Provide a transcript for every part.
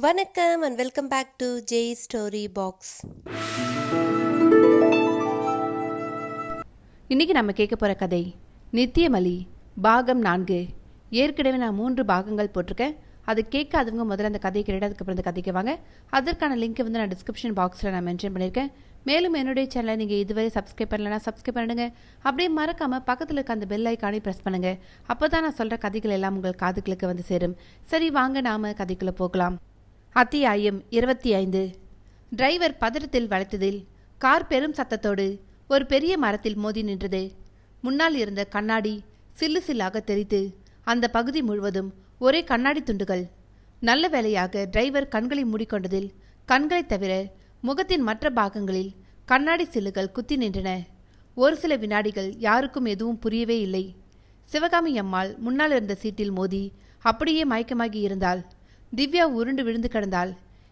வணக்கம் and welcome back to Jai story box. இன்றைக்கி நம்ம கேட்க போகிற கதை நித்தியமலி பாகம் 4. ஏற்கனவே நான் 3 பாகங்கள் போட்டிருக்கேன். அது கேட்காதவங்க முதல்ல அந்த கதை கேட்டு அதுக்கப்புறம் அந்த கதைக்கு வாங்க. அதற்கான லிங்க் வந்து நான் டிஸ்கிரிப்ஷன் பாக்ஸில் நான் மென்ஷன் பண்ணியிருக்கேன். மேலும் என்னுடைய சேனலை நீங்கள் இதுவரை சப்ஸ்கிரைப் பண்ணலைன்னா சப்ஸ்கிரைப் பண்ணிடுங்க. அப்படியே மறக்காமல் பக்கத்தில் இருக்க அந்த பெல் ஐக்கானே ப்ரெஸ் பண்ணுங்கள். அப்போ தான் நான் சொல்கிற கதைகள் எல்லாம் உங்கள் காதுகளுக்கு வந்து சேரும். சரி, வாங்க நாம் கதைக்குள்ளே போகலாம். அத்தியாயம் 25. டிரைவர் பதட்டத்தில் வளைத்ததில் கார் பெரும் சத்தத்தோடு ஒரு பெரிய மரத்தில் மோதி நின்றது. முன்னால் இருந்த கண்ணாடி சில்லு சில்லாக தெரித்து அந்த பகுதி முழுவதும் ஒரே கண்ணாடி துண்டுகள். நல்ல வேளையாக டிரைவர் கண்களை மூடிக்கொண்டதில் கண்களை தவிர முகத்தின் மற்ற பாகங்களில் கண்ணாடி சில்லுகள் குத்தி நின்றன. ஒரு சில வினாடிகள் யாருக்கும் எதுவும் புரியவே இல்லை. சிவகாமி அம்மாள் முன்னால் இருந்த சீட்டில் மோதி அப்படியே மயக்கமாகி இருந்தாள். திவ்யா உருண்டு விழுந்து கிடந்தாள்.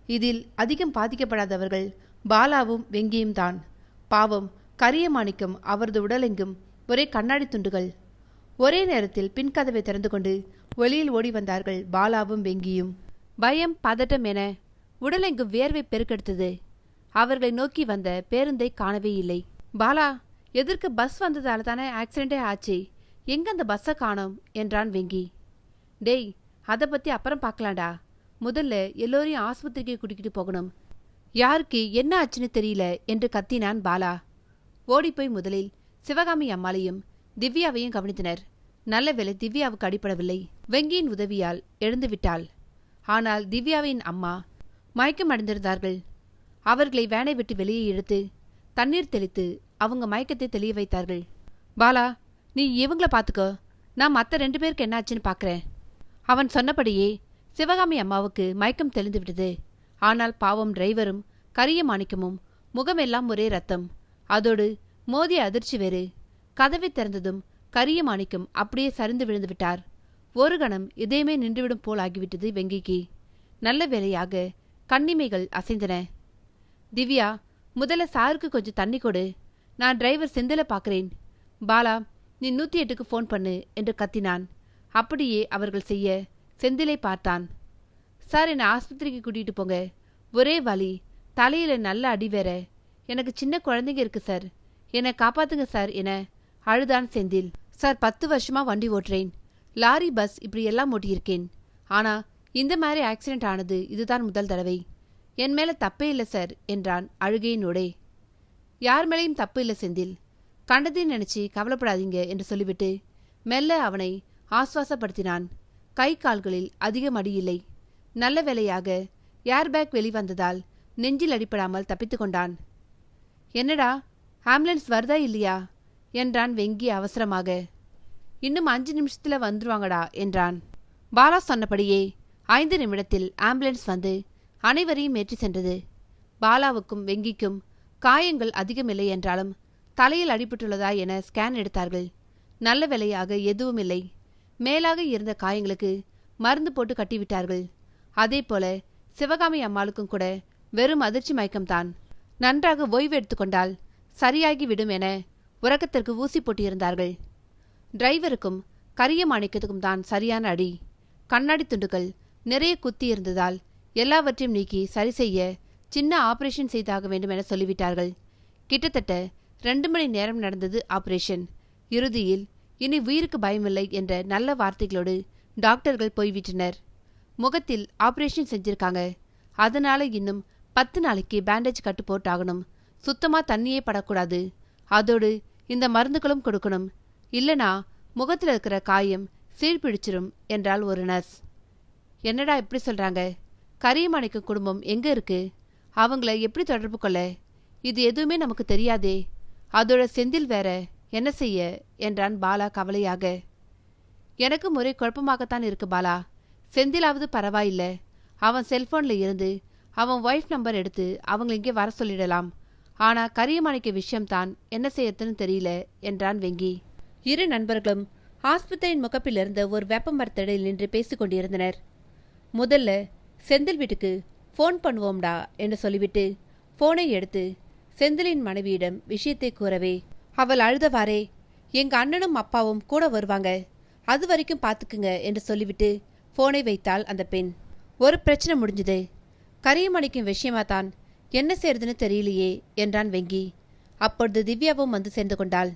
இதில் அதிகம் பாதிக்கப்படாதவர்கள் பாலாவும் வெங்கியும் தான். பாவம், கரியமாணிக்கம் அவரது உடலெங்கும் ஒரே கண்ணாடி துண்டுகள். ஒரே நேரத்தில் பின்கதவை திறந்து கொண்டு வெளியில் ஓடி வந்தார்கள் பாலாவும் வெங்கியும். பயம், பதட்டம் என உடலெங்கும் வேர்வை பெருக்கெடுத்தது. அவர்களை நோக்கி வந்த பேருந்தை காணவே இல்லை. பாலா, எதற்கு பஸ் வந்ததால தானே ஆக்சிடென்டே ஆச்சு, எங்க அந்த பஸ்ஸை காணோம் என்றான் வெங்கி. டேய், அதை பற்றி அப்புறம் பார்க்கலாண்டா, முதல்ல எல்லோரையும் ஆஸ்பத்திரிக்கு கூட்டிகிட்டு போகணும். யாருக்கு என்ன ஆச்சுன்னு தெரியல என்று கத்தினான் பாலா. ஓடிப்போய் முதலில் சிவகாமி அம்மாளையும் திவ்யாவையும் கவனித்தனர். நல்ல வேளை திவ்யாவுக்கு அடிபடவில்லை. வெங்கியின் உதவியால் எழுந்து விட்டாள். ஆனால் திவ்யாவின் அம்மா மயக்கம் அடைந்திருந்தார்கள். அவர்களை வேனை விட்டு வெளியே இழுத்து தண்ணீர் தெளித்து அவங்க மயக்கத்தை தெளிய வைத்தார்கள். பாலா, நீ இவங்கள பார்த்துக்கோ, நான் மற்ற 2 பேருக்கு என்னாச்சுன்னு பார்க்குறேன். அவன் சொன்னபடியே சிவகாமி அம்மாவுக்கு மயக்கம் தெளிந்து விட்டது. ஆனால் பாவம் டிரைவரும் கரியமாணிக்கமும் முகமெல்லாம் ஒரே ரத்தம். அதோடு மோதிய அதிர்ச்சி வேறு. கதவை திறந்ததும் கரியமாணிக்கம் அப்படியே சரிந்து விழுந்து விட்டார். ஒரு கணம் இதயமே நின்றுவிடும் போல் ஆகிவிட்டது வெங்கிக்கு. நல்ல வேளையாக கண்ணிமைகள் அசைந்தன. திவ்யா, முதல்ல சாருக்கு கொஞ்சம் தண்ணி கொடு, நான் டிரைவர் செந்தில பார்க்கிறேன். பாலா, நீ 108க்கு ஃபோன் பண்ணு என்று கத்தினான். அப்படியே அவர்கள் செய்ய செந்திலை பார்த்தான். சார், என்னை ஆஸ்பத்திரிக்கு கூட்டிகிட்டு போங்க, ஒரே வலி, தலையில் நல்ல அடி வேற, எனக்கு சின்ன குழந்தைங்க இருக்கு சார், என்னை காப்பாத்துங்க சார் என அழுதான் செந்தில். சார், 10 வருஷமா வண்டி ஓட்டுறேன், லாரி பஸ் இப்படி எல்லாம் ஓட்டியிருக்கேன். ஆனா இந்த மாதிரி ஆக்சிடென்ட் ஆனது இதுதான் முதல் தடவை. என் மேல தப்பே இல்லை சார் என்றான் அழுகையினோடே. யார் மேலேயும் தப்பு இல்லை செந்தில், கண்டதையும் நினைச்சு கவலைப்படாதீங்க என்று சொல்லிவிட்டு மெல்ல அவனை ஆசுவாசப்படுத்தினான். கை கால்களில் அதிகம் அடியில்லை. நல்ல வேளையாக ஏர்பேக் வெளிவந்ததால் நெஞ்சில் அடிப்படாமல் தப்பித்து கொண்டான். என்னடா, ஆம்புலன்ஸ் வருதா இல்லையா என்றான் வெங்கி அவசரமாக. இன்னும் 5 நிமிஷத்துல வந்துருவாங்கடா என்றான். பாலா சொன்னபடியே 5 நிமிடத்தில் ஆம்புலன்ஸ் வந்து அனைவரையும் ஏற்றி சென்றது. பாலாவுக்கும் வெங்கிக்கும் காயங்கள் அதிகமில்லை என்றாலும் தலையில் அடிபட்டுள்ளதா என ஸ்கேன் எடுத்தார்கள். நல்ல வேளையாக எதுவும் இல்லை. மேலாக இருந்த காயங்களுக்கு மருந்து போட்டு கட்டிவிட்டார்கள். அதே போல சிவகாமி அம்மாளுக்கும் கூட வெறும் அதிர்ச்சி மயக்கம்தான். நன்றாக ஓய்வு எடுத்துக்கொண்டால் சரியாகிவிடும் என உறக்கத்திற்கு ஊசி போட்டியிருந்தார்கள். டிரைவருக்கும் கரியமாணிக்கத்துக்கும் தான் சரியான அடி. கண்ணாடி துண்டுகள் நிறைய குத்தி இருந்ததால் எல்லாவற்றையும் நீக்கி சரி செய்ய சின்ன ஆபரேஷன் செய்தாக வேண்டும் என சொல்லிவிட்டார்கள். கிட்டத்தட்ட 2 மணி நேரம் நடந்தது ஆபரேஷன். இறுதியில் இனி உயிருக்கு பயமில்லை என்ற நல்ல வார்த்தைகளோடு டாக்டர்கள் போய்விட்டனர். முகத்தில் ஆபரேஷன் செஞ்சிருக்காங்க, அதனால இன்னும் 10 நாளைக்கு பேண்டேஜ் கட்டு போட்டாகணும். சுத்தமா தண்ணியே படக்கூடாது. அதோடு இந்த மருந்துகளும் கொடுக்கணும், இல்லனா முகத்தில் இருக்கிற காயம் சீழ்பிடிச்சிரும் என்றால் ஒரு நர்ஸ். என்னடா இப்படி சொல்றாங்க, கரியமாணிக்கம் குடும்பம் எங்க இருக்கு, அவங்கள எப்படி தொடர்பு கொள்ள, இது எதுவுமே நமக்கு தெரியாதே, அதோட செந்தில் வேற, என்ன செய்ய என்றான் பாலா கவலையாக. எனக்கு ஒரே குழப்பமாகத்தான் இருக்கு பாலா. செந்திலாவது பரவாயில்ல, அவன் செல்போன்ல இருந்து அவன் ஒய்ஃப் நம்பர் எடுத்து அவங்க இங்கே வர சொல்லிடலாம். ஆனா கரியமாணிக்க விஷயம்தான் என்ன செய்யறதுன்னு தெரியல என்றான் வெங்கி. 2 நண்பர்களும் ஆஸ்பத்திரியின் முகப்பிலிருந்த ஒரு வேப்ப மரத்தடியில் நின்று பேசிக் கொண்டிருந்தனர். முதல்ல செந்தில் வீட்டுக்கு ஃபோன் பண்ணுவோம்டா என்று சொல்லிவிட்டு போனை எடுத்து செந்திலின் மனைவியிடம் விஷயத்தை கூறவே அவள் அழுதவாறே, எங்க அண்ணனும் அப்பாவும் கூட வருவாங்க, அது வரைக்கும் பார்த்துக்குங்க என்று சொல்லிவிட்டு போனை வைத்தாள் அந்த பெண். ஒரு பிரச்சனை முடிஞ்சது. கரியமணிக்கும் விஷயமாதான், என்ன செய்யறதுன்னு தெரியலையே என்றான் வெங்கி. அப்பொழுது திவ்யாவும் வந்து சேர்ந்து கொண்டாள்.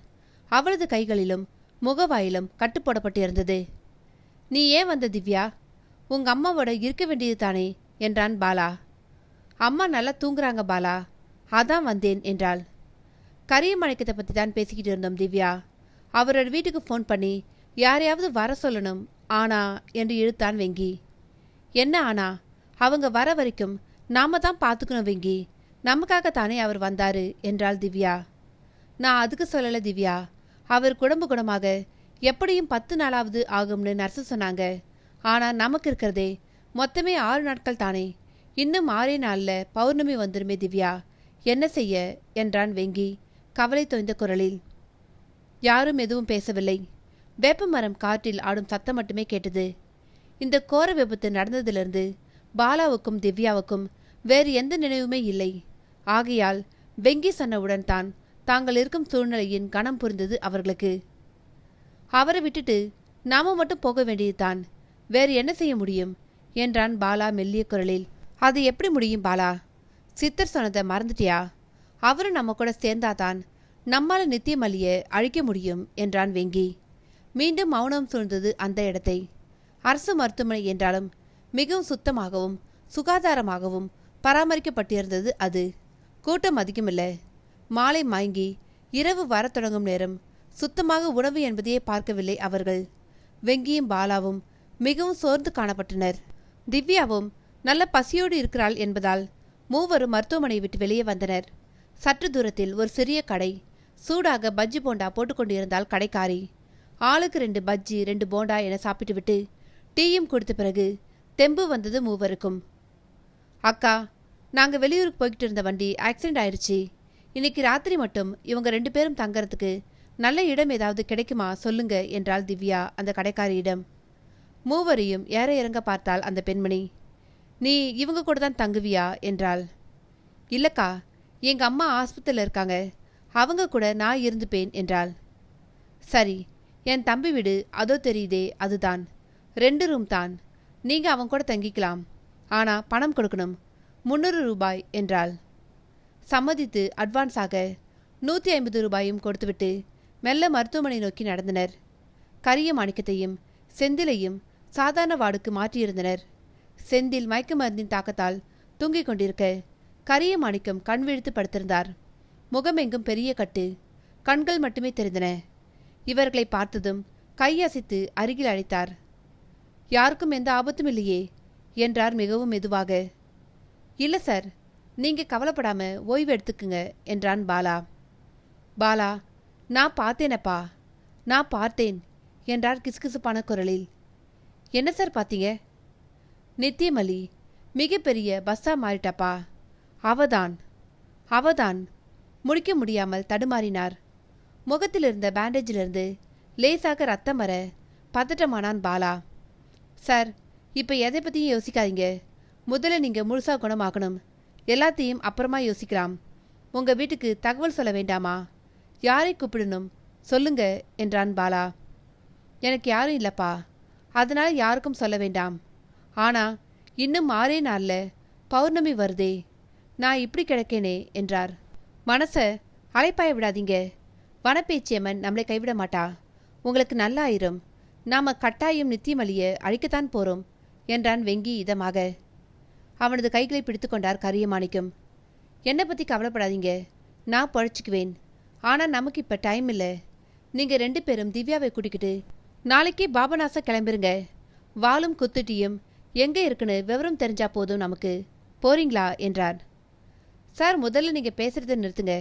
அவளது கைகளிலும் முகவாயிலும் கட்டுப்போடப்பட்டிருந்தது. நீ ஏன் வந்த திவ்யா? உங்க அம்மாவோட இருக்க வேண்டியது தானே என்றான் பாலா. அம்மா நல்லா தூங்குறாங்க பாலா, அதான் வந்தேன் என்றாள். கரியமணிக்கத்தை பற்றி தான் பேசிக்கிட்டு இருந்தோம் திவ்யா. அவரோட வீட்டுக்கு ஃபோன் பண்ணி யாரையாவது வர சொல்லணும் ஆனா என்று இழுத்தான் வெங்கி. என்ன ஆனா? அவங்க வர வரைக்கும் நாம தான் பார்த்துக்கணும் வெங்கி, நமக்காகத்தானே அவர் வந்தாரு என்றாள் திவ்யா. நான் அதுக்கு சொல்லலை திவ்யா, அவர் குடம்பு குணமாக எப்படியும் 10 நாளாவது ஆகும்னு நர்ஸு சொன்னாங்க. ஆனால் நமக்கு இருக்கிறதே மொத்தமே 6 நாட்கள் தானே, இன்னும் 6 நாளில் பௌர்ணமி வந்துருமே திவ்யா, என்ன செய்ய என்றான் வெங்கி கவலை தோய்ந்த குரலில். யாரும் எதுவும் பேசவில்லை. வேப்பமரம் காற்றில் ஆடும் சத்தம் மட்டுமே கேட்டது. இந்த கோர விபத்து நடந்ததிலிருந்து பாலாவுக்கும் திவ்யாவுக்கும் வேறு எந்த நினைவுமே இல்லை. ஆகையால் வெங்கி சொன்னவுடன் தான் தாங்கள் இருக்கும் சூழ்நிலையின் கணம் புரிந்தது அவர்களுக்கு. அவரை விட்டுட்டு நாம மட்டும் போக வேண்டியதுதான், வேறு என்ன செய்ய முடியும் என்றான் பாலா மெல்லிய குரலில். அது எப்படி முடியும் பாலா? சித்தர் சொன்னதை மறந்துட்டியா? அவரும் நம்ம கூட சேர்ந்தாதான் நம்மால நித்தியமல்லிய அழிக்க முடியும் என்றான் வெங்கி. மீண்டும் மௌனம் சூழ்ந்தது அந்த இடத்தை. அரசு மருத்துவமனை என்றாலும் மிகவும் சுத்தமாகவும் சுகாதாரமாகவும் பராமரிக்கப்பட்டிருந்தது அது. கூட்டம் அதிகமில்லை. மாலை மயங்கி இரவு வரத் தொடங்கும் நேரம் சுத்தமாக உணவு என்பதையே பார்க்கவில்லை அவர்கள். வெங்கியும் பாலாவும் மிகவும் சோர்ந்து காணப்பட்டனர். திவ்யாவும் நல்ல பசியோடு இருக்கிறாள் என்பதால் மூவரும் மருத்துவமனை விட்டு வெளியே வந்தனர். சற்று தூரத்தில் ஒரு சிறிய கடை. சூடாக பஜ்ஜி போண்டா போட்டுக்கொண்டிருந்தாள் கடைக்காரி. ஆளுக்கு 2 பஜ்ஜி 2 போண்டா என சாப்பிட்டு விட்டு டீயும் கொடுத்த பிறகு தெம்பு வந்தது மூவருக்கும். அக்கா, நாங்கள் வெளியூருக்கு போய்கிட்டு இருந்த வண்டி ஆக்சிடென்ட் ஆயிடுச்சு. இன்னைக்கு ராத்திரி மட்டும் இவங்க 2 பேரும் தங்கறதுக்கு நல்ல இடம் ஏதாவது கிடைக்குமா சொல்லுங்க என்றாள் திவ்யா அந்த கடைக்காரியிடம். மூவரையும் ஏற இறங்க பார்த்தாள் அந்த பெண்மணி. நீ இவங்க கூட தான் தங்குவியா என்றாள். இல்லக்கா, எங்க அம்மா ஆஸ்பத்திரியில் இருக்காங்க, அவங்க கூட நான் இருந்துப்பேன் என்றாள். சரி, என் தம்பி வீடு அதோ தெரியுதே, அதுதான். 2 ரூம் தான், நீங்க அவங்க கூட தங்கிக்கலாம். ஆனா பணம் கொடுக்கணும், 300 ரூபாய் என்றாள். சம்மதித்து அட்வான்ஸாக 150 ரூபாயும் கொடுத்துவிட்டு மெல்ல மருத்துவமனை நோக்கி நடந்தனர். கரிய மாணிக்கத்தையும் செந்திலையும் சாதாரண வார்டுக்கு மாற்றியிருந்தனர். செந்தில் மயக்க மருந்தின் தாக்கத்தால் தூங்கிக் கொண்டிருக்க கரிய மாணிக்கம் கண் விழித்து படுத்திருந்தார். முகமெங்கும் பெரிய கட்டு, கண்கள் மட்டுமே தெரிந்தன. இவர்களை பார்த்ததும் கையசைத்து அருகில் அழைத்தார். யாருக்கும் எந்த ஆபத்தும் இல்லையே என்றார் மிகவும் மெதுவாக. இல்லை சார், நீங்க கவலைப்படாம ஓய்வு எடுத்துக்குங்க என்றான் பாலா. பாலா, நான் பார்த்தேனப்பா, நான் பார்த்தேன் என்றார் கிசுகிசுப்பான குரலில். என்ன சார் பார்த்தீங்க? நித்தியமல்லி மிகப்பெரிய பஸ்ஸா மாறிட்டாப்பா. அவதான் முடிக்க முடியாமல் தடுமாறினார். முகத்திலிருந்த பேண்டேஜிலிருந்து லேசாக ரத்தம் வர பதட்டமானான் பாலா. சார், இப்போ எதை பற்றியும் யோசிக்காதீங்க. முதல்ல நீங்கள் முழுசாக குணமாகணும். எல்லாத்தையும் அப்புறமா யோசிக்கலாம். உங்கள் வீட்டுக்கு தகவல் சொல்ல வேண்டாமா? யாரை கூப்பிடணும் சொல்லுங்க என்றான் பாலா. எனக்கு யாரும் இல்லைப்பா, அதனால் யாருக்கும் சொல்ல வேண்டாம். ஆனால் இன்னும் 6 நாளில் பௌர்ணமி வருதே, நான் இப்படி கிடக்கேனே என்றார். மனசை அலைப்பாய விடாதீங்க. வனப்பேச்சியம்மன் நம்மளை கைவிட மாட்டா. உங்களுக்கு நல்லாயிரும். நாம கட்டாயம் நித்தியமல்லிய அழிக்கத்தான் போறோம் என்றான் வெங்கி இதமாக. அவனது கைகளை பிடித்து கொண்டார் கரியமாணிக்கம். என்னை பற்றி கவலைப்படாதீங்க, நான் பழச்சிக்குவேன். ஆனால் நமக்கு இப்போ டைம் இல்லை. நீங்கள் 2 பேரும் திவ்யாவை கூட்டிக்கிட்டு நாளைக்கே பாபநாசா கிளம்பிருங்க. வாளும் குத்துட்டியும் எங்கே இருக்குன்னு விவரம் தெரிஞ்சா போதும் நமக்கு. போறீங்களா என்றார். சார், முதல்ல நீங்கள் பேசுறதை நிறுத்துங்க.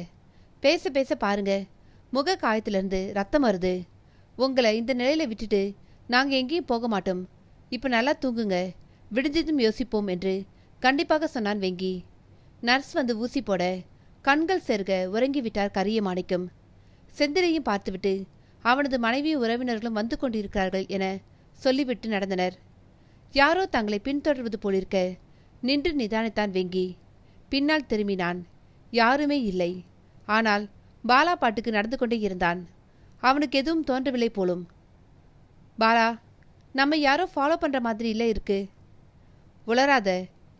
பேச பேச பாருங்க, முக காயத்திலிருந்து ரத்தம் வருது. உங்களை இந்த நிலையில விட்டுட்டு நாங்கள் எங்கேயும் போக மாட்டோம். இப்போ நல்லா தூங்குங்க, விடிஞ்சதும் யோசிப்போம் என்று கண்டிப்பாக சொன்னான் வெங்கி. நர்ஸ் வந்து ஊசி போட கண்கள் செருக உறங்கிவிட்டார் கரிய மாணிக்கம். செந்திலையும் பார்த்துவிட்டு அவனது மனைவியும் உறவினர்களும் வந்து கொண்டிருக்கிறார்கள் என சொல்லிவிட்டு நடந்தனர். யாரோ தங்களை பின்தொடர்வது போலிருக்க நின்று நிதானித்தான் வெங்கி. பின்னால் திரும்பினான். யாருமே இல்லை. ஆனால் பாலா பாட்டுக்கு நடந்து கொண்டே இருந்தான். அவனுக்கு எதுவும் தோன்றவில்லை போலும். பாலா, நம்ம யாரோ ஃபாலோ பண்ணுற மாதிரி இல்லை இருக்கு. உளராத,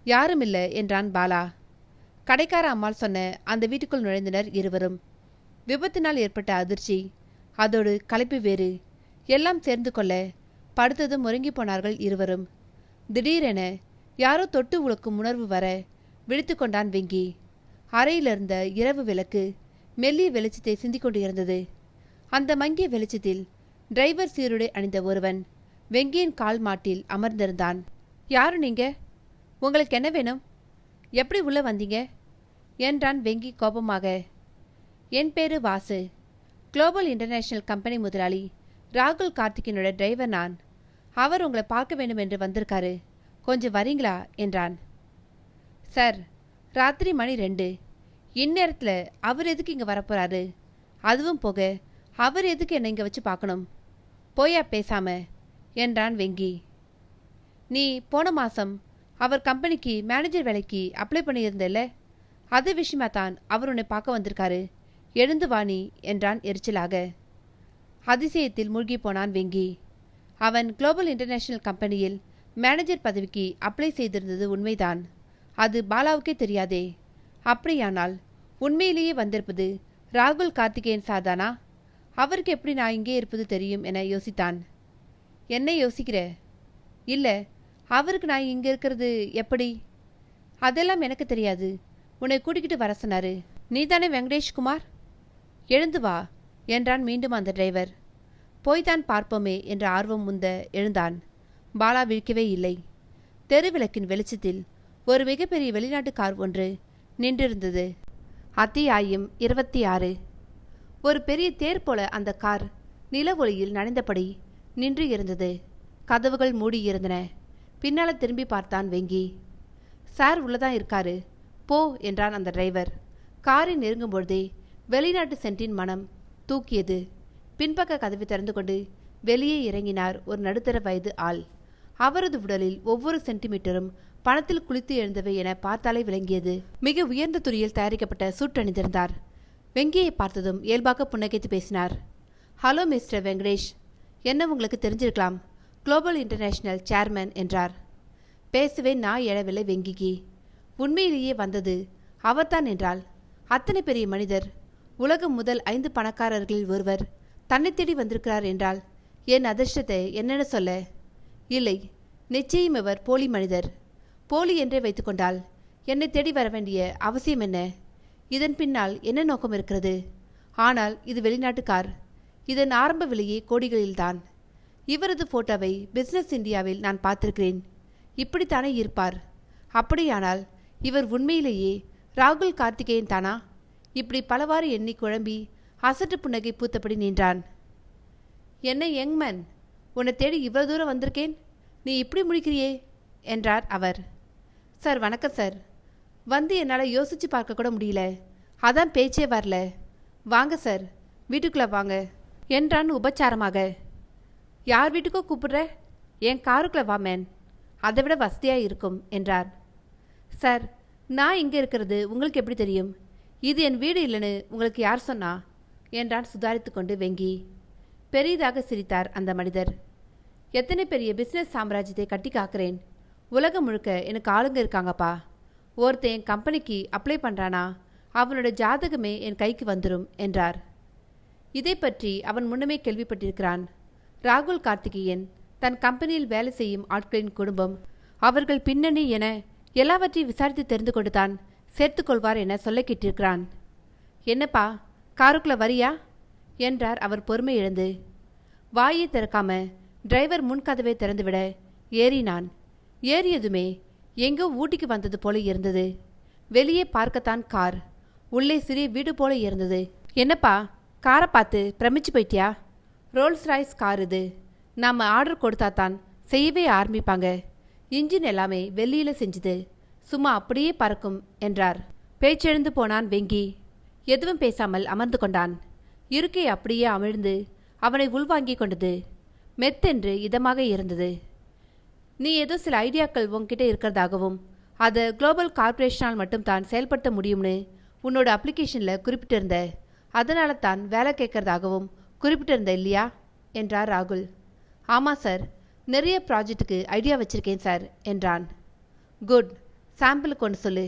யாரும் இல்லை என்றான் பாலா. கடைக்கார அம்மாள் சொன்ன அந்த வீட்டுக்குள் நுழைந்தனர் இருவரும். விபத்தினால் ஏற்பட்ட அதிர்ச்சி, அதோடு களைப்பு வேறு எல்லாம் சேர்ந்து கொள்ள படுத்ததும் முறங்கி போனார்கள் இருவரும். திடீரென யாரோ தொட்டு உழுக்கும் உணர்வு வர விழித்து கொண்டான் வெங்கி. அறையிலிருந்த இரவு விளக்கு மெல்லிய வெளிச்சத்தை சிந்திக் கொண்டு இருந்தது. அந்த மங்கிய வெளிச்சத்தில் டிரைவர் சீருடை அணிந்த ஒருவன் வெங்கியின் கால் மாட்டில் அமர்ந்திருந்தான். யாரு நீங்க? உங்களுக்கு என்ன வேணும்? எப்படி உள்ள வந்தீங்க என்றான் வெங்கி கோபமாக. என் பேரு வாசு. குளோபல் இன்டர்நேஷனல் கம்பெனி முதலாளி ராகுல் கார்த்திகேயனோட டிரைவர் நான். அவர் உங்களை பார்க்க வேண்டும் என்று வந்திருக்காரு. கொஞ்சம் வரீங்களா என்றான். சார், ராத்திரி மணி 2. இந்நேரத்தில் அவர் எதுக்கு இங்கே வரப்போறாரு? அதுவும் போக அவர் எதுக்கு என்னை இங்கே வச்சு பார்க்கணும்? போயா பேசாம என்றான் வெங்கி. நீ போன மாதம் அவர் கம்பெனிக்கு மேனேஜர் வேலைக்கு அப்ளை பண்ணியிருந்தல்ல, அது விஷயமா தான் அவர் உன்னை பார்க்க வந்திருக்காரு. எழுந்து வாணி என்றான் எரிச்சலாக. அதிசயத்தில் மூழ்கி போனான் வெங்கி. அவன் குளோபல் இன்டர்நேஷனல் கம்பெனியில் மேனேஜர் பதவிக்கு அப்ளை செய்திருந்தது உண்மைதான். அது பாலாவுக்கே தெரியாதே. அப்படியானால் உண்மையிலேயே வந்திருப்பது ராகுல் கார்த்திகேயன் சார்தானா? அவருக்கு எப்படி நான் இங்கே இருப்பது தெரியும் என யோசித்தான். என்ன யோசிக்கிற? இல்லை, அவருக்கு நான் இங்கே இருக்கிறது எப்படி? அதெல்லாம் எனக்கு தெரியாது. உன்னை கூட்டிக்கிட்டு வர சொன்னாரு. நீதானே வெங்கடேஷ்குமார்? எழுந்து வா என்றான் மீண்டும் அந்த டிரைவர். போய்தான் பார்ப்போமே என்ற ஆர்வம் முந்த எழுந்தான். பாலா விழிக்கவே இல்லை. தெருவிளக்கின் வெளிச்சத்தில் ஒரு மிகப்பெரிய வெளிநாட்டு கார் ஒன்று நின்றிருந்தது. அத்தியாயம் 26. ஒரு பெரிய தேர் போல அந்த கார் நில ஒளியில் நனைந்தபடி நின்று இருந்தது. கதவுகள் மூடியிருந்தன. பின்னால திரும்பி பார்த்தான் வெங்கி. சார் உள்ளதான் இருக்காரு, போ என்றான் அந்த டிரைவர். காரை நெருங்கும் பொழுதே வெளிநாட்டு சென்ட்டின் மனம் தூக்கியது. பின்பக்க கதவை திறந்து கொண்டு வெளியே இறங்கினார் ஒரு நடுத்தர வயது ஆள். அவரது உடலில் ஒவ்வொரு சென்டிமீட்டரும் பணத்தில் குளித்து எழுந்தவை என பார்த்தாலே விளங்கியது. மிக உயர்ந்த துறையில் தயாரிக்கப்பட்ட சூட் அணிந்திருந்தார். வெங்கியை பார்த்ததும் இயல்பாக புன்னகைத்து பேசினார். ஹலோ மிஸ்டர் வெங்கடேஷ், என்ன உங்களுக்கு தெரிஞ்சிருக்கலாம், குளோபல் இன்டர்நேஷனல் சேர்மன் என்றார். பேசவே நான் எழவில்லை வெங்கிக்கு. உண்மையிலேயே வந்தது அவர்தான் என்றால் அத்தனை பெரிய மனிதர், உலகம் முதல் 5 பணக்காரர்களில் ஒருவர் தன்னை தேடி வந்திருக்கிறார் என்றால் என் அதிர்ஷ்டத்தை என்னென்னு சொல்ல? இல்லை, நிச்சயம் இவர் போலி மனிதர். போலி என்றே வைத்துக்கொண்டால் என்னை தேடி வர வேண்டிய அவசியம் என்ன? இதன் பின்னால் என்ன நோக்கம் இருக்கிறது? ஆனால் இது வெளிநாட்டு கார். இதன் ஆரம்ப விலையே கோடிகளில்தான். இவரது போட்டோவை பிசினஸ் இந்தியாவில் நான் பார்த்திருக்கிறேன். இப்படித்தானே இருப்பார். அப்படியானால் இவர் உண்மையிலேயே ராகுல் கார்த்திகேயன் தானா? இப்படி பலவாறு எண்ணி குழம்பி அசட்டு புன்னகை பூத்தபடி நின்றான். என்ன யங்மேன், உன்னை தேடி இவ்வளவு தூரம் வந்திருக்கேன், நீ இப்படி முடிக்கிறியே என்றார் அவர். சார் வணக்கம் சார். வந்து என்னால் யோசிச்சு பார்க்க கூட முடியல, அதான் பேச்சே வரல. வாங்க சார், வீட்டுக்குள்ளே வாங்க என்றான் உபச்சாரமாக. யார் வீட்டுக்கோ கூப்பிடுற? என் காருக்குள்ளே வா மேன், அதை விட வசதியாக இருக்கும் என்றார். சார், நான் இங்கே இருக்கிறது உங்களுக்கு எப்படி தெரியும்? இது என் வீடு இல்லைன்னு உங்களுக்கு யார் சொன்னா என்றான் சுதாரித்து கொண்டு வெங்கி. பெரிதாக சிரித்தார் அந்த மனிதர். எத்தனை பெரிய பிஸ்னஸ் சாம்ராஜ்யத்தை கட்டி காக்கிறேன். உலகம் முழுக்க எனக்கு ஆளுங்க இருக்காங்கப்பா. ஒருத்தன் என் கம்பெனிக்கு அப்ளை பண்ணுறானா அவனோட ஜாதகமே என் கைக்கு வந்துடும் என்றார். இதை பற்றி அவன் முன்னமே கேள்விப்பட்டிருக்கிறான். ராகுல் கார்த்திகேயன் தன் கம்பெனியில் வேலை செய்யும் ஆட்களின் குடும்பம், அவர்கள் பின்னணி என எல்லாவற்றையும் விசாரித்து தெரிந்து கொண்டு தான் சேர்த்துக்கொள்வார் என சொல்ல கேட்டிருக்கிறான். என்னப்பா, காருக்குள்ள வரியா என்றார் அவர் பொறுமை இழந்து. வாயை திறக்காம டிரைவர் முன்கதவை திறந்துவிட ஏறினான். ஏறியதுமே எங்கோ ஊட்டிக்கு வந்தது போல இருந்தது. வெளியே பார்க்கத்தான் கார், உள்ளே சிறிய வீடு போல இருந்தது. என்னப்பா, காரை பார்த்து பிரமிச்சு போயிட்டியா? ரோல்ஸ் ராய்ஸ் கார் இது. நாம் ஆர்டர் கொடுத்தா தான் செய்யவே ஆரம்பிப்பாங்க. இன்ஜின் எல்லாமே வெள்ளியில் செஞ்சுது, சும்மா அப்படியே பறக்கும் என்றார். பேச்செழுந்து போனான் வெங்கி. எதுவும் பேசாமல் அமர்ந்து கொண்டான். இருக்கை அப்படியே அமிழ்ந்து அவனை உள்வாங்கி கொண்டது. மெத்தென்று இதமாக இருந்தது. நீ ஏதோ சில ஐடியாக்கள் உன்கிட்ட இருக்கிறதாகவும் அதை குளோபல் கார்ப்பரேஷனால் மட்டும் தான் செயல்படுத்த முடியும்னு உன்னோட அப்ளிகேஷனில் குறிப்பிட்டிருந்த, அதனால தான் வேலை கேட்கறதாகவும் குறிப்பிட்டிருந்த இல்லையா என்றார் ராகுல். ஆமாம் சார், நிறைய ப்ராஜெக்டுக்கு ஐடியா வச்சிருக்கேன் சார் என்றான். குட், சாம்பிளுக்கு ஒன்று சொல்லு.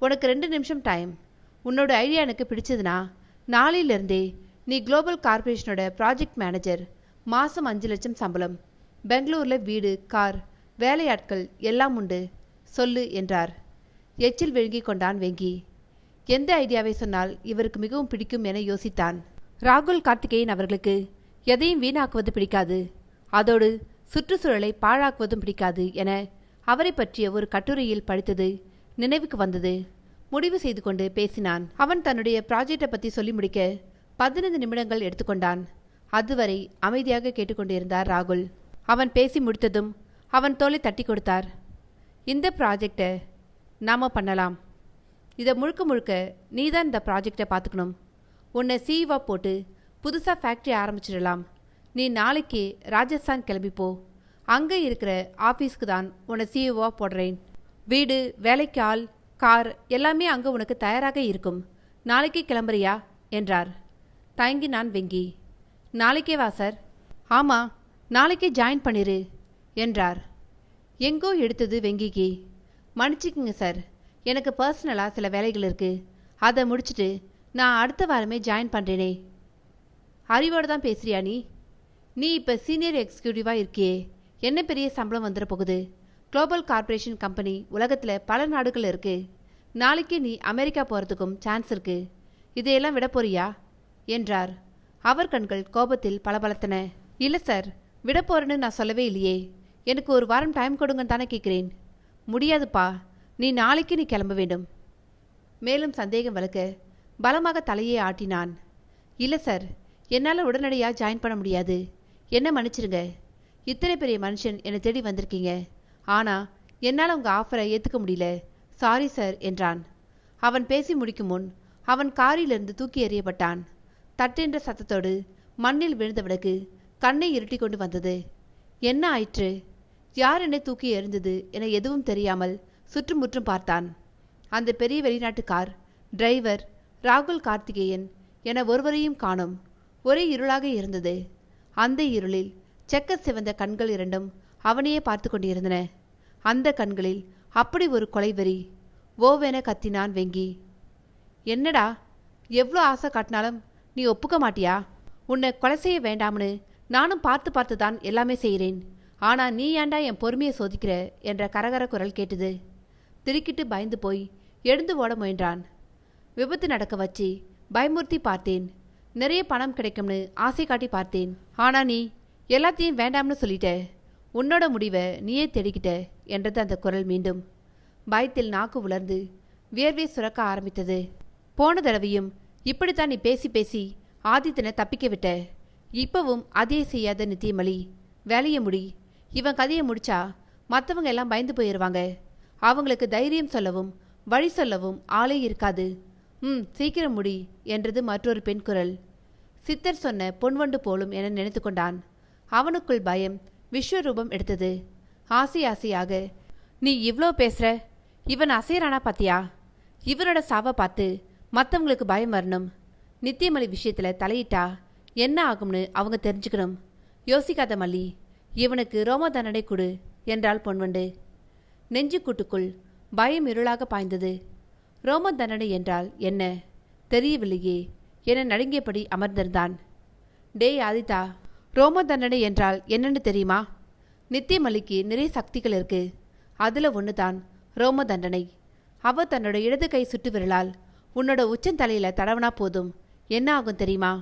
உனக்கு 2 நிமிஷம் டைம். உன்னோட ஐடியா எனக்கு பிடிச்சதுன்னா நாளையிலிருந்தே நீ குளோபல் கார்ப்பரேஷனோட ப்ராஜெக்ட் மேனேஜர். மாதம் 5 லட்சம் சம்பளம். பெங்களூரில் வீடு, கார், வேலையாட்கள் எல்லாம் உண்டு. சொல்லு என்றார். எச்சில் விழுங்கி கொண்டான் வெங்கி. எந்த ஐடியாவை சொன்னால் இவருக்கு மிகவும் பிடிக்கும் என யோசித்தான். ராகுல் கார்த்திகேயன் அவர்களுக்கு எதையும் வீணாக்குவது பிடிக்காது, அதோடு சுற்றுச்சூழலை பாழாக்குவதும் பிடிக்காது என அவரை பற்றிய ஒரு கட்டுரையில் படித்தது நினைவுக்கு வந்தது. முடிவு செய்து கொண்டு பேசினான். அவன் தன்னுடைய ப்ராஜெக்டை பற்றி சொல்லி முடிக்க 15 நிமிடங்கள் எடுத்துக்கொண்டான். அதுவரை அமைதியாக கேட்டுக்கொண்டிருந்தார் ராகுல். அவன் பேசி முடித்ததும் அவன் தோலை தட்டி கொடுத்தார். இந்த ப்ராஜெக்டை நாம் பண்ணலாம். இதை முழுக்க முழுக்க நீ தான் இந்த ப்ராஜெக்டை பார்த்துக்கணும். உன்னை சிஇஓ போட்டு புதுசாக ஃபேக்ட்ரி ஆரம்பிச்சிடலாம். நீ நாளைக்கு ராஜஸ்தான் கிளம்பிப்போ. அங்கே இருக்கிற ஆஃபீஸ்க்கு தான் உன்னை சிஇஓ போடுறேன். வீடு, வேலைக்கு ஆள், கார் எல்லாமே அங்கே உனக்கு தயாராக இருக்கும். நாளைக்கு கிளம்புறியா என்றார். தயங்கினான் வெங்கி. நாளைக்கே வா சார். ஆமாம், நாளைக்கே ஜாயின் பண்ணிரு என்றார். எங்கோ எடுத்தது வெங்கிக்கு. மன்னிச்சிக்குங்க சார், எனக்கு பர்சனலாக சில வேலைகள் இருக்குது. அதை முடிச்சுட்டு நான் அடுத்த வாரமே ஜாயின் பண்ணுறேனே. அறிவோடு தான் பேசுறியா நீ? நீ இப்போ சீனியர் எக்ஸிக்யூட்டிவாக இருக்கியே, என்ன பெரிய சம்பளம் வந்துட போகுது. குளோபல் கார்ப்பரேஷன் கம்பெனி உலகத்தில் பல நாடுகள் இருக்குது. நாளைக்கு நீ அமெரிக்கா போகிறதுக்கும் சான்ஸ் இருக்குது. இதையெல்லாம் விட போறியா என்றார். அவர் கண்கள் கோபத்தில் பளபளத்தன. இல்லை சார், விட போறேன்னு நான் சொல்லவே இல்லையே. எனக்கு ஒரு வாரம் டைம் கொடுங்கன்னு தானே கேட்குறேன். முடியாதுப்பா, நீ நாளைக்கு கிளம்ப வேண்டும். மேலும் சந்தேகம் வளர்க்க பலமாக தலையே ஆட்டினான். இல்லை சார், என்னால் உடனடியாக ஜாயின் பண்ண முடியாது. என்ன மன்னிச்சிருங்க. இத்தனை பெரிய மனுஷன் என்னை தேடி வந்திருக்கீங்க. ஆனால் என்னால் உங்கள் ஆஃபரை ஏற்றுக்க முடியல. சாரி சார் என்றான். அவன் பேசி முடிக்கும் முன் அவன் காரிலிருந்து தூக்கி எறியப்பட்டான். தட்டென்ற சத்தத்தோடு மண்ணில் விழுந்தவனுக்கு கண்ணை இருட்டி கொண்டு வந்தது. என்ன ஆயிற்று? யார் என்னை தூக்கி எறிந்தது என எதுவும் தெரியாமல் சுற்றுமுற்றும் பார்த்தான். அந்த பெரிய வெளிநாட்டு கார் டிரைவர் ராகுல் கார்த்திகேயன் என ஒருவரையும் காணோம். ஒரே இருளாக இருந்தது. அந்த இருளில் செக்க சிவந்த கண்கள் இரண்டும் அவனையே பார்த்து கொண்டிருந்தன. அந்த கண்களில் அப்படி ஒரு கொலைவெறி. ஓவென கத்தினான் வெங்கி. என்னடா, எவ்வளோ ஆசை காட்டினாலும் நீ ஒப்புக்க மாட்டியா? உன்னை கொலை செய்ய வேண்டாம்னு நானும் பார்த்து பார்த்து தான் எல்லாமே செய்கிறேன். ஆனால் நீ ஏண்டா என் பொறுமையை சோதிக்கிற என்ற கரகர குரல் கேட்டது. திடுக்கிட்டு பயந்து போய் எழுந்து ஓட முயன்றான். விபத்து நடக்க வச்சு பயமுறுத்தி பார்த்தேன். நிறைய பணம் கிடைக்கும்னு ஆசை காட்டி பார்த்தேன். ஆனால் நீ எல்லாத்தையும் வேண்டாம்னு சொல்லிட்ட. உன்னோட முடிவை நீயே தேடிக்கிட்ட என்றது அந்த குரல் மீண்டும். பயத்தில் நாக்கு உலர்ந்து வியர்வை சுரக்க ஆரம்பித்தது. போன தடவையும் இப்படித்தான் நீ பேசி பேசி ஆதித்தனை தப்பிக்க விட்ட. இப்பவும் அதே செய்யாத நித்தியமலி. வேலையை முடி. இவன் கதையை முடிச்சா மற்றவங்க எல்லாம் பயந்து போயிடுவாங்க. அவங்களுக்கு தைரியம் சொல்லவும் வழி சொல்லவும் ஆளே இருக்காது. சீக்கிரம் முடி என்றது மற்றொரு பெண் குரல். சித்தர் சொன்ன பொன்வண்டு போலும் என நினைத்து கொண்டான். அவனுக்குள் பயம் விஸ்வரூபம் எடுத்தது. ஆசை ஆசையாக, நீ இவ்வளோ பேசுற, இவன் அசையறானா பாத்தியா? இவனோட சாவை பார்த்து மற்றவங்களுக்கு பயம் வரணும். நித்தியமல்லி விஷயத்தில் தலையிட்டா என்ன ஆகும்னு அவங்க தெரிஞ்சுக்கணும். யோசிக்காத மல்லி, இவனுக்கு ரோம தண்டனை கொடு என்றாள் பொன்வண்டு. நெஞ்சுக்கூட்டுக்குள் பயம் இருளாக பாய்ந்தது. ரோம தண்டனை என்றால் என்ன தெரியவில்லையே என நடுங்கியபடி அமர்ந்திருந்தான். டேய் ஆதித்தா, ரோம தண்டனை என்றால் என்னன்னு தெரியுமா? நித்தியமல்லிக்கு நிறைய சக்திகள் இருக்கு. அதில் ஒன்று தான் ரோம தண்டனை. அவ தன்னோட இடது கை சுட்டு விரலால் உன்னோட உச்சந்தலையில தடவனா போதும். என்ன ஆகும் தெரியுமா?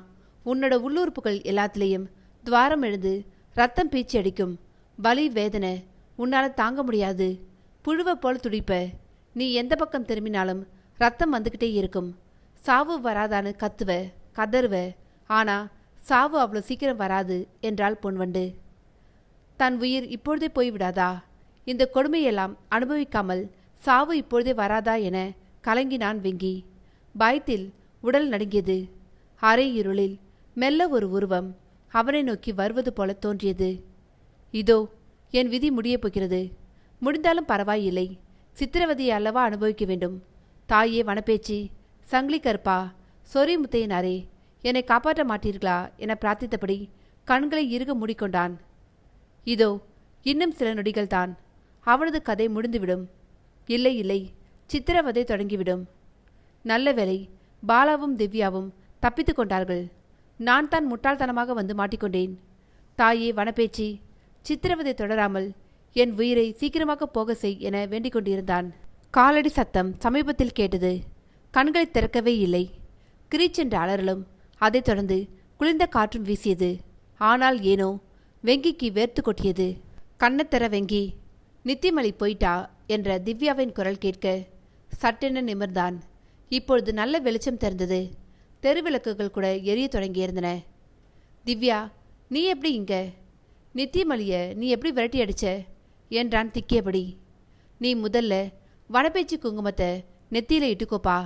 உன்னோட உள்ளுறுப்புகள் எல்லாத்துலேயும் துவாரம் எழுந்து ரத்தம் பீச்சி அடிக்கும். வலி வேதனை உன்னால் தாங்க முடியாது. புழுவை போல் துடிப்ப. நீ எந்த பக்கம் திரும்பினாலும் ரத்தம் வந்துக்கிட்டே இருக்கும். சாவு வராதான்னு கத்துவ, கதறுவ. ஆனா சாவு அவ்வளோ சீக்கிரம் வராது என்றாள் பொன்வண்டு. தன் உயிர் இப்பொழுதே போய்விடாதா? இந்த கொடுமையெல்லாம் அனுபவிக்காமல் சாவு இப்பொழுதே வராதா என கலங்கினான் வெங்கி. பயத்தில் உடல் நடுங்கியது. அரை இருளில் மெல்ல ஒரு உருவம் அவனை நோக்கி வருவது போல தோன்றியது. இதோ என் விதி முடியப் போகிறது. முடிந்தாலும் பரவாயில்லை. சித்திரவதையை அல்லவா அனுபவிக்க வேண்டும். தாயே வனப்பேச்சி, சங்கிலி கருப்பா, சொறி முத்தையனாரே, என்னை காப்பாற்ற மாட்டீர்களா என பிரார்த்தித்தபடி கண்களை இறுக மூடிக்கொண்டான். இதோ இன்னும் சில நொடிகள்தான் அவனது கதை முடிந்துவிடும். இல்லை இல்லை, சித்திரவதை தொடங்கிவிடும். நல்ல வேளை, பாலாவும் திவ்யாவும் தப்பித்து கொண்டார்கள். நான் தான் முட்டாள்தனமாக வந்து மாட்டிக்கொண்டேன். தாயே வனப்பேச்சி, சித்திரவதை தொடராமல் என் உயிரை சீக்கிரமாக போக செய் என வேண்டிக் கொண்டிருந்தான். காலடி சத்தம் சமீபத்தில் கேட்டது. கண்களை திறக்கவே இல்லை. கிரீச்சென்ற அலறலும், அதைத் தொடர்ந்து குளிர்ந்த காற்றும் வீசியது. ஆனால் ஏனோ வெங்கிக்கு வேர்த்து கொட்டியது. கண்ணத்தர வெங்கி, நித்திமலி போயிட்டா என்ற திவ்யாவின் குரல் கேட்க சட்டென நிமிர்ந்தான். இப்பொழுது நல்ல வெளிச்சம் தெரிந்தது. தெருவிளக்குகள் கூட எரிய தொடங்கியிருந்தன. திவ்யா, நீ எப்படி இங்க? நித்தியமலிய நீ எப்படி விரட்டி அடிச்ச என்றான் திக்கியபடி. நீ முதல்ல வனப்பேச்சி குங்குமத்தை நெத்தியில இட்டுக்கோப்பா.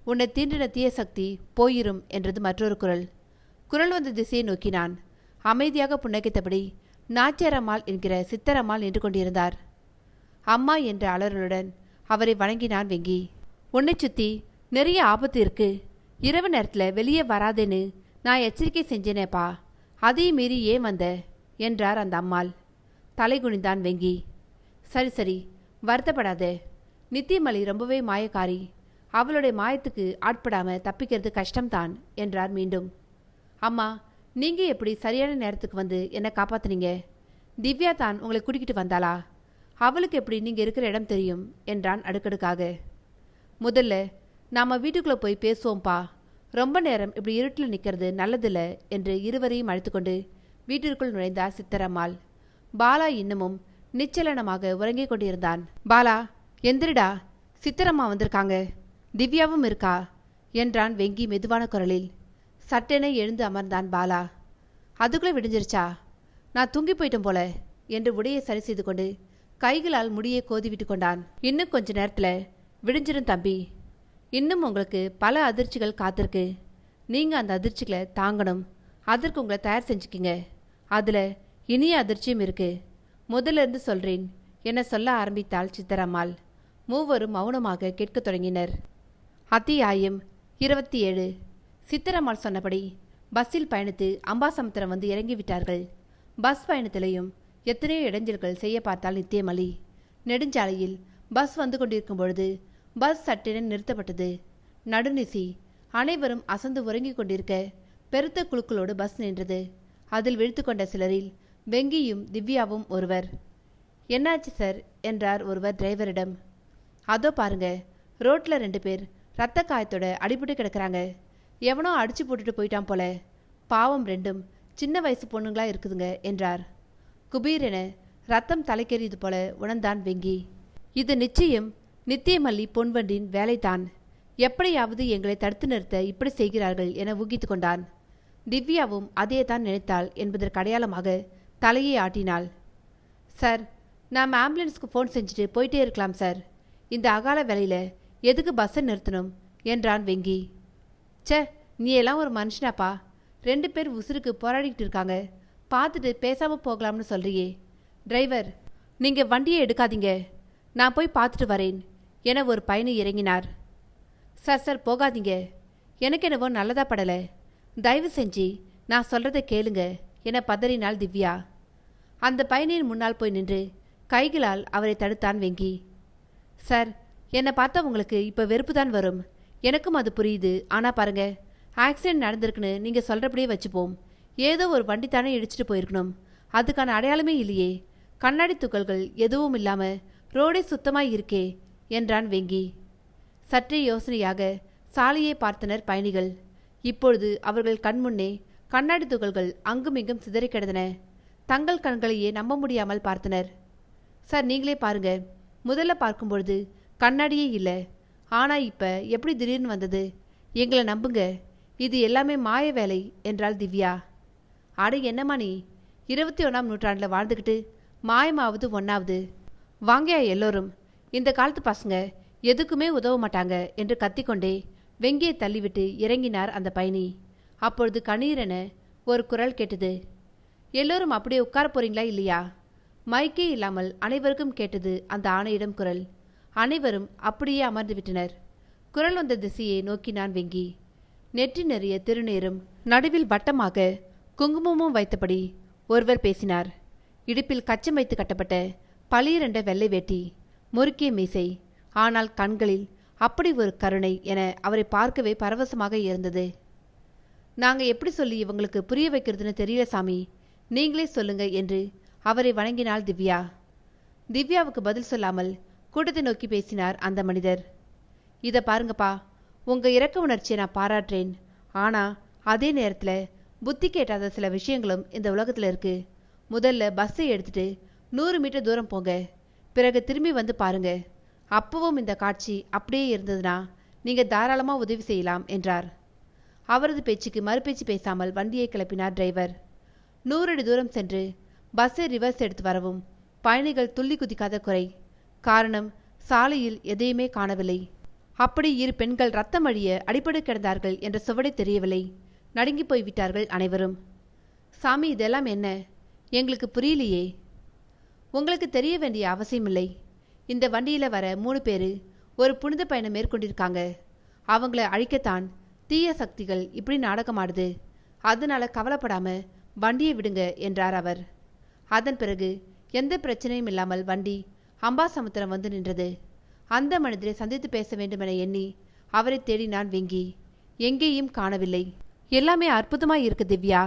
உன்னை தீண்டின தீய சக்தி போயிரும் என்றது மற்றொரு குரல். குரல் வந்த திசையை நோக்கினான். அமைதியாக புன்னகைத்தபடி நாச்சியாரம்மாள் என்கிற சித்தரம்மாள் நின்று கொண்டிருந்தார். அம்மா என்ற அலறலுடன் அவரை வணங்கினான் வெங்கி. உன்னை சுத்தி நிறைய ஆபத்து இருக்கு. இரவு நேரத்தில் வெளியே வராதேன்னு நான் எச்சரிக்கை செஞ்சேனேப்பா. அதையும் மீறி ஏன் வந்த என்றார் அந்த அம்மாள். தலை குனிந்தான் வெங்கி. சரி சரி, வருத்தப்படாத. நித்தியமலி ரொம்பவே மாயக்காரி. அவளுடைய மாயத்துக்கு ஆட்படாம தப்பிக்கிறது கஷ்டம்தான் என்றார் மீண்டும். அம்மா, நீங்க எப்படி சரியான நேரத்துக்கு வந்து என்னை காப்பாத்துனீங்க? திவ்யா தான் உங்களை கூட்டிக்கிட்டு வந்தாளா? அவளுக்கு எப்படி நீங்க இருக்கிற இடம் தெரியும் என்றான் அடுக்கடுக்காக. முதல்ல நாம வீட்டுக்குள்ளே போய் பேசுவோம்ப்பா. ரொம்ப நேரம் இப்படி இருட்டில் நிற்கிறது நல்லதில்ல என்று இருவரையும் அழைத்துக்கொண்டு வீட்டிற்குள் நுழைந்தார் சித்தரம்மாள். பாலா இன்னமும் நிச்சலனமாக உறங்கிக் கொண்டிருந்தான். பாலா, எந்திரிடா, சித்தரம்மா வந்திருக்காங்க, திவ்யாவும் இருக்கா என்றான் வெங்கி மெதுவான குரலில். சட்டென எழுந்து அமர்ந்தான் பாலா. அதுக்குள்ளே விடிஞ்சிருச்சா? நான் தூங்கி போயிட்டேன் போல என்று உடையை சரி செய்து கொண்டு கைகளால் முடியை கோதி விட்டு கொண்டான். இன்னும் கொஞ்ச நேரத்தில் விடிஞ்சிரும் தம்பி. இன்னும் உங்களுக்கு பல அதிர்ச்சிகள் காத்திருக்கு. நீங்கள் அந்த அதிர்ச்சிகளை தாங்கணும். அதற்கு உங்களை தயார் செஞ்சுக்கிங்க. அதில் இனிய அதிர்ச்சியும் இருக்கு. முதல்ல இருந்து சொல்கிறேன் என சொல்ல ஆரம்பித்தாள் சித்தரம்மாள். மூவரும் மௌனமாக கேட்கத் தொடங்கினர். அத்தியாயம் 27. சித்தரம்மாள் சொன்னபடி பஸ்ஸில் பயணித்து அம்பாசமுத்திரம் வந்து இறங்கிவிட்டார்கள். பஸ் பயணத்திலையும் எத்தனையோ இடைஞ்சல்கள் செய்ய பார்த்தால் நித்தியமலி. நெடுஞ்சாலையில் பஸ் வந்து கொண்டிருக்கும் பொழுது பஸ் சட்டென நிறுத்தப்பட்டது. நடுநிசி. அனைவரும் அசந்து உறங்கிக் கொண்டிருக்க பெருத்த குழுக்களோடு பஸ் நின்றது. அதில் விழித்து கொண்ட சிலரில் வெங்கியும் திவ்யாவும் ஒருவர். என்னாச்சு சார் என்றார் ஒருவர் டிரைவரிடம். அதோ பாருங்க, ரோட்டில் 2 பேர் ரத்த காயத்தோட அடிபட்டு கிடக்குறாங்க. எவனோ அடிச்சு போட்டுட்டு போயிட்டான் போல. பாவம், 2ம் சின்ன வயசு பொண்ணுங்களா இருக்குதுங்க என்றார். குபீரென ரத்தம் தலைக்கெறியது போல உணர்ந்தான் வெங்கி. இது நிச்சயம் நித்தியமல்லி பொன்வண்டின் வேலைதான். எப்படியாவது எங்களை தடுத்து நிறுத்த இப்படி செய்கிறார்கள் என ஊகித்து கொண்டான். திவ்யாவும் அதே தான் நினைத்தாள் என்பதற்கு அடையாளமாக தலையை ஆட்டினாள். சார், நாம் ஆம்புலன்ஸ்க்கு ஃபோன் செஞ்சுட்டு போயிட்டே இருக்கலாம் சார். இந்த அகால வேலையில் எதுக்கு பஸ்ஸை நிறுத்தணும் என்றான் வெங்கி. சே, நீ எல்லாம் ஒரு மனுஷனாப்பா. 2 பேர் உசுருக்கு போராடிக்கிட்டு இருக்காங்க. பார்த்துட்டு பேசாமல் போகலாம்னு சொல்றியே. டிரைவர், நீங்கள் வண்டியை எடுக்காதீங்க, நான் போய் பார்த்துட்டு வரேன் என ஒரு பயணி இறங்கினார். சார் சார், போகாதீங்க. எனக்கு என்னவோ நல்லதா படலை. தயவு செஞ்சு நான் சொல்கிறத கேளுங்க என பதறினாள் திவ்யா. அந்த பயணியின் முன்னால் போய் நின்று கைகளால் அவரை தடுத்தான் வெங்கி. சார், என்னை பார்த்தா உங்களுக்கு இப்போ வெறுப்பு தான் வரும். எனக்கும் அது புரியுது. ஆனால் பாருங்க, ஆக்சிடென்ட் நடந்திருக்குன்னு நீங்கள் சொல்கிறபடியே வச்சுப்போம். ஏதோ ஒரு வண்டி தானே இடிச்சிட்டு போயிருக்கணும். அதுக்கான அடையாளமே இல்லையே. கண்ணாடி துகள்கள் எதுவும் இல்லாமல் ரோடே சுத்தமாக இருக்கே என்றான் வெங்கி. சற்றே யோசனையாக சாலையை பார்த்தனர் பயணிகள். இப்பொழுது அவர்கள் கண்முன்னே கண்ணாடி துகள்கள் அங்குமிங்கும் சிதறி கிடந்தன. தங்கள் கண்களையே நம்ப முடியாமல் பார்த்தனர். சார், நீங்களே பாருங்க. முதல்ல பார்க்கும்பொழுது கண்ணாடியே இல்லை. ஆனால் இப்போ எப்படி திடீர்னு வந்தது? எங்களை நம்புங்க, இது எல்லாமே மாய வேலை என்றாள் திவ்யா. அட என்னம்மா நீ, 21ஆம் நூற்றாண்டில் வாழ்ந்துக்கிட்டு மாயமாவது ஒன்றாவது. வாங்கியா எல்லோரும். இந்த காலத்து பசங்க எதுக்குமே உதவ மாட்டாங்க என்று கத்திக்கொண்டே வெங்கியை தள்ளிவிட்டு இறங்கினார் அந்த பயணி. அப்பொழுது கணீரென ஒரு குரல் கேட்டது. எல்லோரும் அப்படியே உட்கார போறீங்களா இல்லையா? மைக்கே இல்லாமல் அனைவருக்கும் கேட்டது அந்த ஆணையிடம் குரல். அனைவரும் அப்படியே அமர்ந்து விட்டனர். குரல் வந்த திசையை நோக்கினான் வெங்கி. நெற்றி நிறைய திருநீரும் நடுவில் வட்டமாக குங்குமமும் வைத்தபடி ஒருவர் பேசினார். இடுப்பில் கச்சம் வைத்து கட்டப்பட்ட பளிரண்ட வெள்ளை வேட்டி, முறுக்கிய மீசை, ஆனால் கண்களில் அப்படி ஒரு கருணை என அவரை பார்க்கவே பரவசமாக இருந்தது. நாங்க எப்படி சொல்லி இவங்களுக்கு புரிய வைக்கிறதுன்னு தெரியல சாமி, நீங்களே சொல்லுங்க என்று அவரை வணங்கினாள் திவ்யா. திவ்யாவுக்கு பதில் சொல்லாமல் கூட்டத்தை நோக்கி பேசினார் அந்த மனிதர். இதை பாருங்கப்பா, உங்க இரக்க உணர்ச்சியை நான் பாராட்டுறேன். ஆனா அதே நேரத்தில் புத்தி கேட்டாத சில விஷயங்களும் இந்த உலகத்தில் இருக்கு. முதல்ல பஸ்ஸை எடுத்துட்டு 100 மீட்டர் தூரம் போங்க, பிறகு திரும்பி வந்து பாருங்க. அப்பவும் இந்த காட்சி அப்படியே இருந்ததுன்னா நீங்க தாராளமா உதவி செய்யலாம் என்றார். அவரது பேச்சுக்கு மறுபேச்சு பேசாமல் வண்டியை கிளப்பினார் டிரைவர். 100 அடி தூரம் சென்று பஸ்ஸை ரிவர்ஸ் எடுத்து வரவும் பயணிகள் துள்ளி குதிக்காத குறை. காரணம், சாலையில் எதையுமே காணவில்லை. அப்படி 2 பெண்கள் ரத்தம் அழிய அடிபட்டு கிடந்தார்கள் என்ற சுவடை தெரியவில்லை. நடுங்கி போய்விட்டார்கள் அனைவரும். சாமி, இதெல்லாம் என்ன? எங்களுக்கு புரியலையே. உங்களுக்கு தெரிய வேண்டிய அவசியமில்லை. இந்த வண்டியில் வர 3 பேர் ஒரு புனித பயணம் மேற்கொண்டிருக்காங்க. அவங்கள அழிக்கத்தான் தீய சக்திகள் இப்படி நாடகமாடுது. அதனால கவலைப்படாம வண்டியை விடுங்க என்றார் அவர். அதன் பிறகு எந்த பிரச்சனையும் இல்லாமல் வண்டி அம்பாசமுத்திரம் வந்து நின்றது. அந்த மனிதரை சந்தித்து பேச வேண்டுமென எண்ணி அவரை தேடினான் வெங்கி. எங்கேயும் காணவில்லை. எல்லாமே அற்புதமாய் இருக்கு திவ்யா,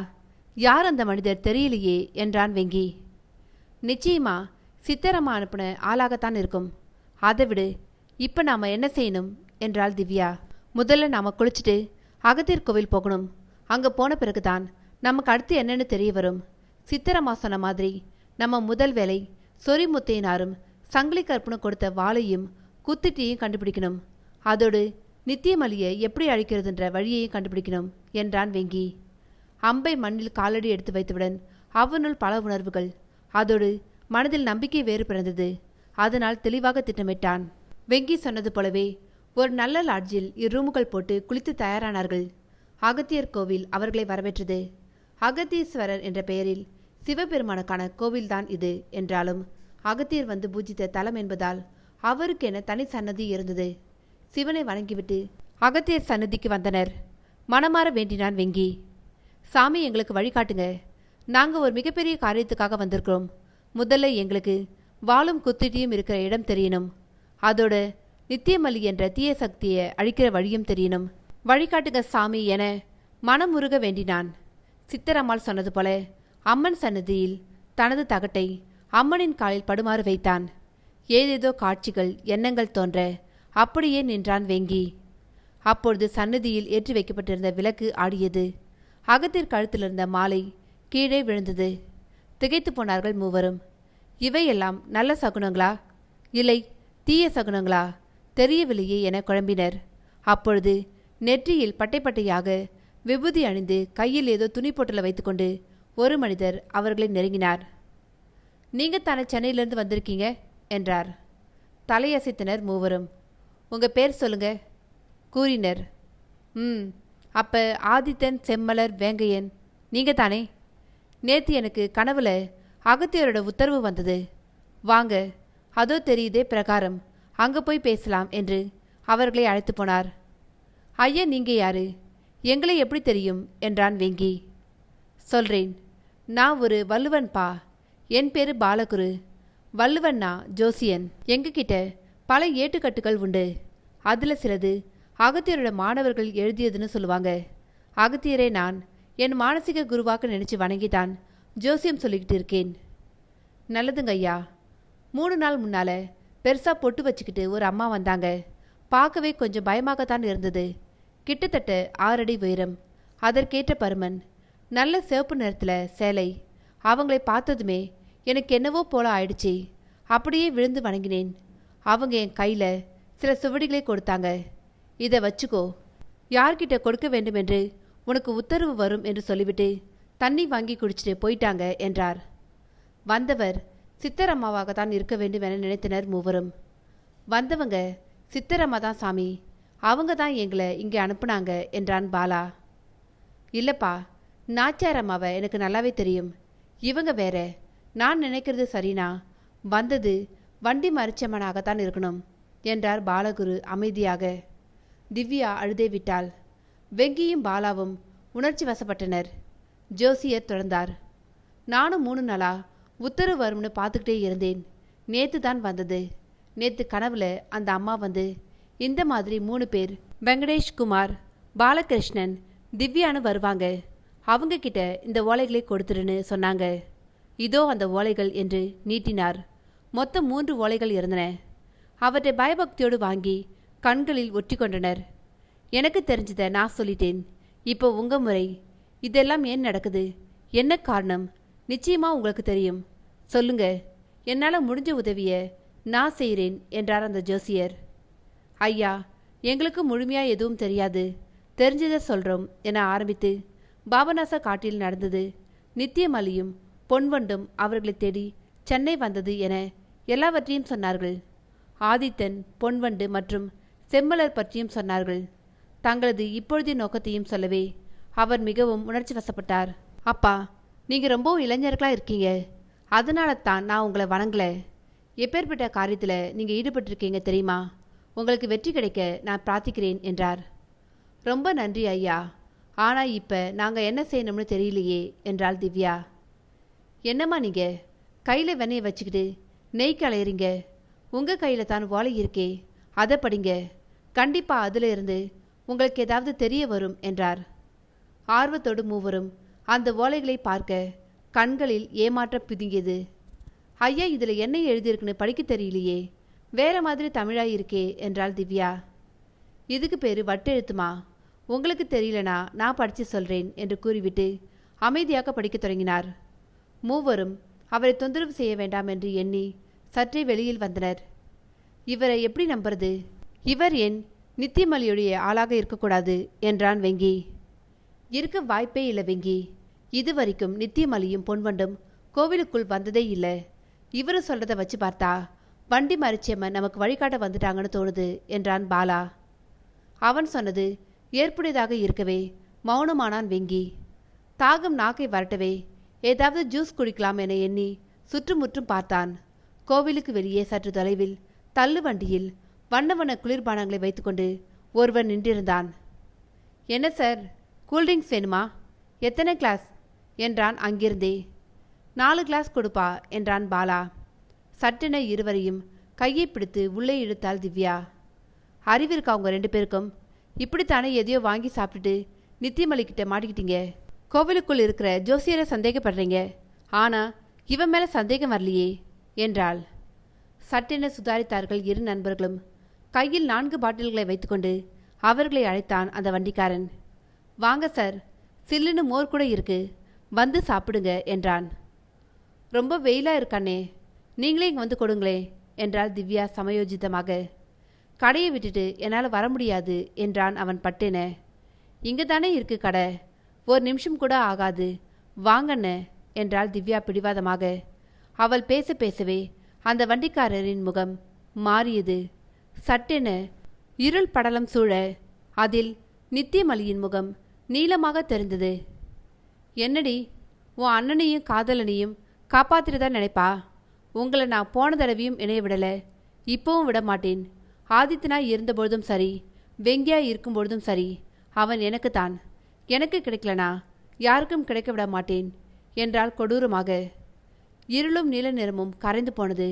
யார் அந்த மனிதர் தெரியலையே என்றான் வெங்கி. நிச்சயமா சித்தரம்மா அனுப்பின ஆளாகத்தான் இருக்கும். அதை விடு, இப்போ நாம என்ன செய்யணும் என்றாள் திவ்யா. முதல்ல நாம குளிச்சுட்டு அகத்தியர் கோவில் போகணும். அங்கே போன பிறகுதான் நமக்கு அடுத்து என்னன்னு தெரிய வரும். சித்தரம்மா சொன்ன மாதிரி நம்ம முதல் வேலை சொரிமுத்தையினாரும் சங்கிலி கற்பனை கொடுத்த வாளையும் குத்திட்டியும் கண்டுபிடிக்கணும். அதோடு நித்தியமலியை எப்படி அழிக்கிறதுன்ற வழியையும் கண்டுபிடிக்கணும் என்றான் வெங்கி. அம்பை மண்ணில் காலடி எடுத்து வைத்தவுடன் அவனுள் பல உணர்வுகள், அதோடு மனதில் நம்பிக்கை வேறு பிறந்தது. அதனால் தெளிவாக திட்டமிட்டான். வெங்கி சொன்னது போலவே ஒரு நல்ல லாட்ஜில் 2 ரூமுகள் போட்டு குளித்து தயாரானார்கள். அகத்தியர் கோவில் அவர்களை வரவேற்றது. அகத்தீஸ்வரர் என்ற பெயரில் சிவபெருமானுக்கான கோவில்தான் இது என்றாலும் அகத்தியர் வந்து பூஜித்த தலம் என்பதால் அவருக்கென தனி சன்னதி இருந்தது. சிவனை வணங்கிவிட்டு அகத்தியர் சன்னதிக்கு வந்தனர். மனமாற வேண்டினான் வெங்கி. சாமி, எங்களுக்கு வழிகாட்டுங்க. நாங்கள் ஒரு மிகப்பெரிய காரியத்துக்காக வந்திருக்கிறோம். முதல்ல எங்களுக்கு வாளும் குத்திட்டியும் இருக்கிற இடம் தெரியணும். அதோட நித்தியமல்லி என்ற தீய சக்தியை அழிக்கிற வழியும் தெரியணும். வழிகாட்டுங்க சாமி என மனமுருக வேண்டினான். சித்தரம்மாள் சொன்னது போல அம்மன் சன்னதியில் தனது தகட்டை அம்மனின் காலில் படுமாறு வைத்தான். ஏதேதோ காட்சிகள், எண்ணங்கள் தோன்ற அப்படியே நின்றான் வெங்கி. அப்பொழுது சன்னதியில் ஏற்றி வைக்கப்பட்டிருந்த விளக்கு ஆடியது. அகத்திற்கு கழுத்திலிருந்த மாலை கீழே விழுந்தது. திகைத்து போனார்கள் மூவரும். இவையெல்லாம் நல்ல சகுனங்களா, இல்லை தீய சகுனங்களா தெரியவில்லையே என குழம்பினர். அப்பொழுது நெற்றியில் பட்டையாக விபூதி அணிந்து கையில் ஏதோ துணி போட்டல வைத்துக்கொண்டு ஒரு மனிதர் அவர்களை நெருங்கினார். நீங்க தானே சென்னையிலிருந்து வந்திருக்கீங்க என்றார். தலையசைத்தனர் மூவரும். உங்க பேர் சொல்லுங்க கூறினர். அப்ப ஆதித்தன், செம்மலர், வேங்கையன் நீங்க தானே? நேற்று எனக்கு கனவுல அகத்தியரோட உத்தரவு வந்தது. வாங்க, அதோ தெரியுதே பிரகாரம், அங்க போய் பேசலாம் என்று அவர்களை அழைத்து போனார். ஐயா, நீங்க யாரு? எங்களை எப்படி தெரியும் என்றான் வெங்கி. சொல்றேன், நான் ஒரு வள்ளுவன்பா. என் பேரு பாலகுரு. வள்ளுவன்னா ஜோசியன். எங்ககிட்ட பல ஏட்டுக்கட்டுகள் உண்டு. அதுல சிலது அகத்தியரோட மாணவர்கள் எழுதியதுன்னு சொல்லுவாங்க. அகத்தியரே நான் என் மானசீக குருவாக்க நினைச்சு வணங்கிதான் ஜோசியம் சொல்லிக்கிட்டு இருக்கேன். நல்லதுங்க ஐயா. 3 நாள் முன்னால பெருசா பொட்டு வச்சுக்கிட்டு ஒரு அம்மா வந்தாங்க. பார்க்கவே கொஞ்சம் பயமாகத்தான் இருந்தது. கிட்டத்தட்ட 6 அடி உயரம், அதற்கேற்ற பருமன், நல்ல சிவப்பு நிறத்துல சேலை. அவங்களை பார்த்ததுமே எனக்கு என்னவோ போல ஆயிடுச்சு. அப்படியே விழுந்து வணங்கினேன். அவங்க என் கையில சில சுவடிகளை கொடுத்தாங்க. இதை வச்சுக்கோ, யார்கிட்ட கொடுக்க வேண்டும் என்று உனக்கு உத்தரவு வரும் என்று சொல்லிவிட்டு தண்ணி வாங்கி குடிச்சிட்டு போயிட்டாங்க என்றார். வந்தவர் சித்தரம்மாவாகத்தான் இருக்க வேண்டும் என நினைத்தனர் மூவரும். வந்தவங்க சித்தரம்மா தான் சாமி, அவங்க தான் எங்களை இங்கே அனுப்புனாங்க என்றான் பாலா. இல்லப்பா, நாச்சியாரம்மாவை எனக்கு நல்லாவே தெரியும். இவங்க வேற. நான் நினைக்கிறது சரினா வந்தது வண்டி மரிச்சம்மனாகத்தான் இருக்கணும் என்றார் பாலகுரு அமைதியாக. திவ்யா அழுதே விட்டாள். வெங்கியும் பாலாவும் உணர்ச்சி வசப்பட்டனர். ஜோசியர் தொடர்ந்தார். நானும் 3 நாளா உத்தரவு வரும்னு பார்த்துக்கிட்டே இருந்தேன். நேத்து தான் வந்தது. நேத்து கனவுல அந்த அம்மா வந்து இந்த மாதிரி 3 பேர் வெங்கடேஷ் குமார், பாலகிருஷ்ணன், திவ்யானு வருவாங்க, அவங்க கிட்ட இந்த ஓலைகளை கொடுத்துருன்னு சொன்னாங்க. இதோ அந்த ஓலைகள் என்று நீட்டினார். மொத்தம் 3 ஓலைகள் இருந்தன. அவற்றை பயபக்தியோடு வாங்கி கண்களில் ஒட்டி கொண்டனர். எனக்கு தெரிஞ்சதை நான் சொல்லிட்டேன். இப்போ உங்க முறை. இதெல்லாம் ஏன் நடக்குது? என்ன காரணம்? நிச்சயமா உங்களுக்கு தெரியும். சொல்லுங்க. என்னால் முடிஞ்ச உதவிய நான் செய்கிறேன் என்றார் அந்த ஜோசியர். ஐயா, எங்களுக்கு முழுமையா எதுவும் தெரியாது, தெரிஞ்சதை சொல்றோம் என ஆரம்பித்து பாபநாச காட்டில் நடந்தது, நித்தியமலியும் பொன்வண்டும் அவர்களை தேடி சென்னை வந்தது என எல்லாவற்றையும் சொன்னார்கள். ஆதித்தன், பொன்வண்டு மற்றும் செம்மலர் பற்றியும் சொன்னார்கள். தங்களது இப்பொழுதைய நோக்கத்தையும் சொல்லவே அவர் மிகவும் உணர்ச்சி வசப்பட்டார். அப்பா, நீங்க ரொம்ப இளைஞர்களா இருக்கீங்க, அதனால தான் நான் உங்களை வணங்கல. எப்பேற்பட்ட காரியத்தில் நீங்க ஈடுபட்டிருக்கீங்க தெரியுமா? உங்களுக்கு வெற்றி கிடைக்க நான் பிரார்த்திக்கிறேன் என்றார். ரொம்ப நன்றி ஐயா, ஆனா இப்ப நாங்க என்ன செய்யணும்னு தெரியலையே என்றாள் திவ்யா. என்னம்மா நீங்க கையில வெண்ணெயை வச்சுக்கிட்டு நெய்க்கு அலையிறீங்க? உங்க கையில தான் ஓலை இருக்கே, அதை படிங்க, கண்டிப்பா அதுல இருந்து உங்களுக்கு ஏதாவது தெரிய வரும் என்றார். ஆர்வத்தோடு மூவரும் அந்த ஓலைகளை பார்க்க கண்களில் ஏமாற்றம் பிதுங்கியது. ஐயா, இதுல என்ன எழுதியிருக்குன்னு படிக்க தெரியலையே, வேற மாதிரி தமிழாய் இருக்கே என்றாள் திவ்யா. இதுக்கு பேரு வட்டெழுத்துமா, உங்களுக்கு தெரியலனா நான் படிச்சு சொல்றேன் என்று கூறிவிட்டு அமைதியாக படிக்க தொடங்கினார். மூவரும் அவரை தொந்தரவு செய்ய வேண்டாம் என்று எண்ணி சற்றே வெளியில் வந்தனர். இவரை எப்படி நம்புறது? இவர் என் நித்தியமலியுடைய ஆளாக இருக்கக்கூடாது என்றான் வெங்கி. இருக்க வாய்ப்பே இல்லை வெங்கி. இதுவரைக்கும் நித்தியமலியும் பொன்வண்டும் கோவிலுக்குள் வந்ததே இல்லை. இவரு சொல்றதை வச்சு பார்த்தா வண்டி மரிச்சியம்மன் நமக்கு வழிகாட்ட வந்துட்டாங்கன்னு தோணுது என்றான் பாலா. அவன் சொன்னது ஏற்புடையதாக இருக்கவே மௌனமானான் வெங்கி. தாகம் நாக்கை வரட்டவே ஏதாவது ஜூஸ் குடிக்கலாம் என எண்ணி சுற்றுமுற்றும் பார்த்தான். கோவிலுக்கு வெளியே சற்று தொலைவில் தள்ளு வண்டியில் வண்ண வண்ண குளிர்பானங்களை வைத்துக்கொண்டு ஒருவன் நின்றிருந்தான். என்ன சார், கூல்ட்ரிங்க்ஸ் வேணுமா? எத்தனை கிளாஸ் என்றான் அங்கிருந்தே. 4 கிளாஸ் கொடுப்பா என்றான் பாலா. சட்டென இருவரையும் கையை பிடித்து உள்ளே இழுத்தாள் திவ்யா. அறிவிருக்கா அவங்க 2 பேருக்கும்? இப்படித்தானே எதையோ வாங்கி சாப்பிட்டுட்டு நித்தியமலிக்கிட்ட மாட்டிக்கிட்டீங்க. கோவிலுக்குள் இருக்கிற ஜோசியரை சந்தேகப்படுறீங்க, ஆனா இவன் மேல சந்தேகம் வரலையே என்றாள். சட்டென சுதாரித்தார்கள் 2 நண்பர்களும். கையில் 4 பாட்டில்களை வைத்துக்கொண்டு அவர்களை அழைத்தான் அந்த வண்டிக்காரன். வாங்க சார், சில்லுன்னு மோர் கூட இருக்கு, வந்து சாப்பிடுங்க என்றான். ரொம்ப வெயிலா இருக்கானே, நீங்களே இங்கே வந்து கொடுங்களே என்றாள் திவ்யா சமயோஜிதமாக. கடையை விட்டுட்டு என்னால் வர முடியாது என்றான் அவன் பட்டென. இங்கே தானே இருக்கு கடை, 1 நிமிஷம் கூட ஆகாது, வாங்கண்ண என்றாள் திவ்யா பிடிவாதமாக. அவள் பேச பேசவே அந்த வண்டிக்காரரின் முகம் மாறியது. சட்டென இருள் படலம் சூழ அதில் நித்தியமலியின் முகம் நீளமாக தெரிந்தது. என்னடி, உன் அண்ணனையும் காதலனையும் காப்பாத்திரதா நினைப்பா? உங்களை நான் போன தடவையும் இணைய விடல, இப்பவும் விட மாட்டேன். ஆதித்தனாய் இருந்தபொழுதும் சரி, வெங்கியா இருக்கும்பொழுதும் சரி, அவன் எனக்குத்தான். எனக்கு கிடைக்கலனா யாருக்கும் கிடைக்க விட மாட்டேன் என்றாள் கொடூரமாக. இருளும் நீல நிறமும் கரைந்து போனது.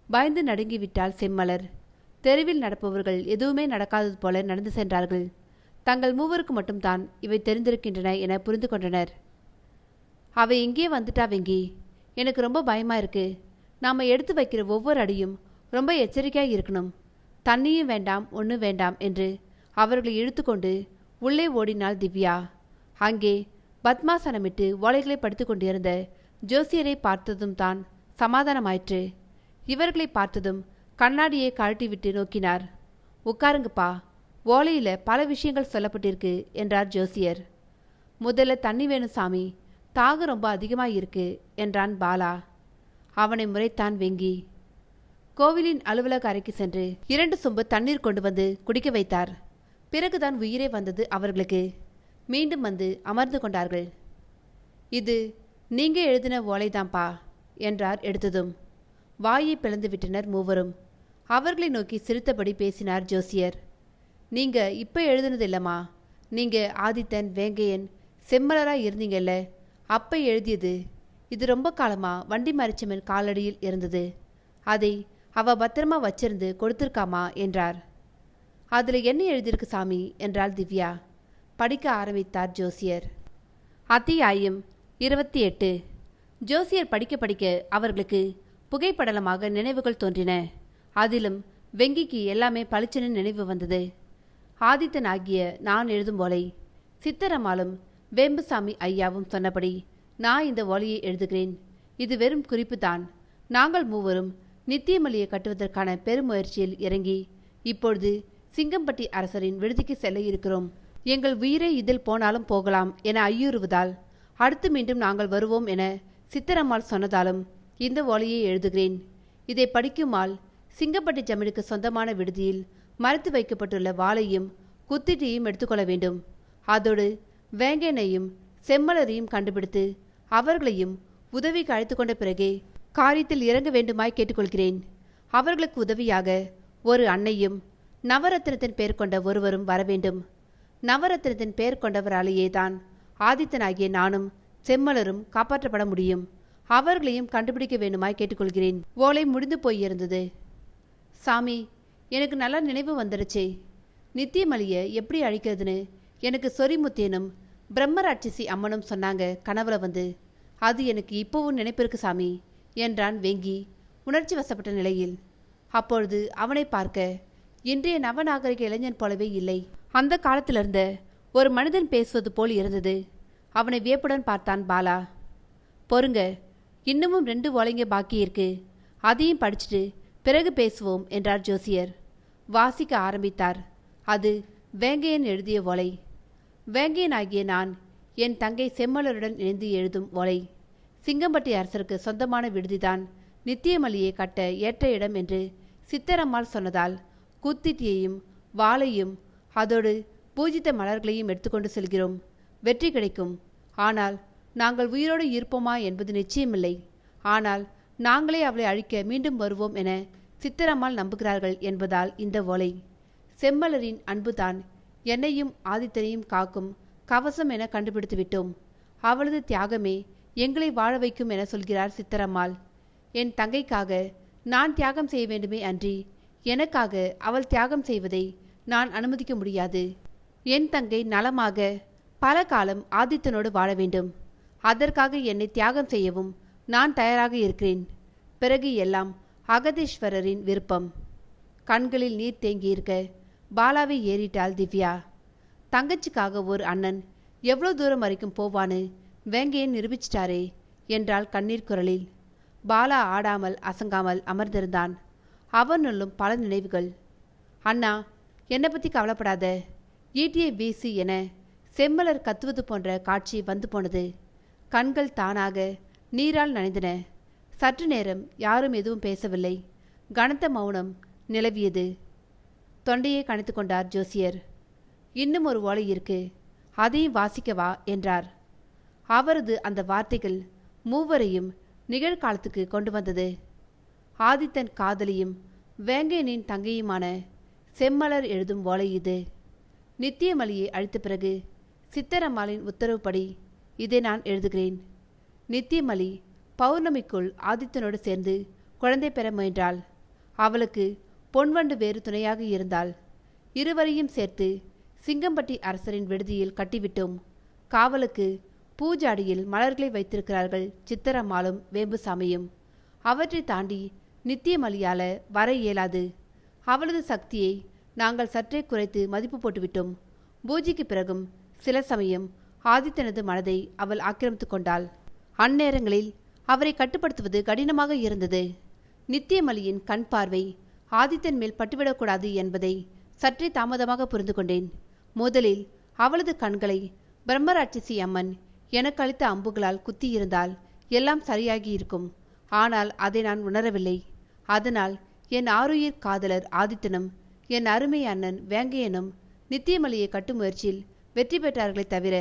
பயந்து நடுங்கிவிட்டாள் செம்மலர். தெருவில் நடப்பவர்கள் எதுவுமே நடக்காதது போல நடந்து சென்றார்கள். தங்கள் மூவருக்கு மட்டும்தான் இவை தெரிந்திருக்கின்றன என புரிந்து கொண்டனர். அவை இங்கே வந்துட்டா வெங்கி, எனக்கு ரொம்ப பயமா இருக்கு. நாம எடுத்து வைக்கிற ஒவ்வொரு அடியும் ரொம்ப எச்சரிக்கையாக இருக்கணும். தண்ணியும் வேண்டாம், ஒன்றும் வேண்டாம் என்று அவர்களை இழுத்துக்கொண்டு உள்ளே ஓடினாள் திவ்யா. அங்கே பத்மாசனமிட்டு ஓலைகளை படித்து கொண்டிருந்த ஜோசியரை பார்த்ததும் தான் சமாதானமாயிற்று. இவர்களை பார்த்ததும் கண்ணாடியை கழட்டிவிட்டு நோக்கினார். உட்காருங்கப்பா, ஓலையில பல விஷயங்கள் சொல்லப்பட்டிருக்கு என்றார் ஜோசியர். முதல்ல தண்ணி வேணும் சாமி, தாகம் ரொம்ப அதிகமாக இருக்கு என்றான் பாலா. அவனை முறைத்தான் வெங்கி. கோவிலின் அலுவலக அறைக்கு சென்று 2 சொம்பு தண்ணீர் கொண்டு வந்து குடிக்க வைத்தார். பிறகுதான் உயிரே வந்தது அவர்களுக்கு. மீண்டும் வந்து அமர்ந்து கொண்டார்கள். இது நீங்க எழுதின ஓலைதான்ப்பா என்றார் எடுத்ததும். வாயை பிளந்து விட்டனர் மூவரும். அவர்களை நோக்கி சிரித்தபடி பேசினார் ஜோசியர். நீங்க இப்ப எழுதுனது இல்லம்மா, நீங்க ஆதித்தன், வேங்கையன், செம்மலரா இருந்தீங்கல்ல, அப்ப எழுதியது. இது ரொம்ப காலமா வண்டி மரிச்சமன் காலடியில் இருந்தது. அதை அவ பத்திரமா வச்சிருந்து கொடுத்துருக்காமா என்றார். அதில் என்ன எழுதியிருக்கு சாமி என்றாள் திவ்யா. படிக்க ஆரம்பித்தார் ஜோசியர். அத்தியாயம் 28. ஜோசியர் படிக்க படிக்க அவர்களுக்கு புகைப்படலமாக நினைவுகள் தோன்றின. அதிலும் வெங்கிக்கு எல்லாமே பளிச்சென நினைவு வந்தது. ஆதித்தன் ஆகிய நான் எழுதும் ஓலை, சித்தரம்மாளும் வேம்புசாமி ஐயாவும் சொன்னபடி நான் இந்த ஓலையை எழுதுகிறேன். இது வெறும் குறிப்பு தான். நாங்கள் மூவரும் நித்தியமல்லியை கட்டுவதற்கான பெருமுயற்சியில் இறங்கி இப்பொழுது சிங்கம்பட்டி அரசரின் விடுதிக்கு செல்ல இருக்கிறோம். எங்கள் உயிரே இதில் போனாலும் போகலாம் என ஐயுறுவதால் அடுத்து மீண்டும் நாங்கள் வருவோம் என சித்தரம்மாள் சொன்னதாலும் இந்த ஓலையை எழுதுகிறேன். இதை படிக்குமால் சிங்கம்பட்டி ஜமீனுக்கு சொந்தமான விடுதியில் மறைத்து வைக்கப்பட்டுள்ள வாளையும் குத்திட்டியும் எடுத்துக்கொள்ள வேண்டும். அதோடு வேங்கனையும் செம்மலரையும் கண்டுபிடித்து அவர்களையும் உதவிக்கு அழைத்து கொண்ட பிறகே காரியத்தில் இறங்க வேண்டுமாய் கேட்டுக்கொள்கிறேன். அவர்களுக்கு உதவியாக ஒரு அன்னையும் நவரத்னத்தின் பெயர் கொண்ட ஒருவரும் வரவேண்டும். நவரத்னத்தின் பெயர் கொண்டவராலேயே தான் ஆதித்தனாகிய நானும் செம்மலரும் காப்பாற்றப்பட முடியும். அவர்களையும் கண்டுபிடிக்க வேண்டுமாய் கேட்டுக்கொள்கிறேன். ஓலை முடிந்து போயிருந்தது. சாமி, எனக்கு நல்லா நினைவு வந்துடுச்சே. நித்தியமலியை எப்படி அழிக்கிறதுன்னு எனக்கு சொரிமுத்தேனும் பிரம்மராட்சசி அம்மனும் சொன்னாங்க கனவுல வந்து. அது எனக்கு இப்போவும் நினைப்பிருக்கு சாமி என்றான் வெங்கி உணர்ச்சி வசப்பட்ட நிலையில். அப்பொழுது அவனை பார்க்க இன்றைய நவநாகரிக இளைஞன் போலவே இல்லை. அந்த காலத்திலிருந்த ஒரு மனிதன் பேசுவது போல் இருந்தது. அவனை வியப்புடன் பார்த்தான் பாலா. பொறுங்க, இன்னமும் 2 ஓலைங்க பாக்கி இருக்கு. அதையும் படிச்சுட்டு பிறகு பேசுவோம் என்றார் ஜோசியர். வாசிக்க ஆரம்பித்தார். அது வேங்கையன் எழுதிய ஓலை. வேங்கையன் ஆகிய நான் என் தங்கை செம்மலருடன் இணைந்து எழுதும் ஓலை. சிங்கம்பட்டி அரசருக்கு சொந்தமான விடுதிதான் நித்தியமல்லியை கட்ட ஏற்ற இடம் என்று சித்தரம்மாள் சொன்னதால் குத்திட்டியையும் வாளையும் அதோடு பூஜித்த மலர்களையும் எடுத்துக்கொண்டு செல்கிறோம். வெற்றி கிடைக்கும். ஆனால் நாங்கள் உயிரோடு இருப்போமா என்பது நிச்சயமில்லை. ஆனால் நாங்களே அவளை அழிக்க மீண்டும் வருவோம் என சித்தரம்மாள் நம்புகிறார்கள் என்பதால் இந்த ஓலை. செம்மலரின் அன்புதான் என்னையும் ஆதித்தனையும் காக்கும் கவசம் என கண்டுபிடித்து விட்டோம். அவளது தியாகமே எங்களை வாழ வைக்கும் என சொல்கிறார் சித்தரம்மாள். என் தங்கைக்காக நான் தியாகம் செய்ய வேண்டுமே அன்றி எனக்காக அவள் தியாகம் செய்வதை நான் அனுமதிக்க முடியாது. என் தங்கை நலமாக பல காலம் ஆதித்தனோடு வாழ வேண்டும். அதற்காக என்னை தியாகம் செய்யவும் நான் தயாராக இருக்கிறேன். பிறகு எல்லாம் அகதீஸ்வரரின் விருப்பம். கண்களில் நீர் தேங்கியிருக்க பாலாவை ஏறிட்டாள் திவ்யா. தங்கச்சிக்காக ஒரு அண்ணன் எவ்வளோ தூரம் வரைக்கும் போவான்னு வேங்கையன் நிரூபிச்சிட்டாரே என்றாள் கண்ணீர் குரலில். பாலா ஆடாமல் அசங்காமல் அமர்ந்திருந்தான். அவனுள்ளும் பல நினைவுகள். அண்ணா, என்னை பற்றி கவலைப்படாத, ஈட்டியை வீசி என செம்மலர் கத்துவது போன்ற காட்சி வந்து போனது. கண்கள் தானாக நீரால் நனைந்தன. சற்று நேரம் யாரும் எதுவும் பேசவில்லை. கனத்த மௌனம் நிலவியது. தொண்டையை கணித்து கொண்டார் ஜோசியர். இன்னும் ஒரு ஓலை இருக்கு, அதையும் வாசிக்கவா என்றார். அவரது அந்த வார்த்தைகள் மூவரையும் நிகழ்காலத்துக்கு கொண்டு வந்தது. ஆதித்தன் காதலியும் வேங்கையனின் தங்கையுமான செம்மலர் எழுதும் ஓலை இது. நித்தியமலியை அழித்த பிறகு சித்தரம்மாளின் உத்தரவுப்படி இதை நான் எழுதுகிறேன். நித்தியமலி பௌர்ணமிக்குள் ஆதித்தனோடு சேர்ந்து குழந்தை பெற முயன்றாள். அவளுக்கு பொன்வண்டு வேறு துணையாக இருந்தாள். இருவரையும் சேர்த்து சிங்கம்பட்டி அரசரின் விடுதியில் கட்டிவிட்டோம். காவலுக்கு பூஜாடியில் மலர்களை வைத்திருக்கிறார்கள் சித்தரம்மாளும் வேம்புசாமியும். அவற்றை தாண்டி நித்தியமலியால வர இயலாது. அவளது சக்தியை நாங்கள் சற்றே குறைத்து மதிப்பு போட்டுவிட்டோம். பூஜைக்கு பிறகும் சில சமயம் ஆதித்தனது மனதை அவள் ஆக்கிரமித்து கொண்டாள். அந்நேரங்களில் அவரை கட்டுப்படுத்துவது கடினமாக இருந்தது. நித்தியமலியின் கண் பார்வை ஆதித்தன் மேல் பட்டுவிடக்கூடாது என்பதை சற்றே தாமதமாக புரிந்து கொண்டேன். முதலில் அவளது கண்களை பிரம்மராட்சசி அம்மன் எனக்கு அளித்த அம்புகளால் குத்தியிருந்தால் எல்லாம் சரியாகி இருக்கும். ஆனால் அதை நான் உணரவில்லை. அதனால் என் ஆருயிர் காதலர் ஆதித்தனும் என் அருமை அண்ணன் வேங்கையனும் நித்தியமலியை கட்டும் முயற்சியில் வெற்றி பெற்றார்களே தவிர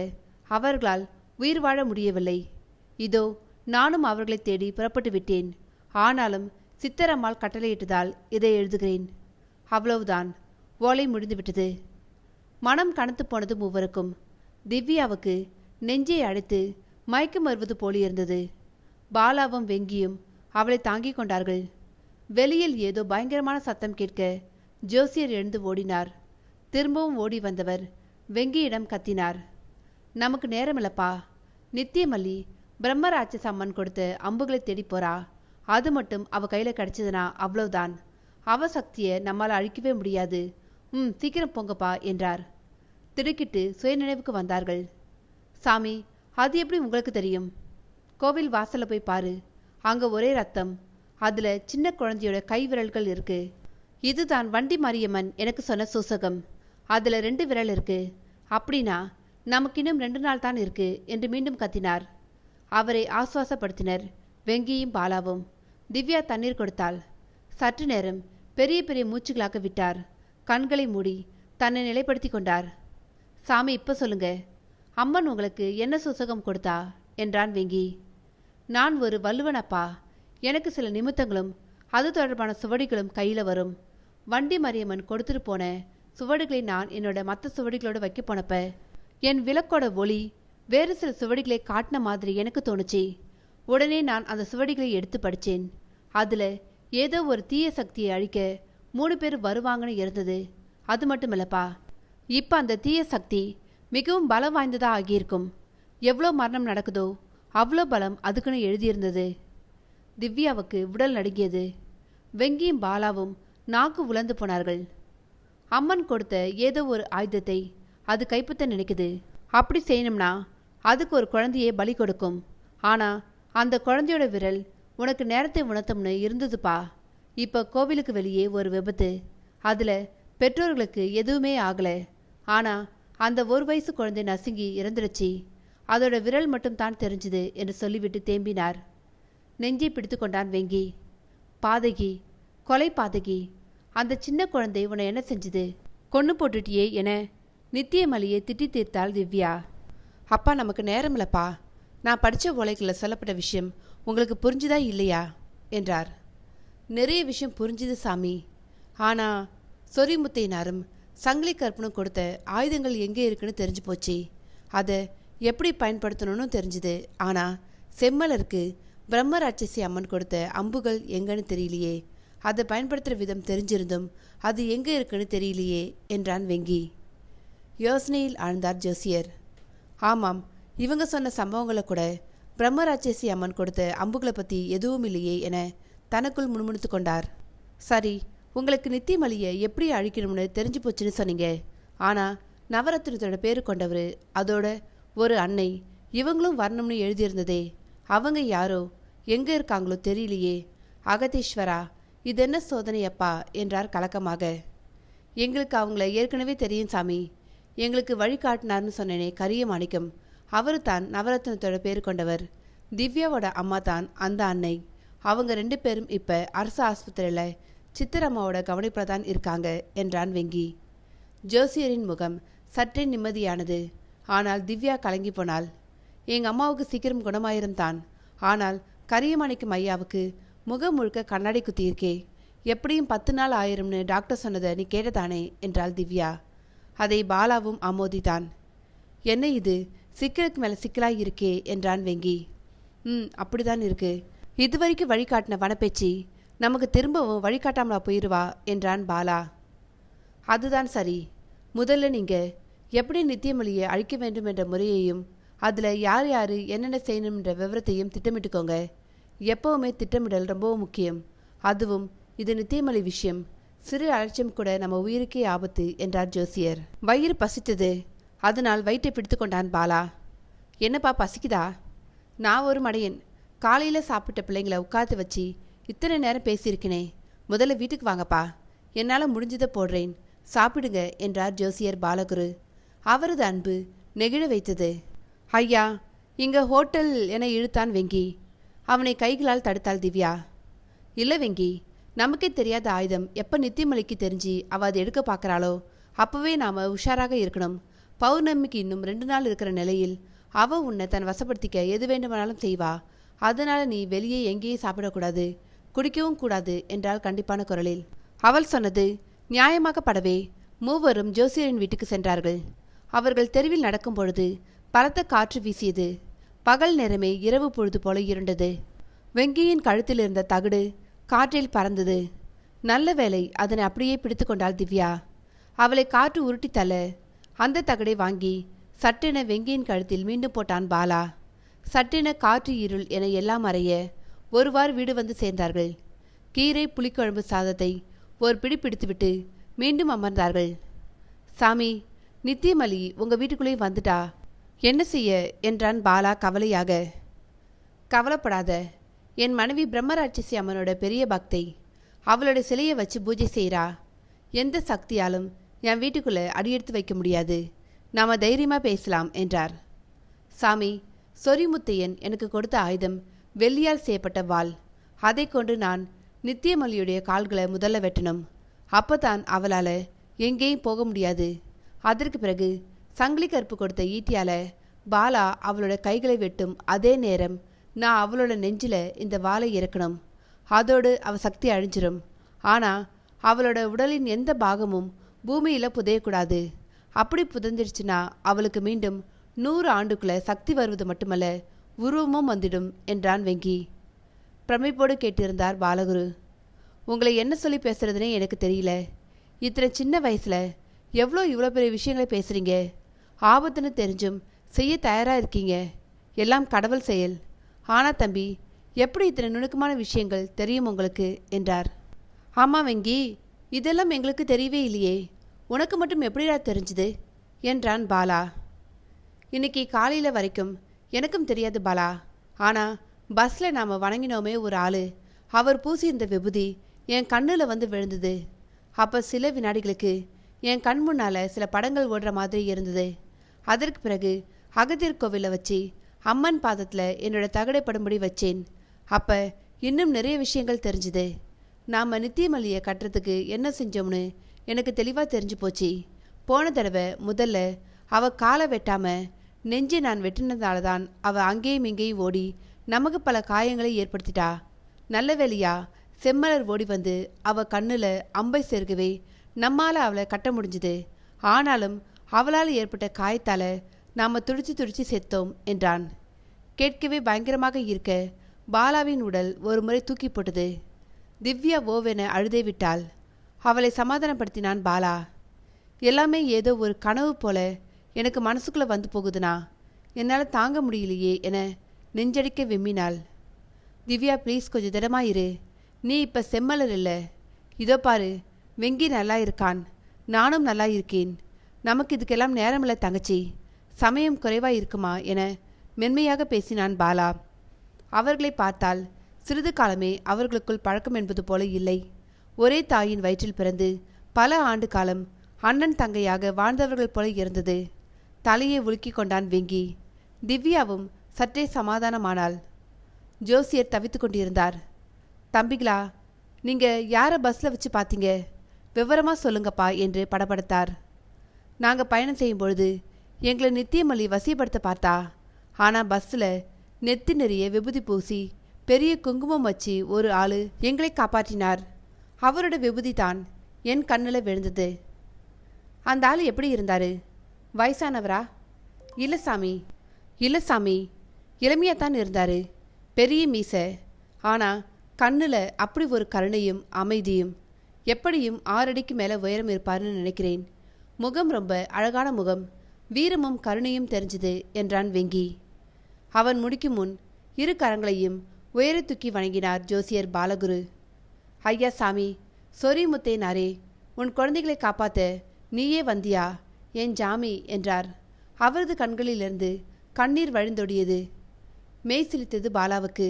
அவர்களால் உயிர் வாழ முடியவில்லை. இதோ நானும் அவர்களை தேடி புறப்பட்டு விட்டேன். ஆனாலும் சித்தரம்மாள் கட்டளையிட்டதால் இதை எழுதுகிறேன். அவ்வளவுதான். ஓலை முடிந்துவிட்டது. மனம் கனத்து போனது மூவருக்கும். திவ்யாவுக்கு நெஞ்சை அழைத்து மயக்கம் வருவது போலிருந்தது. பாலாவும் வெங்கியும் அவளை தாங்கிக் கொண்டார்கள். வெளியில் ஏதோ பயங்கரமான சத்தம் கேட்க ஜோசியர் எழுந்து ஓடினார். திரும்பவும் ஓடி வந்தவர் வெங்கியிடம் கத்தினார். நமக்கு நேரமில்லப்பா. நித்தியமல்லி பிரம்மராட்சச அம்மன் கொடுத்த அம்புகளை தேடி போறா. அது மட்டும் அவ கையில கிடைச்சதுனா அவ்வளவுதான். அவ சக்தியை நம்மால் அழிக்கவே முடியாது. சீக்கிரம் போங்கப்பா என்றார். திடுக்கிட்டு சுயநினைவுக்கு வந்தார்கள். சாமி, அது எப்படி உங்களுக்கு தெரியும்? கோவில் வாசல்ல போய் பாரு. அங்க ஒரே ரத்தம். அதுல சின்ன குழந்தையோட கை விரல்கள் இருக்கு. இதுதான் வண்டி மாரியம்மன் எனக்கு சொன்ன சூசகம். அதுல 2 விரல் இருக்கு. அப்படின்னா நமக்கு இன்னும் 2 நாள் தான் இருக்கு என்று மீண்டும் கத்தினார். அவரை ஆசுவாசப்படுத்தினர் வெங்கியும் பாலாவும். திவ்யா தண்ணீர் கொடுத்தாள். சற்று நேரம் பெரிய பெரிய மூச்சுகளாக விட்டார். கண்களை மூடி தன்னை நிலைப்படுத்தி கொண்டார். சாமி, இப்ப சொல்லுங்க, அம்மன் உங்களுக்கு என்ன சூசகம் கொடுத்தா என்றான் வெங்கி. நான் ஒரு வல்லுவனப்பா. எனக்கு சில நிமித்தங்களும் அது தொடர்பான சுவடிகளும் கையில் வரும். வண்டி மரியம்மன் கொடுத்துட்டு போன சுவடுகளை நான் என்னோட மற்ற சுவடிகளோடு வைக்க போனப்ப என் விளக்கோட ஒளி வேறு சில சுவடிகளை காட்டின மாதிரி எனக்கு தோணுச்சு. உடனே நான் அந்த சுவடிகளை எடுத்து படித்தேன். அதில் ஏதோ ஒரு தீய சக்தியை அழிக்க 3 பேர் வருவாங்கன்னு இருந்தது. அது மட்டும் இல்லப்பா, இப்போ அந்த தீய சக்தி மிகவும் பலம் வாய்ந்ததாக ஆகியிருக்கும். எவ்வளோ மரணம் நடக்குதோ அவ்வளோ பலம் அதுக்குன்னு எழுதியிருந்தது. திவ்யாவுக்கு உடல் நடுங்கியது. வெங்கியும் பாலாவும் நாக்கு உலர்ந்து போனார்கள். அம்மன் கொடுத்த ஏதோ ஒரு ஆயுதத்தை அது கைப்பற்ற நினைக்குது. அப்படி செய்யணும்னா அதுக்கு ஒரு குழந்தையை பலி கொடுக்கும். ஆனா அந்த குழந்தையோட விரல் உனக்கு நேரத்தை உணர்த்தம்னு இருந்ததுப்பா. இப்போ கோவிலுக்கு வெளியே ஒரு விபத்து. அதில் பெற்றோர்களுக்கு எதுவுமே ஆகலை. ஆனால் அந்த 1 வயசு குழந்தை நசுங்கி இறந்துடுச்சு. அதோட விரல் மட்டும் தான் தெரிஞ்சுது என்று சொல்லிவிட்டு தேம்பினார். நெஞ்சை பிடித்து கொண்டான் வெங்கி. பாதகி, கொலை பாதகி, அந்த சின்ன குழந்தை உன்னை என்ன செஞ்சுது? கொன்று போட்டுட்டியே என நித்தியமலியை திட்டி தீர்த்தாள் திவ்யா. அப்பா, நமக்கு நேரம் இல்லப்பா. நான் படித்த உலகில் சொல்லப்பட்ட விஷயம் உங்களுக்கு புரிஞ்சுதா இல்லையா என்றார். நிறைய விஷயம் புரிஞ்சுது சாமி. ஆனால் சொரிமுத்தையினாரும் சங்கிலி கற்பனும் கொடுத்த ஆயுதங்கள் எங்கே இருக்குன்னு தெரிஞ்சு போச்சு. அதை எப்படி பயன்படுத்தணும்னு தெரிஞ்சுது. ஆனால் செம்மலருக்கு பிரம்மராட்சசி அம்மன் கொடுத்த அம்புகள் எங்கன்னு தெரியலையே. அதை பயன்படுத்துகிற விதம் தெரிஞ்சிருந்தும் அது எங்கே இருக்குன்னு தெரியலையே என்றான் வெங்கி. யோசனையில் ஆழ்ந்தார் ஜோசியர். ஆமாம், இவங்க சொன்ன சம்பவங்களை கூட பிரம்மராட்சசி அம்மன் கொடுத்த அம்புகளை பற்றி எதுவும் இல்லையே என தனக்குள் முணுமுணுத்து கொண்டார். சரி, உங்களுக்கு நித்தியமலியை எப்படி அழிக்கணும்னு தெரிஞ்சு போச்சுன்னு சொன்னீங்க. ஆனால் நவரத்னத்தோட பேரு கொண்டவர், அதோட ஒரு அன்னை, இவங்களும் வரணும்னு எழுதியிருந்ததே. அவங்க யாரோ, எங்கே இருக்காங்களோ தெரியலையே. அகதீஸ்வரா, இது என்ன சோதனையப்பா என்றார் கலக்கமாக. எங்களுக்கு அவங்கள ஏற்கனவே தெரியும் சாமி. எங்களுக்கு வழிகாட்டினார்னு சொன்னேனே கரிய மாணிக்கம், அவரு தான் நவரத்னத்தோட பேர் கொண்டவர். திவ்யாவோட அம்மா தான் அந்த அன்னை. அவங்க 2 பேரும் இப்போ அரசு ஆஸ்பத்திரியில் சித்திரம்மாவோட கவனிப்பில் தான் இருக்காங்க என்றான் வெங்கி. ஜோசியரின் முகம் சற்றே நிம்மதியானது. ஆனால் திவ்யா கலங்கி போனாள். எங்கள் அம்மாவுக்கு சீக்கிரம் குணமாயிரும் தான். ஆனால் கரியமாணிக்கம் ஐயாவுக்கு முகம் முழுக்க கண்ணாடி குத்தியிருக்கே. எப்படியும் 10 நாள் ஆயிரும்னு டாக்டர் சொன்னதை நீ கேட்டதானே என்றாள் திவ்யா. அதை பாலாவும் ஆமோதித்தான். என்ன இது, சிக்கலுக்கு மேலே சிக்கலாக இருக்கே என்றான் வெங்கி. அப்படிதான் இருக்கு. இதுவரைக்கும் வழிகாட்டின வனப்பேச்சி நமக்கு திரும்பவும் வழிகாட்டாமலா போயிடுவா என்றான் பாலா. அதுதான் சரி. முதல்ல நீங்கள் எப்படி நித்தியமொழியை அழிக்க வேண்டும் என்ற முறையையும் அதில் யார் யார் என்னென்ன செய்யணுன்ற விவரத்தையும் திட்டமிட்டுக்கோங்க. எப்போவுமே திட்டமிடல் ரொம்பவும் முக்கியம். அதுவும் இது நித்தியமொழி விஷயம். சிறு அலட்சியம் கூட நம்ம உயிருக்கே ஆபத்து என்றார் ஜோசியர். வயிறு பசித்தது. அதனால் வயிற்றை பிடித்து கொண்டான் பாலா. என்னப்பா பசிக்குதா? நான் ஒரு மடையன். காலையில் சாப்பிட்ட பிள்ளைங்களை உட்காந்து வச்சு இத்தனை நேரம் பேசியிருக்கனே. முதல்ல வீட்டுக்கு வாங்கப்பா. என்னால் முடிஞ்சதை போடுறேன், சாப்பிடுங்க என்றார் ஜோசியர் பாலகுரு. அவரது அன்பு நெகிழ வைத்தது. ஐயா, இங்கே ஹோட்டல் என இழுத்தான் வெங்கி. அவனை கைகளால் தடுத்தாள் திவ்யா. இல்லை வெங்கி, நமக்கே தெரியாத ஆயுதம் எப்போ நித்தியமலிக்கு தெரிஞ்சு அவள் அதை எடுக்க பார்க்குறாளோ அப்போவே நாம் உஷாராக இருக்கணும். பௌர்ணமிக்கு இன்னும் 2 நாள் இருக்கிற நிலையில் அவள் உன்னை தன் வசப்படுத்திக்க எது வேண்டுமானாலும் செய்வா. அதனால் நீ வெளியே எங்கேயும் சாப்பிடக்கூடாது, குடிக்கவும் கூடாது என்றால் கண்டிப்பான குரலில். அவள் சொன்னது நியாயமாகப்படவே மூவரும் ஜோசியரின் வீட்டுக்கு சென்றார்கள். அவர்கள் தெருவில் நடக்கும் பொழுது பலத்த காற்று வீசியது. பகல் நேரமே இரவு பொழுது போல இருண்டது. வெங்கியின் கழுத்தில் இருந்த தகடு காற்றில் பறந்தது. நல்ல வேளை அதனை அப்படியே பிடித்து கொண்டாள் திவ்யா. அவளை காற்று உருட்டி தள்ள அந்த தகடை வாங்கி சட்டென வெங்கியின் கழுத்தில் மீண்டும் போட்டான் பாலா. சட்டென காற்று இருள் என எல்லாம் அறைய ஒருவாறு வீடு வந்து சேர்ந்தார்கள். கீரை புளிக்குழம்பு சாதத்தை ஒரு பிடி பிடித்துவிட்டு மீண்டும் அமர்ந்தார்கள். சாமி, நித்தியமலி உங்க வீட்டுக்குள்ளே வந்துட்டா, என்ன செய்ய என்றான் பாலா கவலையாக. கவலைப்படாத, என் மனைவி பிரம்மராட்சசி அம்மனோட பெரிய பக்தை. அவளோட சிலையை வச்சு பூஜை செய்கிறா. எந்த சக்தியாலும் என் வீட்டுக்குள்ளே அடியெடுத்து வைக்க முடியாது. நாம தைரியமாக பேசலாம் என்றார். சாமி, சொரிமுத்தையன் எனக்கு கொடுத்த ஆயுதம் வெள்ளியால் செய்யப்பட்ட வாள். அதை கொண்டு நான் நித்தியமல்லியுடைய கால்களை முதல்ல வெட்டணும். அப்போதான் அவளால் எங்கேயும் போக முடியாது. அதற்கு பிறகு சங்கிலி கருப்பு கொடுத்த ஈட்டியால பாலா அவளோட கைகளை வெட்டும் அதே நேரம் நான் அவளோட நெஞ்சில் இந்த வாளை இறக்கணும். அதோடு அவள் சக்தி அழிஞ்சிரும். ஆனால் அவளோட உடலின் எந்த பாகமும் பூமியில் புதையக்கூடாது. அப்படி புதைஞ்சிருச்சுன்னா அவளுக்கு மீண்டும் 100 ஆண்டுக்குள்ளே சக்தி வருவது மட்டுமல்ல, உருவமும் வந்துடும் என்றான் வெங்கி. பிரமிப்போடு கேட்டிருந்தார் பாலகுரு. உங்களை என்ன சொல்லி பேசுறதுனே எனக்கு தெரியல. இத்தனை சின்ன வயசில் இவ்வளோ பெரிய விஷயங்களை பேசுகிறீங்க. ஆபத்துன்னு தெரிஞ்சும் செய்ய தயாராக இருக்கீங்க. எல்லாம் கடவுள் செயல். ஆனா தம்பி, எப்படி இத்தனை நுணுக்கமான விஷயங்கள் தெரியும் உங்களுக்கு என்றார். ஆமாம் வெங்கி, இதெல்லாம் எங்களுக்கு தெரியவே இல்லையே. உனக்கு மட்டும் எப்படிடா தெரிஞ்சுது என்றான் பாலா. இன்னைக்கு காலையில் வரைக்கும் எனக்கும் தெரியாது பாலா. ஆனால் பஸ்ஸில் நாம் வணங்கினோமே ஒரு ஆள், அவர் பூசியிருந்த விபூதி என் கண்ணில் வந்து விழுந்தது. அப்போ சில வினாடிகளுக்கு என் கண் முன்னால் சில படங்கள் ஓடுற மாதிரி இருந்தது. அதற்கு பிறகு அகத்தியர் கோவிலில் வச்சு அம்மன் பாதத்தில் என்னோட தகடைப்படும்படி வச்சேன். அப்போ இன்னும் நிறைய விஷயங்கள் தெரிஞ்சுது. நாம் நித்தியமல்லியை கட்டுறதுக்கு என்ன செஞ்சோம்னு எனக்கு தெளிவாக தெரிஞ்சு போச்சு. போன தடவை முதல்ல அவள் காலை வெட்டாமல் நெஞ்சை நான் வெட்டினதால தான் அவள் அங்கேயும் இங்கேயும் ஓடி நமக்கு பல காயங்களை ஏற்படுத்திட்டா. நல்ல வேலையா செம்மலர் ஓடி வந்து அவள் கண்ணில் அம்பை சேர்க்கவே நம்மால் அவளை கட்ட முடிஞ்சுது. ஆனாலும் அவளால் ஏற்பட்ட காயத்தால் நாம் துடிச்சு செத்தோம் என்றான். கேட்கவே பயங்கரமாக இருக்க பாலாவின் உடல் ஒரு முறை தூக்கி போட்டது. திவ்யா ஓவென அழுதே விட்டாள். அவளை சமாதானப்படுத்தினான் பாலா. எல்லாமே ஏதோ ஒரு கனவு போல எனக்கு மனசுக்குள்ளே வந்து போகுதுனா, என்னால் தாங்க முடியலையே என நெஞ்சடிக்க விம்மினாள். திவ்யா ப்ளீஸ் கொஞ்சம் திடமாயிரு. நீ இப்போ செம்மலர் இல்லை. இதோ பாரு, வெங்கி நல்லா இருக்கான், நானும் நல்லா இருக்கேன். நமக்கு இதுக்கெல்லாம் நேரமில்லை தங்கச்சி. சமயம் குறைவாக இருக்குமா என மென்மையாக பேசினான் பாலா. அவர்களை பார்த்தால் சிறிது காலமே அவர்களுக்குள் பழக்கம் என்பது போல இல்லை. ஒரே தாயின் வயிற்றில் பிறந்து பல ஆண்டு காலம் அண்ணன் தங்கையாக வாழ்ந்தவர்கள் போல இருந்தது. தலையை உலுக்கி கொண்டான் வெங்கி. திவ்யாவும் சற்றே சமாதானமானாள். ஜோசியர் தவித்து கொண்டிருந்தார். தம்பிகளா, நீங்கள் யாரை பஸ்ஸில் வச்சு பார்த்தீங்க? விவரமாக சொல்லுங்கப்பா என்று படபடுத்தார். நாங்கள் பயணம் செய்யும் பொழுது எங்களை நித்தியமல்லி வசியப்படுத்த பார்த்தா. ஆனால் பஸ்ஸில் நெத்தி நிறைய விபூதி பூசி பெரிய குங்குமம் வச்சு ஒரு ஆள் எங்களை காப்பாற்றினார். அவரோட விபூதி தான் என் கண்ணில் விழுந்தது. அந்த ஆள் எப்படி இருந்தார்? வயசானவரா? இல்லை சாமி, இளமையாத்தான் இருந்தார். பெரிய மீசை. ஆனால் கண்ணில் அப்படி ஒரு கருணையும் அமைதியும். எப்படியும் 6 அடிக்கு மேலே உயரம் இருப்பார்னு நினைக்கிறேன். முகம் ரொம்ப அழகான முகம். வீரமும் கருணையும் தெரிஞ்சுது என்றான் வெங்கி. அவன் முடிக்கும் முன் 2 கரங்களையும் உயர தூக்கி வணங்கினார் ஜோசியர் பாலகுரு. ஐயா சாமி, சொரிமுத்தையனாரே, உன் குழந்தைகளை காப்பாற்ற நீயே வந்தியா என் ஜாமி என்றார். அவரது கண்களிலிருந்து கண்ணீர் வழிந்தொடியது. மெய் சிலித்தது பாலாவுக்கு.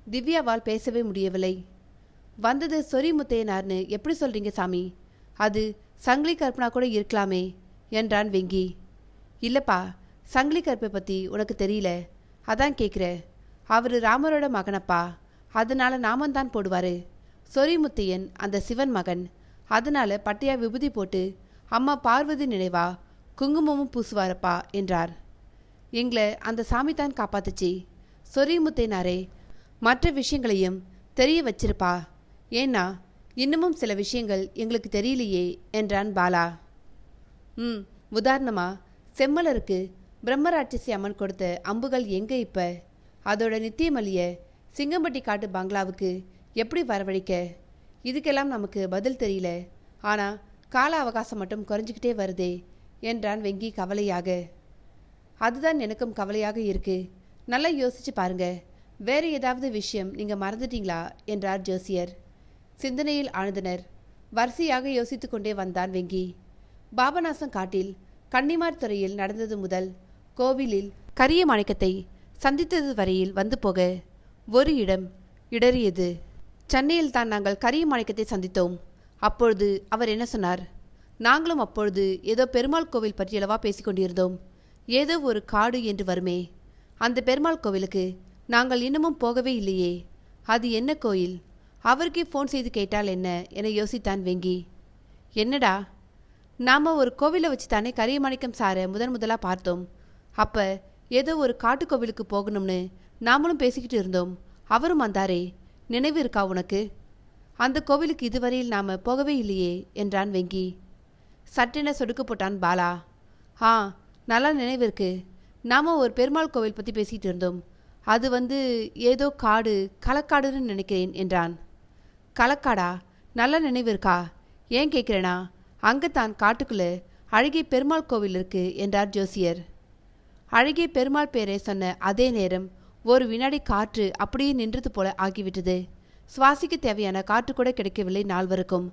திவ்யாவால் பேசவே முடியவில்லை. வந்தது சொரிமுத்தையனார்னு எப்படி சொல்றீங்க சாமி? அது சங்கிலி கற்பனா கூட இருக்கலாமே என்றான் வெங்கி. இல்லைப்பா, சங்கிலி கற்பை பற்றி உனக்கு தெரியல, அதான் கேட்குற. அவர் ராமரோட மகனப்பா, அதனால நாமந்தான் போடுவார். சொரிமுத்தையன் அந்த சிவன் மகன், அதனால பட்டையா விபூதி போட்டு அம்மா பார்வதி நினைவா குங்குமமும் பூசுவாரப்பா என்றார். எங்களை அந்த சாமி தான் காப்பாத்துச்சு. சொரிமுத்தையனாரே, மற்ற விஷயங்களையும் தெரிய வச்சிருப்பா. ஏன்னா இன்னமும் சில விஷயங்கள் எங்களுக்கு தெரியலையே என்றான் பாலா. உதாரணமா செம்மலருக்கு பிரம்மராட்சசி அம்மன் கொடுத்த அம்புகள் எங்கே? இப்போ அதோட நித்தியமல்லிய சிங்கம்பட்டி காட்டு பங்களாவுக்கு எப்படி வரவழைக்க? இதுக்கெல்லாம் நமக்கு பதில் தெரியல. ஆனால் கால அவகாசம் மட்டும் குறைஞ்சிக்கிட்டே வருதே என்றான் வெங்கி கவலையாக. அதுதான் எனக்கும் கவலையாக இருக்கு. நல்லா யோசிச்சு பாருங்க. வேறு ஏதாவது விஷயம் நீங்கள் மறந்துட்டீங்களா என்றார் ஜோசியர். சிந்தனையில் ஆழ்ந்தனர். வரிசையாக யோசித்து கொண்டே வந்தான் வெங்கி. பாபநாசம் காட்டில் கன்னிமார் துறையில் நடந்தது முதல் கோவிலில் கரிய மாணிக்கத்தை சந்தித்தது வரையில் வந்து போக ஒரு இடம் இடறியது. சென்னையில் தான் நாங்கள் கரிய மாணிக்கத்தை சந்தித்தோம். அப்பொழுது அவர் என்ன சொன்னார்? நாங்களும் அப்பொழுது ஏதோ பெருமாள் கோவில் பற்றியளவா பேசிக்கொண்டிருந்தோம். ஏதோ ஒரு காடு என்று வருமே, அந்த பெருமாள் கோவிலுக்கு நாங்கள் இன்னமும் போகவே இல்லையே. அது என்ன கோயில்? அவருக்கே ஃபோன் செய்து கேட்டால் என்ன என யோசித்தான் வெங்கி. என்னடா, நாம் ஒரு கோவிலை வச்சு தானே கரியமாணிக்கம் சாரை முதலாக பார்த்தோம். அப்போ ஏதோ ஒரு காட்டு கோவிலுக்கு போகணும்னு நாமளும் பேசிக்கிட்டு இருந்தோம். அவரும் வந்தாரே, நினைவு இருக்கா உனக்கு? அந்த கோவிலுக்கு இதுவரையில் நாம் போகவே இல்லையே என்றான் வெங்கி. சட்டென சொடுக்கு போட்டான் பாலா. ஆ, நல்லா நினைவு இருக்கு. நாம் ஒரு பெருமாள் கோவில் பற்றி பேசிகிட்டு இருந்தோம். அது ஏதோ காடு, களக்காடுன்னு நினைக்கிறேன் என்றான். களக்காடா? நல்ல நினைவு இருக்கா? ஏன் கேட்குறேனா, அங்கே தான் காட்டுக்குள்ளே அழகிய பெருமாள் கோவில் இருக்கு என்றார் ஜோசியர். அழகிய பெருமாள் பேரை சொன்ன அதே நேரம் ஒரு வினாடி காற்று அப்படியே நின்றது போல ஆகிவிட்டது. சுவாசிக்க தேவையான காற்று கூட கிடைக்கவில்லை நால்வருக்கும்.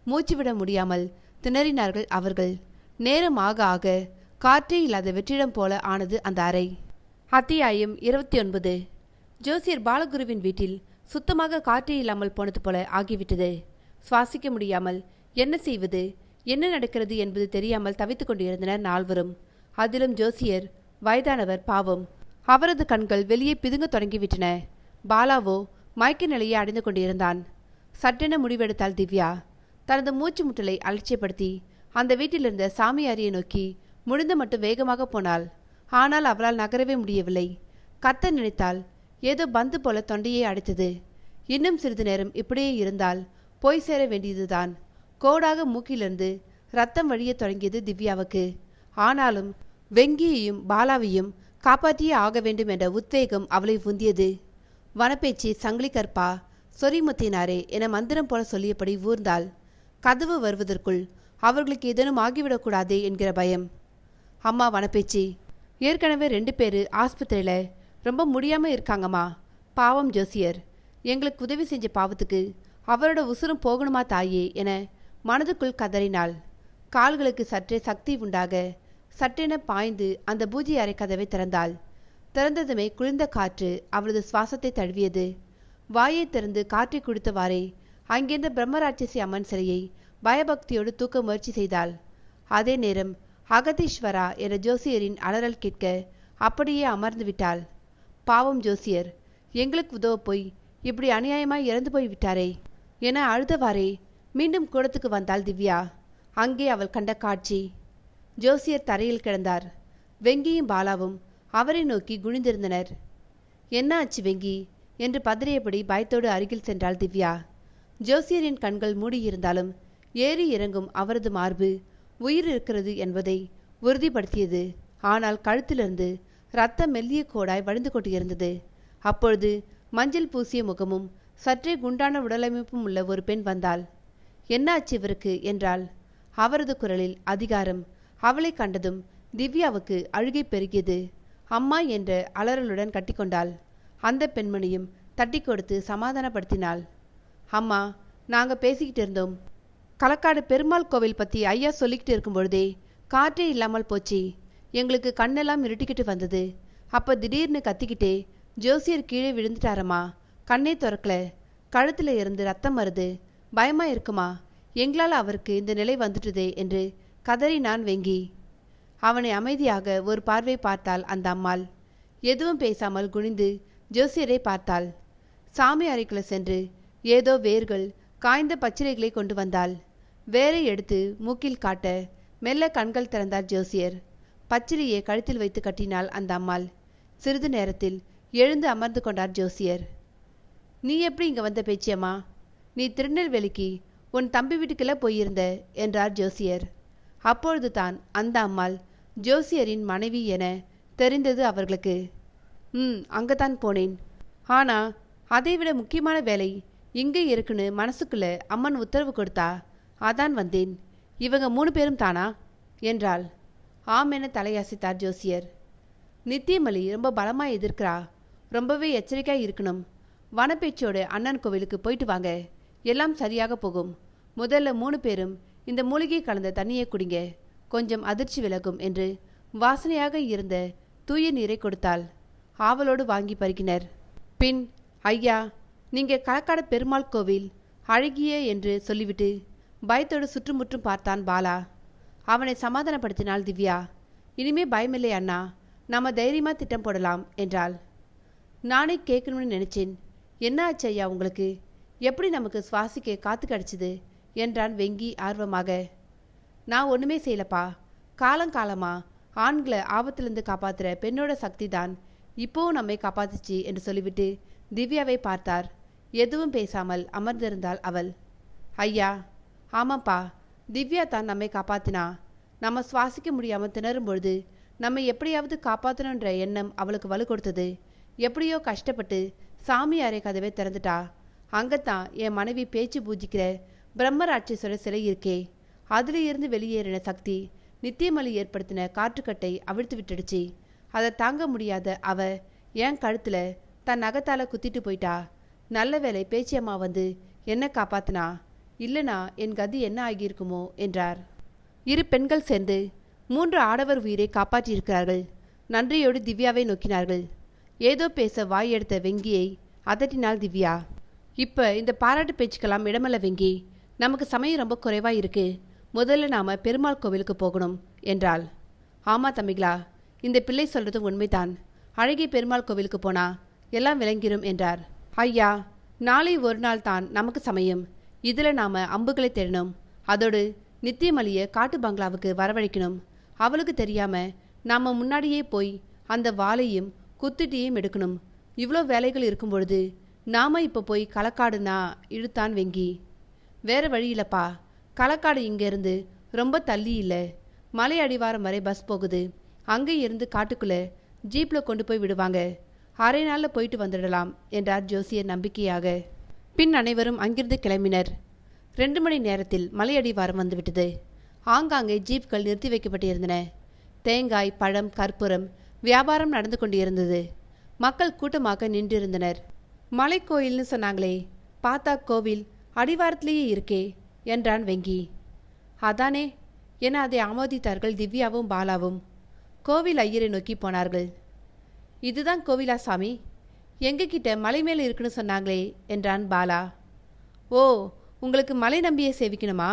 மூச்சு விட முடியாமல் திணறினார்கள் அவர்கள். நேரம் ஆக ஆக காற்றே இல்லாத வெற்றிடம் போல ஆனது அந்த அறை. அத்தியாயம் 29. ஜோசியர் பாலகுருவின் வீட்டில் சுத்தமாக காற்றே இல்லாமல் போனது போல ஆகிவிட்டது. சுவாசிக்க முடியாமல் என்ன செய்வது, என்ன நடக்கிறது என்பது தெரியாமல் தவித்துக் கொண்டிருந்தனர் நால்வரும். அதிலும் ஜோசியர் வயதானவர் பாவம். அவரது கண்கள் வெளியே பிதுங்க தொடங்கிவிட்டன. பாலாவோ மயக்க நிலையை அடைந்து கொண்டிருந்தான். சட்டென முடிவெடுத்தாள் திவ்யா. தனது மூச்சு முட்டலை அலட்சியப்படுத்தி அந்த வீட்டிலிருந்த சாமியாரியை நோக்கி முடிந்த மட்டும் வேகமாக போனாள். ஆனால் அவளால் நகரவே முடியவில்லை. கத்த நினைத்தால் ஏதோ பந்து போல தொண்டையை அடைத்தது. இன்னும் சிறிது நேரம் இப்படியே இருந்தால் போய் சேர வேண்டியதுதான். கோடாக மூக்கிலிருந்து ரத்தம் வழிய தொடங்கியது திவ்யாவுக்கு. ஆனாலும் வெங்கியையும் பாலாவையும் காப்பாற்றியே ஆக வேண்டும் என்ற உத்வேகம் அவளை உந்தியது. வனப்பேச்சி சங்கிலி கற்பா சொரிமுத்தினாரே என மந்திரம் போல சொல்லியபடி ஊர்ந்தாள். கதவு வருவதற்குள் அவர்களுக்கு ஏதேனும் ஆகிவிடக்கூடாதே என்கிற பயம். அம்மா வனப்பேச்சி, ஏற்கனவே 2 பேர் ஆஸ்பத்திரியில் ரொம்ப முடியாமல் இருக்காங்கம்மா. பாவம் ஜோசியர், எங்களுக்கு உதவி செஞ்ச பாவத்துக்கு அவரோட உசுரும் போகணுமா தாயே என மனதுக்குள் கதறினாள். கால்களுக்கு சற்றே சக்தி உண்டாக சட்டென பாய்ந்து அந்த பூஜை அறை கதவை திறந்தாள். திறந்ததுமே குளிர்ந்த காற்று அவளது சுவாசத்தை தழுவியது. வாயை திறந்து காற்றை குடித்தவாறே அங்கிருந்த பிரம்மராட்சசி அம்மன் சிலையை பயபக்தியோடு தூக்க முயற்சி செய்தாள். அதே நேரம் அகதீஸ்வரா என்ற ஜோசியரின் அலறல் கேட்க அப்படியே அமர்ந்து விட்டாள். பாவம் ஜோசியர், எங்களுக்கு உதவ போய் இப்படி அநியாயமாய் இறந்து போய் விட்டாரே என அழுதவாறே மீண்டும் கூடத்துக்கு வந்தாள் திவ்யா. அங்கே அவள் கண்ட காட்சி. ஜோசியர் தரையில் கிடந்தார். வெங்கியும் பாலாவும் அவரை நோக்கி குனிந்திருந்தனர். என்ன ஆச்சு வெங்கி என்று பதறியபடி பயத்தோடு அருகில் சென்றாள் திவ்யா. ஜோசியரின் கண்கள் மூடியிருந்தாலும் ஏறி இறங்கும் அவரது மார்பு உயிர் இருக்கிறது என்பதை உறுதிப்படுத்தியது. ஆனால் கழுத்திலிருந்து இரத்தம் மெல்லிய கோடாய் வழிந்து கொண்டிருந்தது. அப்பொழுது மஞ்சள் பூசிய முகமும் சற்றே குண்டான உடலமைப்பும் உள்ள ஒரு பெண் வந்தாள். என்னாச்சு இவருக்கு என்றாள். அவரது குரலில் அதிகாரம். அவளை கண்டதும் திவ்யாவுக்கு அழுகை பெருகியது. அம்மா என்ற அலறலுடன் கட்டிக்கொண்டாள். அந்த பெண்மணியும் தட்டி கொடுத்து சமாதானப்படுத்தினாள். அம்மா, நாங்கள் பேசிக்கிட்டு இருந்தோம். களக்காடு பெருமாள் கோவில் பற்றி ஐயா சொல்லிக்கிட்டு இருக்கும் பொழுதே காற்றே இல்லாமல் போச்சு. எங்களுக்கு கண்ணெல்லாம் இருட்டிக்கிட்டு வந்தது. அப்போ திடீர்னு கத்திக்கிட்டே ஜோசியர் கீழே விழுந்துட்டாரம்மா. கண்ணே திறக்கல. கழுத்தில் இருந்து ரத்தம் வருது. பயமாக இருக்குமா? எங்களால் அவருக்கு இந்த நிலை வந்துட்டுதே என்று கதறி நான் வெங்கி. அவனை அமைதியாக ஒரு பார்வை பார்த்தாள் அந்த அம்மாள். எதுவும் பேசாமல் குனிந்து ஜோசியரை பார்த்தாள். சாமி அறைக்குள்ள சென்று ஏதோ வேர்கள் காய்ந்த பச்சிலைகளை கொண்டு வந்தாள். வேரை எடுத்து மூக்கில் காட்ட மெல்ல கண்கள் திறந்தார் ஜோசியர். பச்சிலையை கழுத்தில் வைத்து கட்டினாள் அந்த அம்மாள். சிறிது நேரத்தில் எழுந்து அமர்ந்து கொண்டார் ஜோசியர். நீ எப்படி இங்கே வந்த பேச்சியம்மா? நீ திருநெல்வேலிக்கு உன் தம்பி வீட்டுக்கெல்லாம் போயிருந்த என்றார் ஜோசியர். அப்பொழுது தான் அந்த அம்மாள் ஜோசியரின் மனைவி என தெரிந்தது அவர்களுக்கு. அங்கதான் போனேன். ஆனால் அதைவிட முக்கியமான வேலை இங்கே இருக்குன்னு மனசுக்குள்ள அம்மன் உத்தரவு கொடுத்தா, அதான் வந்தேன். இவங்க 3 பேரும் தானா என்றாள். ஆம் என தலையசைத்தார் ஜோசியர். நித்தியமலி ரொம்ப பலமாக எதிர்க்கிறா, ரொம்பவே எச்சரிக்கையாக இருக்கணும். வனப்பேச்சோட அண்ணன் கோவிலுக்கு போயிட்டு வாங்க, எல்லாம் சரியாக போகும். முதல்ல 3 பேரும் இந்த மூலிகை கலந்த தண்ணியை குடிங்க, கொஞ்சம் அதிர்ச்சி விலகும் என்று வாசனையாக இருந்த தூய நீரை கொடுத்தாள். ஆவலோடு வாங்கி பருகினர். பின், ஐயா, நீங்க களக்காடு பெருமாள் கோவில் அழகிய என்று சொல்லிவிட்டு பயத்தோடு சுற்றுமுற்றும் பார்த்தான் பாலா. அவனை சமாதானப்படுத்தினாள் திவ்யா. இனிமே பயமில்லை அண்ணா, நாம தைரியமா திட்டம் போடலாம் என்றாள். நானே கேட்கணும்னு நினைச்சேன். என்ன ஆச்சு ஐயா உங்களுக்கு? எப்படி நமக்கு சுவாசிக்க காத்து கிடச்சிது என்றான் வெங்கி ஆர்வமாக. நான் ஒன்றுமே செய்யலப்பா. காலங்காலமா ஆண்களை ஆபத்திலிருந்து காப்பாற்றுற பெண்ணோட சக்தி தான் இப்போவும் நம்மை காப்பாத்துச்சு என்று சொல்லிவிட்டு திவ்யாவை பார்த்தார். எதுவும் பேசாமல் அமர்ந்திருந்தாள் அவள். ஐயா, ஆமாப்பா, திவ்யா தான் நம்மை காப்பாத்தினா. நம்ம சுவாசிக்க முடியாமல் திணறும் பொழுது நம்மை எப்படியாவது காப்பாற்றணுன்ற எண்ணம் அவளுக்கு வலு கொடுத்தது. எப்படியோ கஷ்டப்பட்டு சாமியாரை கதவை திறந்துட்டா. அங்கத்தான் என் மனைவி பேச்சு பூஜிக்கிற பிரம்மராட்சேஸ்வரர் சிலை இருக்கே, அதுல இருந்து வெளியேறின சக்தி நித்தியமலி ஏற்படுத்தின காற்றுக்கட்டை அவிழ்த்து விட்டுடுச்சு. அதை தாங்க முடியாத அவ என் கழுத்துல தன் நகத்தால குத்திட்டு போயிட்டா. நல்ல வேளை பேச்சியம்மா வந்து என்ன காப்பாத்தினா, இல்லனா என் கதி என்ன ஆகியிருக்குமோ என்றார். 2 பெண்கள் சேர்ந்து 3 ஆடவர் உயிரை காப்பாற்றியிருக்கிறார்கள். நன்றியோடு திவ்யாவை நோக்கினார்கள். ஏதோ பேச வாய் எடுத்த வெங்கியை அதட்டினாள் திவ்யா. இப்ப இந்த பாராட்டு பேச்சுக்கெல்லாம் இடமல்ல வெங்கி, நமக்கு சமயம் ரொம்ப குறைவா இருக்கு. முதல்ல நாம பெருமாள் கோவிலுக்கு போகணும் என்றாள். ஆமா தம்பிகளா, இந்த பிள்ளை சொல்றதும் உண்மைதான். அழகிய பெருமாள் கோவிலுக்கு போனா எல்லாம் விளங்கிரும் என்றார். ஐயா, நாளை ஒரு நாள் தான் நமக்கு சமயம். இதுல நாம அம்புகளை தேடணும். அதோடு நித்தியமலிய காட்டு பங்களாவுக்கு வரவழைக்கணும். அவளுக்கு தெரியாம நாம முன்னாடியே போய் அந்த வாளையும் குத்துட்டியும் எடுக்கணும். இவ்வளோ வேலைகள் இருக்கும் பொழுது நாம இப்போ போய் களக்காடுனா இழுத்தான் வெங்கி. வேற வழி இல்லப்பா. களக்காடு இங்கேருந்து ரொம்ப தள்ளி இல்லை. மலை அடிவாரம் வரை பஸ் போகுது. அங்கே இருந்து காட்டுக்குள்ள ஜீப்பில் கொண்டு போய் விடுவாங்க. அரை நாளில் போயிட்டு வந்துடலாம் என்றார் ஜோசியர் நம்பிக்கையாக. பின் அனைவரும் அங்கிருந்து கிளம்பினர். 2 மணி நேரத்தில் மலையடிவாரம் வந்துவிட்டது. ஆங்காங்கே ஜீப்கள் நிறுத்தி வைக்கப்பட்டிருந்தன. தேங்காய், பழம், கற்பூரம் வியாபாரம் நடந்து கொண்டிருந்தது. மக்கள் கூட்டமாக நின்றிருந்தனர். மலைக்கோயில்னு சொன்னாங்களே, பார்த்தா கோவில் அடிவாரத்திலேயே இருக்கே என்றான் வெங்கி. அதானே என அதை ஆமோதித்தார்கள் திவ்யாவும் பாலாவும். கோவில் ஐயரை நோக்கி போனார்கள். இதுதான் கோவிலா சாமி? எங்ககிட்ட மலை மேலே இருக்குன்னு சொன்னாங்களே என்றான் பாலா. ஓ, உங்களுக்கு மலை நம்பியை சேவிக்கணுமா?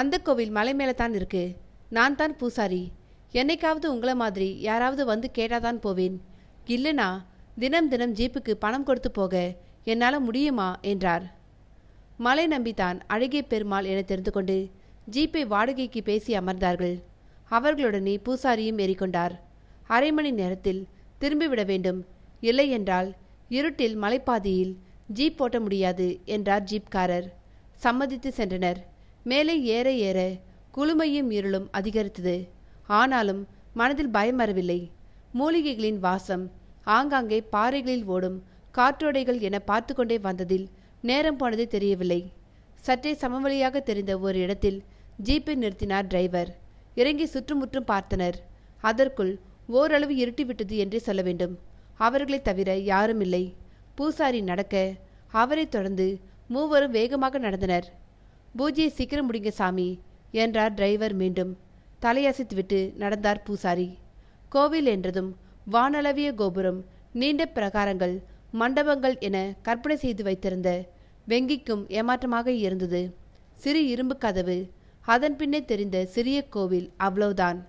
அந்த கோவில் மலை மேலே தான் இருக்கு. நான் தான் பூசாரி. என்னைக்காவது உங்களை மாதிரி யாராவது வந்து கேட்டாதான் போவேன். இல்லைனா தினம் தினம் ஜீப்புக்கு பணம் கொடுத்து போக என்னால் முடியுமா என்றார். மலை நம்பித்தான் அழகிய பெருமாள் என தெரிந்து கொண்டு ஜீப்பை வாடகைக்கு பேசி அமர்ந்தார்கள். அவர்களுடனே பூசாரியும் ஏறிக்கொண்டார். அரை மணி நேரத்தில் திரும்பிவிட வேண்டும். இல்லை என்றால் இருட்டில் மலைப்பாதையில் ஜீப் ஓட்ட முடியாது என்றார் ஜீப்காரர். சம்மதித்து சென்றனர். மேலே ஏற ஏற குளுமையும் இருளும் அதிகரித்தது. ஆனாலும் மனதில் பயம் வரவில்லை. மூலிகைகளின் வாசம் ஆங்காங்கே பாறைகளில் ஓடும் காற்றோடைகள் என பார்த்து கொண்டே வந்ததில் நேரம் போனதே தெரியவில்லை. சற்றே சமவெளியாக தெரிந்த ஒரு இடத்தில் ஜீப்பை நிறுத்தினார் டிரைவர். இறங்கி சுற்றுமுற்றும் பார்த்தனர். அதற்குள் ஓரளவு இருட்டிவிட்டது என்றே சொல்ல வேண்டும். அவர்களை தவிர யாரும் இல்லை. பூசாரி நடக்க அவரை தொடர்ந்து 3 வேகமாக நடந்தனர். பூஜையை சீக்கிரம் முடிங்க சாமி என்றார் டிரைவர் மீண்டும். தலையசைத்துவிட்டு நடந்தார் பூசாரி. கோவில் என்றதும் வானளவிய கோபுரம், நீண்ட பிரகாரங்கள், மண்டபங்கள் என கற்பனை செய்து வைத்திருந்த வெங்கிக்கும் ஏமாற்றமாக இருந்தது. சிறு இரும்பு கதவு, அதன் பின்னே தெரிந்த சிறிய கோவில், அவ்வளவுதான்.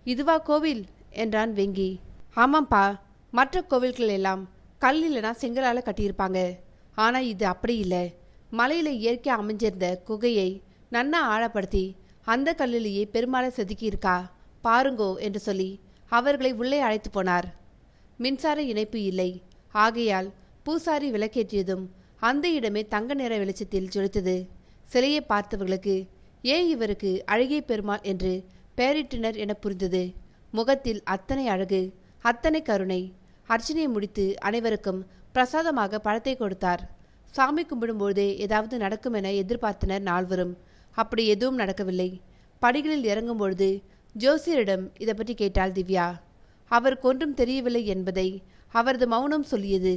இதுவா கோவில் என்றான் வெங்கி. ஆமாப்பா, மற்ற கோவில்கள் எல்லாம் கல் இல்லைனா செங்கலால கட்டியிருப்பாங்க. ஆனா இது அப்படி இல்லை. மலையில இயற்கை அமைஞ்சிருந்த குகையை நன்னா ஆழப்படுத்தி அந்த கல்லிலேயே பெருமாளை செதுக்கி இருக்கா பாருங்கோ என்று சொல்லி அவர்களை உள்ளே அழைத்து போனார். மின்சார இணைப்பு இல்லை. ஆகையால் பூசாரி விளக்கேற்றியதும் அந்த இடமே தங்க நிற வெளிச்சத்தில் ஜொலித்தது. சிலையை பார்த்தவர்களுக்கு ஏன் இவருக்கு அழகிய பெருமாள் என்று பெயரிட்டனர் என புரிந்தது. முகத்தில் அத்தனை அழகு, அத்தனை கருணை. அர்ச்சனை முடித்து அனைவருக்கும் பிரசாதமாக பழத்தை கொடுத்தார். சாமி கும்பிடும்போதே ஏதாவது நடக்கும் என எதிர்பார்த்தனர் நால்வரும். அப்படி எதுவும் நடக்கவில்லை. படிகளில் இறங்கும்பொழுது ஜோசியரிடம் இதை பற்றி கேட்டாள் திவ்யா. அவருக்கு ஒன்றும் தெரியவில்லை என்பதை அவரது மௌனம் சொல்லியது.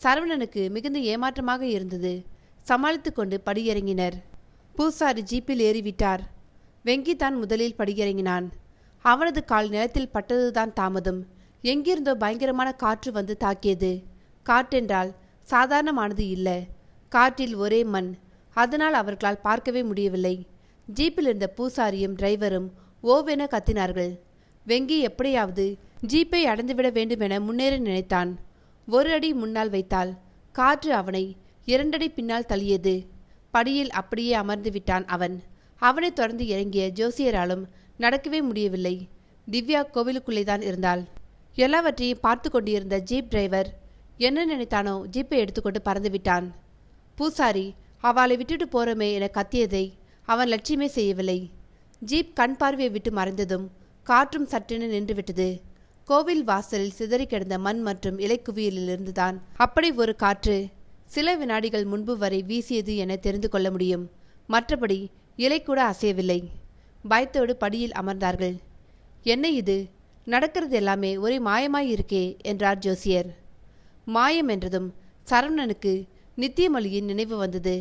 சரவணனுக்கு மிகுந்த ஏமாற்றமாக இருந்தது. சமாளித்து கொண்டு படியிறங்கினர். பூசாரி ஜீப்பில் ஏறிவிட்டார். வெங்கி தான் முதலில் படியிறங்கினான். அவனது கால் நிலத்தில் பட்டதுதான் தாமதம். எங்கிருந்தோ பயங்கரமான காற்று வந்து தாக்கியது. காற்றென்றால் சாதாரணமானது இல்லை. காற்றில் ஒரே மண். அதனால் அவர்களால் பார்க்கவே முடியவில்லை. ஜீப்பில் இருந்த பூசாரியும் டிரைவரும் ஓவென கத்தினார்கள். வெங்கி எப்படியாவது ஜீப்பை அடைந்துவிட வேண்டுமென முன்னேற நினைத்தான். ஒரு அடி முன்னால் வைத்தால் காற்று அவனை 2 அடி பின்னால் தள்ளியது. படியில் அப்படியே அமர்ந்து விட்டான் அவன். அவனை தொடர்ந்து இறங்கிய ஜோசியராலும் நடக்கவே முடியவில்லை. திவ்யா கோவிலுக்குள்ளே தான் இருந்தாள். எல்லாவற்றையும் பார்த்து கொண்டிருந்த ஜீப் டிரைவர் என்ன நினைத்தானோ ஜீப்பை எடுத்துக்கொண்டு பறந்து விட்டான். பூசாரி அவளை விட்டுட்டு போறோமே என கத்தியதை அவன் லட்சியமே செய்யவில்லை. ஜீப் கண் பார்வையை விட்டு மறைந்ததும் காற்றும் சற்றென நின்றுவிட்டது. கோவில் வாசலில் சிதறி கிடந்த மண் மற்றும் இலைக்குவியலிலிருந்துதான் அப்படி ஒரு காற்று சில வினாடிகள் முன்பு வரை வீசியது என தெரிந்து கொள்ள முடியும். மற்றபடி இலை கூட அசையவில்லை. பயத்தோடு படியில் அமர்ந்தார்கள். என்ன இது? நடக்கிறது எல்லாமே ஒரே மாயமாயிருக்கே என்றார் ஜோசியர். மாயம் என்றதும் சரவணனுக்கு நித்தியமொழியின் நினைவு வந்தது.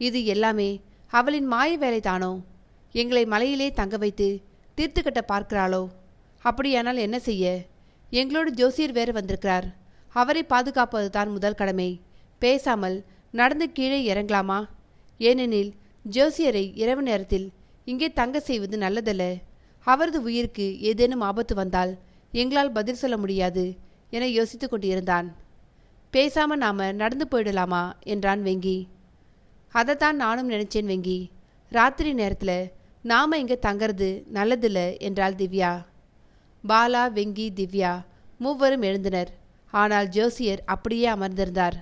இது எல்லாமே அவளின் மாய வேலைதானோ? எங்களை மலையிலே தங்க வைத்து தீர்த்து கட்ட பார்க்கிறாளோ? அப்படியானால் என்ன செய்ய? எங்களோடு ஜோசியர் வேறு வந்திருக்கிறார். அவரை பாதுகாப்பது தான் முதல் கடமை. பேசாமல் நடந்து கீழே இறங்கலாமா? ஏனெனில் ஜோசியரை இரவு நேரத்தில் இங்கே தங்க செய்வது நல்லதல்ல. அவரது உயிருக்கு ஏதேனும் ஆபத்து வந்தால் எங்களால் பதில் சொல்ல முடியாது என யோசித்து கொண்டிருந்தான். பேசாம நாம நடந்து போயிடலாமா என்றான் வெங்கி. அதைத்தான் நானும் நினைச்சேன் வெங்கி. ராத்திரி நேரத்தில் நாம இங்கே தங்கறது நல்லதில்ல என்றாள் திவ்யா. பாலா, வெங்கி, திவ்யா மூவரும் எழுந்தனர். ஆனால் ஜோசியர் அப்படியே அமர்ந்திருந்தார்.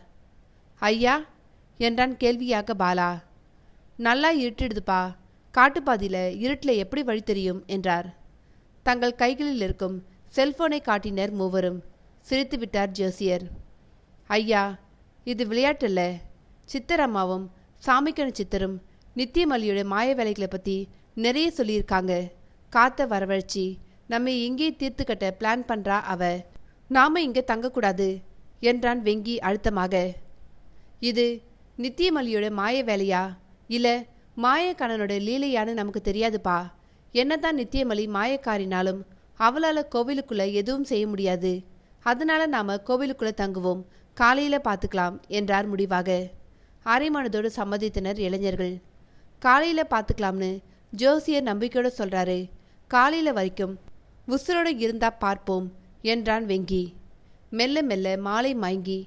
ஐயா என்றான் கேள்வியாக பாலா. நல்லா இருட்டிடுதுப்பா. காட்டுப்பாதியில் இருட்டில் எப்படி வழி தெரியும் என்றார். தங்கள் கைகளில் இருக்கும் செல்போனை காட்டினர் மூவரும். சிரித்து விட்டார் ஜோசியர். ஐயா, இது விளையாட்டல்ல. சித்தர் அம்மாவும் சாமிக்கண சித்தரும் நித்தியமல்லியோட மாய வேலைகளை பற்றி நிறைய சொல்லியிருக்காங்க. காத்த வரவழைச்சி நம்ம இங்கே தீர்த்து கட்ட பிளான் பண்ணுறா அவ. நாம இங்கே தங்கக்கூடாது என்றான் வெங்கி அழுத்தமாக. இது நித்தியமல்லியோட மாய வேலையா இல்லை மாயக்கண்ணனோட லீலையான்னு நமக்கு தெரியாதுப்பா. என்னதான் நித்தியமல்லி மாயக்காரினாலும் அவளால் கோவிலுக்குள்ளே எதுவும் செய்ய முடியாது. அதனால நாம கோவிலுக்குள்ளே தங்குவோம், காலையில் பார்த்துக்கலாம் என்றார் முடிவாக. அரைமனதோடு சம்மதித்தனர் இளைஞர்கள். காலையில் பார்த்துக்கலாம்னு ஜோசியர் நம்பிக்கையோடு சொல்கிறாரு. காலையில் வரைக்கும் உசுரோடு இருந்தா பார்ப்போம் என்றான் வெங்கி. மெல்ல மெல்ல மாலை மயங்கி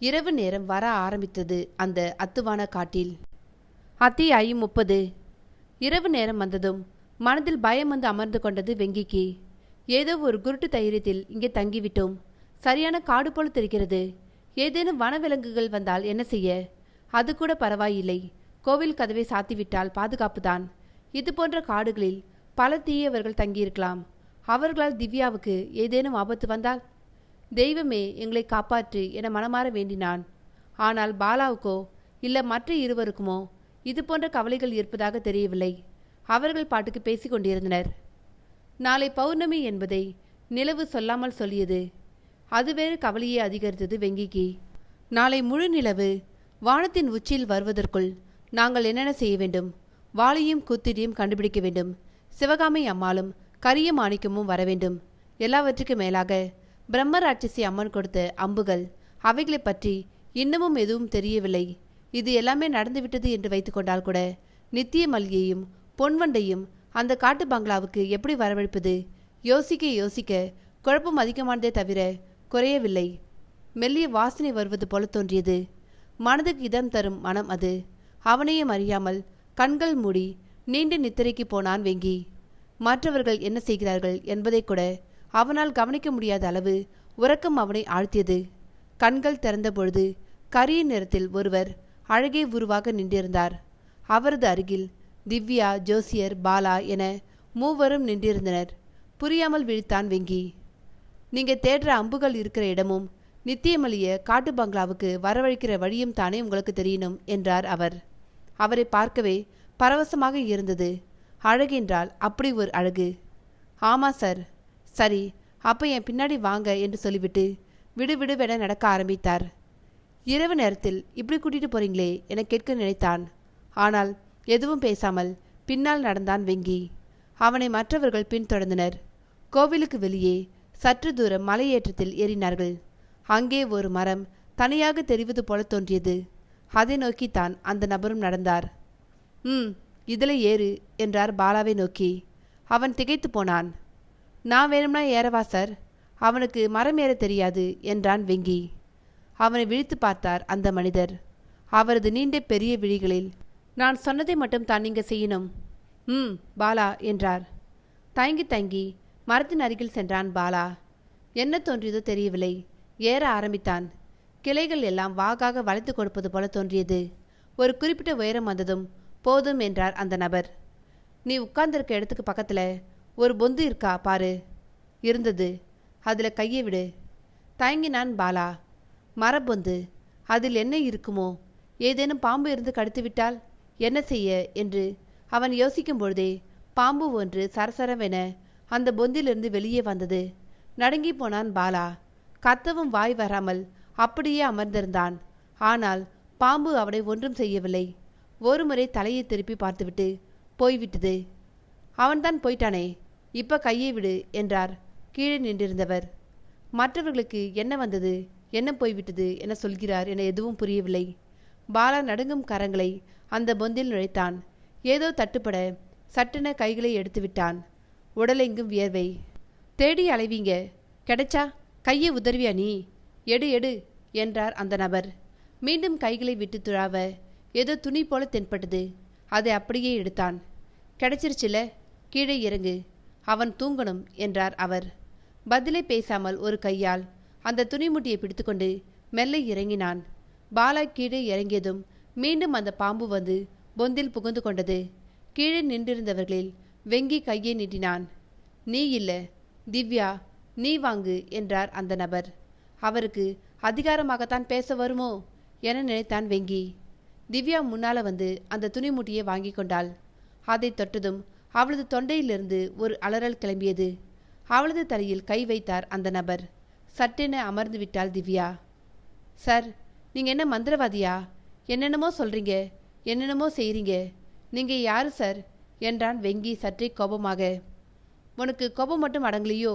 இரவு நேரம் வர ஆரம்பித்தது அந்த அத்துவான காட்டில். அத்தியாயம் 30. இரவு நேரம் வந்ததும் மனதில் பயம் வந்து அமர்ந்து கொண்டது வெங்கிக்கு. ஏதோ ஒரு குருட்டு தைரியத்தில் இங்கே தங்கிவிட்டோம். சரியான காடு போல தெரிகிறது. ஏதேனும் வனவிலங்குகள் வந்தால் என்ன செய்ய? அது கூட பரவாயில்லை. கோவில் கதவை சாத்திவிட்டால் பாதுகாப்புதான். இது போன்ற காடுகளில் பல தீயவர்கள் தங்கியிருக்கலாம். அவர்களால் திவ்யாவுக்கு ஏதேனும் ஆபத்து வந்தால்? தெய்வமே எங்களை காப்பாற்று என மனமாற வேண்டினான். ஆனால் பாலாவுக்கோ இல்லை மற்ற இருவருக்குமோ இது போன்ற கவலைகள் இருப்பதாக தெரியவில்லை. அவர்கள் பாட்டுக்கு பேசிக் கொண்டிருந்தனர். நாளை பௌர்ணமி என்பதை நிலவு சொல்லாமல் சொல்லியது. அது வேறு கவலையே அதிகரித்தது வெங்கிக்கு. நாளை முழு நிலவு வானத்தின் உச்சியில் வருவதற்குள் நாங்கள் என்னென்ன செய்ய வேண்டும்? வாளியும் குத்திரியும் கண்டுபிடிக்க வேண்டும். சிவகாமி அம்மாளும் கரிய மாணிக்கமும் வர வேண்டும். எல்லாவற்றுக்கும் மேலாக பிரம்மராட்சசி அம்மன் கொடுத்த அம்புகள், அவைகளை பற்றி இன்னமும் எதுவும் தெரியவில்லை. இது எல்லாமே நடந்துவிட்டது என்று வைத்துக்கொண்டால் கூட நித்தியமல்லியையும் பொன்வண்டையும் அந்த காட்டு பங்களாவுக்கு எப்படி வரவழைப்பது? யோசிக்க யோசிக்க குழப்பம் அதிகமானதே தவிர குறையவில்லை. மெல்லிய வாசனை வருவது போல தோன்றியது. மனதுக்கு இதம் தரும் மனம் அது. அவனையும் அறியாமல் கண்கள் மூடி நீண்ட நித்திரைக்கு போனான் வெங்கி. மற்றவர்கள் என்ன செய்கிறார்கள் என்பதை கூட அவனால் கவனிக்க முடியாத அளவு உறக்கம் அவனை ஆழ்த்தியது. கண்கள் திறந்தபொழுது கரிய நிறத்தில் ஒருவர் அழகே உருவாக நின்றிருந்தார். அவரது அருகில் திவ்யா, ஜோசியர், பாலா என மூவரும் நின்றிருந்தனர். புரியாமல் விழித்தான் வெங்கி. நீங்க தேடுற அம்புகள் இருக்கிற இடமும் நித்தியமலிய காட்டு பங்களாவுக்கு வரவழைக்கிற வழியும் தானே உங்களுக்கு தெரியணும் என்றார் அவர். அவரை பார்க்கவே பரவசமாக இருந்தது. அழகென்றால் அப்படி ஒரு அழகு. ஆமா சார். சரி, அப்போ என் பின்னாடி வாங்க என்று சொல்லிவிட்டு விடுவிடுவென நடக்க ஆரம்பித்தார். இரவு நேரத்தில் இப்படி கூட்டிட்டு போறீங்களே என கேட்க நினைத்தான். ஆனால் எதுவும் பேசாமல் பின்னால் நடந்தான் வெங்கி. அவனை மற்றவர்கள் பின்தொடர்ந்தனர். கோவிலுக்கு வெளியே சற்று தூரம் மலையேற்றத்தில் ஏறினார்கள். அங்கே ஒரு மரம் தனியாக தெரிவது போல தோன்றியது. அதை நோக்கித்தான் அந்த நபரும் நடந்தார். இதில் ஏறு என்றார் பாலாவை நோக்கி. அவன் திகைத்து போனான். நான் வேணும்னா ஏறவா சார்? அவனுக்கு மரம் ஏற தெரியாது என்றான் வெங்கி. அவனை விழித்து பார்த்தார் அந்த மனிதர். அவரது நீண்ட பெரிய விழிகளில் நான் சொன்னதை மட்டும் தான் நீங்க செய்யணும். பாலா என்றார். தயங்கி தயங்கி மரத்தின் அருகில் சென்றான் பாலா. என்ன தோன்றியதோ தெரியவில்லை. ஏற ஆரம்பித்தான். கிளைகள் எல்லாம் வாகாக வளைத்து கொடுப்பது போல தோன்றியது. ஒரு குறிப்பிட்ட உயரம் வந்ததும் போதும் என்றார் அந்த நபர். நீ உட்கார்ந்திருக்க இடத்துக்கு பக்கத்தில் ஒரு பொந்து இருக்கா பாரு. இருந்தது. அதில் கையை விடு. தயங்கினான் பாலா. மரப்பொந்து. அதில் என்ன இருக்குமோ? ஏதேனும் பாம்பு இருந்து கடித்து விட்டால் என்ன செய்ய என்று அவன் யோசிக்கும் பொழுதே பாம்பு ஒன்று சரசரவென அந்த பொந்திலிருந்து வெளியே வந்தது. நடுங்கி போனான் பாலா. கத்தவும் வாய் வராமல் அப்படியே அமர்ந்திருந்தான். ஆனால் பாம்பு அவனை ஒன்றும் செய்யவில்லை. ஒரு முறை தலையை திருப்பி பார்த்துவிட்டு போய்விட்டது. அவன்தான் போயிட்டானே, இப்ப கையை விடு என்றார் கீழே நின்றிருந்தவர். மற்றவர்களுக்கு என்ன வந்தது, என்ன போய்விட்டது என சொல்கிறார் என எதுவும் புரியவில்லை. பாலா நடுங்கும் கரங்களை அந்த பொந்தில் நுழைத்தான். ஏதோ தட்டுப்பட சட்டென கைகளை எடுத்து விட்டான். உடலெங்கும் வியர்வை. தேடி அலைவீங்க, கிடைச்சா கையை உதர்வியா நீ? எடு எடு என்றார் அந்த நபர். மீண்டும் கைகளை விட்டு துழாவ ஏதோ துணி போல தென்பட்டது. அதை அப்படியே எடுத்தான். கிடைச்சிருச்சுல, கீழே இறங்கு, அவன் தூங்கணும் என்றார் அவர். பதிலை பேசாமல் ஒரு கையால் அந்த துணிமுட்டியை பிடித்துக்கொண்டு மெல்ல இறங்கினான். பாலா கீழே இறங்கியதும் மீண்டும் அந்த பாம்பு வந்து பொந்தில் புகுந்து கொண்டது. கீழே நின்றிருந்தவர்களில் வெங்கி கையை நீட்டினான். நீ இல்ல, திவ்யா, நீ வாங்கு என்றார் அந்த நபர். அவருக்கு அதிகாரமாகத்தான் பேச வருமோ என நினைத்தான் வெங்கி. திவ்யா முன்னால வந்து அந்த துணிமுட்டியை வாங்கி கொண்டாள். அதை தொட்டதும் அவளது தொண்டையிலிருந்து ஒரு அலறல் கிளம்பியது. அவளது தலையில் கை வைத்தார் அந்த நபர். சட்டென அமர்ந்து விட்டாள் திவ்யா. சார், நீங்க என்ன மந்திரவாதியா? என்னென்னமோ சொல்றீங்க, என்னென்னமோ செய்றீங்க. நீங்க யாரு சார் என்றான் வெங்கி சற்றே கோபமாக. உனக்கு கோபம் மட்டும் அடங்கலையோ?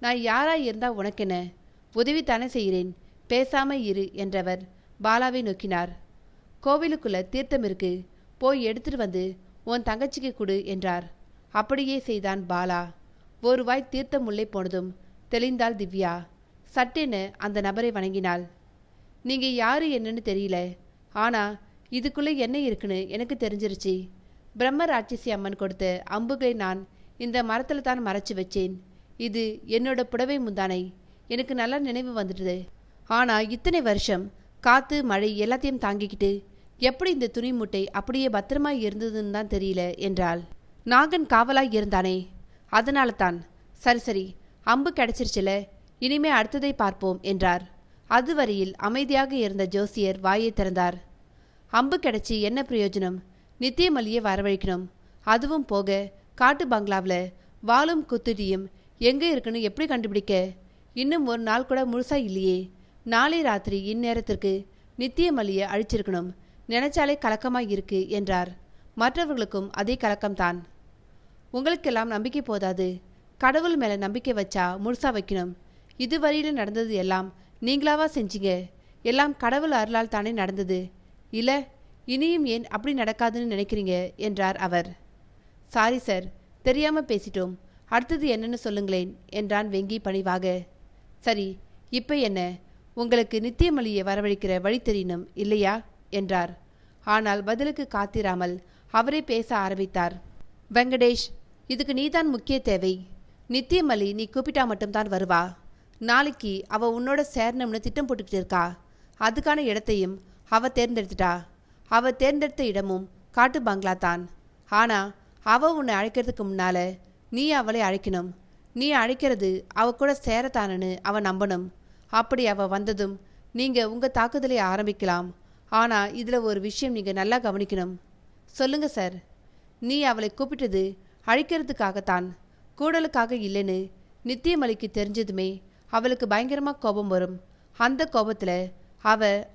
நான் யாரா இருந்தா உனக்கென்ன? உதவித்தானே செய்கிறேன், பேசாம இரு என்றவர் பாலாவை நோக்கினார். கோவிலுக்குள்ள தீர்த்தம் இருக்கு, போய் எடுத்துட்டு வந்து உன் தங்கச்சிக்கு கொடு என்றார். அப்படியே செய்தான் பாலா. ஒரு வாய் தீர்த்தம் உள்ளே போனதும் தெளிந்தாள் திவ்யா. சட்டென அந்த நபரை வணங்கினாள். நீங்க யாரு என்னன்னு தெரியல, ஆனா இதுக்குள்ளே என்ன இருக்குன்னு எனக்கு தெரிஞ்சிருச்சு. பிரம்ம ராட்சசி அம்மன் கொடுத்த அம்புகளை நான் இந்த மரத்துல தான் மறைச்சு வச்சேன். இது என்னோட புடவை முந்தானை. எனக்கு நல்லா நினைவு வந்துடுது. ஆனா இத்தனை வருஷம் காத்து மழை எல்லாத்தையும் தாங்கிக்கிட்டு எப்படி இந்த துணி மூட்டை அப்படியே பத்திரமா இருந்ததுன்னு தான் தெரியல என்றாள். நாகன் காவலாய் இருந்தானே, அதனால தான். சரி சரி, அம்பு கிடைச்சிருச்சுல, இனிமே அடுத்ததை பார்ப்போம் என்றார். அதுவரையில் அமைதியாக இருந்த ஜோசியர் வாயை திறந்தார். அம்பு கிடைச்சி என்ன பிரயோஜனம்? நித்தியமல்லியை வரவழைக்கணும். அதுவும் போக காட்டு பங்களாவில் வாளும் குத்துடியும் எங்கே இருக்குன்னு எப்படி கண்டுபிடிக்க? இன்னும் ஒரு நாள் கூட முழுசா இல்லையே. நாளை ராத்திரி இந்நேரத்திற்கு நித்தியமல்லியை அழிச்சிருக்கணும். நினைச்சாலே கலக்கமாய் இருக்கு என்றார். மற்றவர்களுக்கும் அதே கலக்கம்தான். உங்களுக்கெல்லாம் நம்பிக்கை போதாது, கடவுள் மேல நம்பிக்கை வச்சா முழுசா வைக்கணும். இதுவரையில நடந்தது எல்லாம் நீங்களாவா செஞ்சீங்க? எல்லாம் கடவுள் அருளால் தானே நடந்தது. இல்ல இனியும் ஏன் அப்படி நடக்காதுன்னு நினைக்கிறீங்க என்றார் அவர். சாரி சார், தெரியாம பேசிட்டோம். அடுத்தது என்னன்னு சொல்லுங்களேன் என்றான் வெங்கி பணிவாக. சரி, இப்ப என்ன? உங்களுக்கு நித்தியமல்லியை வரவழைக்கிற வழி தெரியணும் இல்லையா என்றார். ஆனால் பதிலுக்கு காத்திராமல் அவரே பேச ஆரம்பித்தார். வெங்கடேஷ், இதுக்கு நீதான் முக்கிய தேவை. நித்தியமல்லி நீ கூப்பிட்டா மட்டும்தான் வருவா. நாளைக்கு அவ உன்னோட சேரணும்னு திட்டம் போட்டுக்கிட்டு இருக்கா. அதுக்கான இடத்தையும் அவ தேர்ந்தெடுத்துட்டா. அவ தேர்ந்தெடுத்த இடமும் காட்டு பங்களா தான். ஆனா அவ உன்னை அழைக்கிறதுக்கு முன்னால நீ அவளை அழைக்கணும். நீ அழைக்கிறது அவ கூட சேரத்தானு அவ நம்பணும். அப்படி அவ வந்ததும் நீங்க உங்க தாக்குதலை ஆரம்பிக்கலாம். ஆனா இதுல ஒரு விஷயம் நீங்க நல்லா கவனிக்கணும். சொல்லுங்க சார். நீ அவளை கூப்பிட்டது அழிக்கிறதுக்காகத்தான், கூடலுக்காக இல்லைன்னு நித்தியமலிக்கு தெரிஞ்சதுமே அவளுக்கு பயங்கரமா கோபம் வரும். அந்த கோபத்துல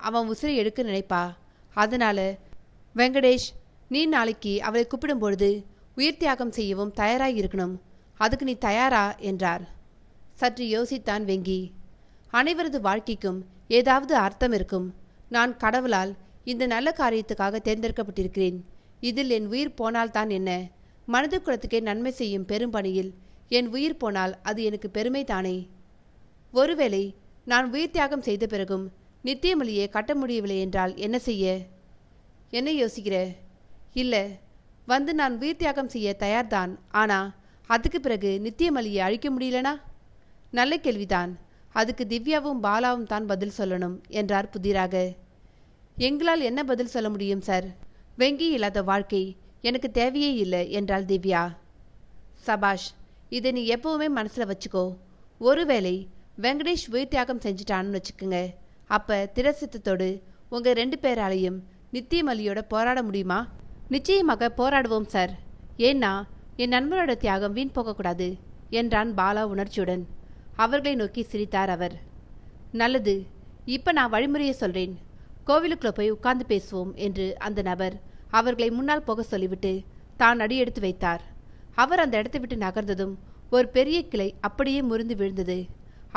அவன் உசிரை எடுக்க நினைப்பா. அதனால வெங்கடேஷ், நீ நாளைக்கு அவளை கூப்பிடும் பொழுது உயிர் தியாகம் செய்யவும் தயாராக இருக்கணும். அதுக்கு நீ தயாரா என்றார். சற்று யோசித்தான் வெங்கி. அனைவரது வாழ்க்கைக்கும் ஏதாவது அர்த்தம் இருக்கும். நான் கடவுளால் இந்த நல்ல காரியத்துக்காக தேர்ந்தெடுக்கப்பட்டிருக்கிறேன். இதில் என் உயிர் போனால்தான் என்ன? மனித குலத்துக்கே நன்மை செய்யும் பெரும் பணியில் என் உயிர் போனால் அது எனக்கு பெருமை தானே. ஒருவேளை நான் உயிர் தியாகம் செய்த பிறகும் நித்தியமொழியை கட்ட முடியவில்லை என்றால் என்ன செய்ய? என்ன யோசிக்கிற? இல்லை, நான் உயிர் தியாகம் செய்ய தயார்தான். ஆனா அதுக்கு பிறகு நித்தியமொழியை அழிக்க முடியலனா? நல்ல கேள்விதான். அதுக்கு திவ்யாவும் பாலாவும் தான் பதில் சொல்லணும் என்றார் புதிராக. எங்களால் என்ன பதில் சொல்ல முடியும் சார்? வெங்கி இல்லாத வாழ்க்கை எனக்கு தேவையே இல்லை என்றாள் திவ்யா. சபாஷ், இதை நீ எப்பவுமே மனசுல வச்சுக்கோ. ஒருவேளை வெங்கடேஷ் உயிர் தியாகம் செஞ்சுட்டான்னு வச்சுக்கோங்க. அப்ப திரசித்தத்தோடு உங்க 2 பேராலையும் நித்தியமல்லியோட போராட முடியுமா? நிச்சயமாக போராடுவோம் சார். ஏன்னா என் நண்பனோட தியாகம் வீண் போகக்கூடாது என்றான் பாலா உணர்ச்சியுடன். அவர்களை நோக்கி சிரித்தார் அவர். நல்லது, இப்ப நான் வழிமுறையை சொல்றேன். கோவிலுக்குள்ள போய் உட்கார்ந்து பேசுவோம் என்று அந்த நபர் அவர்களை முன்னால் போக சொல்லிவிட்டு தான் அடி எடுத்து வைத்தார். அவர் அந்த இடத்தை விட்டு நகர்ந்ததும் ஒரு பெரிய கிளை அப்படியே முறிந்து விழுந்தது.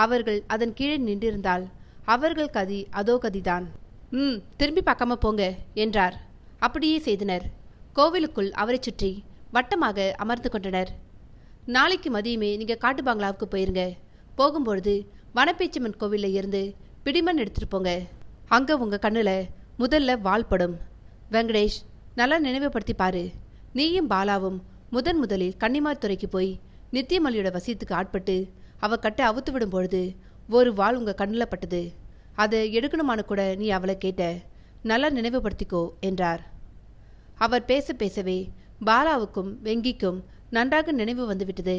அவர்கள் அதன் கீழே நின்றிருந்தால் அவர்கள் கதி அதோ கதிதான். திரும்பி பார்க்காம போங்க என்றார். அப்படியே செய்தனர். கோவிலுக்குள் அவரை சுற்றி வட்டமாக அமர்ந்து கொண்டனர். நாளைக்கு மதியமே நீங்க காட்டு பங்களாவுக்கு போயிருங்க. போகும்பொழுது வனப்பேச்சியம்மன் கோவிலில் இருந்து பிடிமண் எடுத்துட்டு போங்க. அங்க உங்க கண்ணுல முதல்ல வாள்படும். வெங்கடேஷ், நல்லா நினைவுபடுத்தி பாரு. நீயும் பாலாவும் முதலில் கன்னிமாத்துறைக்கு போய் நித்தியமல்லியோட வசியத்துக்கு ஆட்பட்டு அவ கட்ட அவுத்து விடும் பொழுது ஒரு வாள் உங்க கண்ணில் பட்டது. அதை எடுக்கணுமான்னு கூட நீ அவளை கேட்ட. நல்லா நினைவுபடுத்திக்கோ என்றார். அவர் பேசவே பாலாவுக்கும் வெங்கிக்கும் நன்றாக நினைவு வந்துவிட்டது.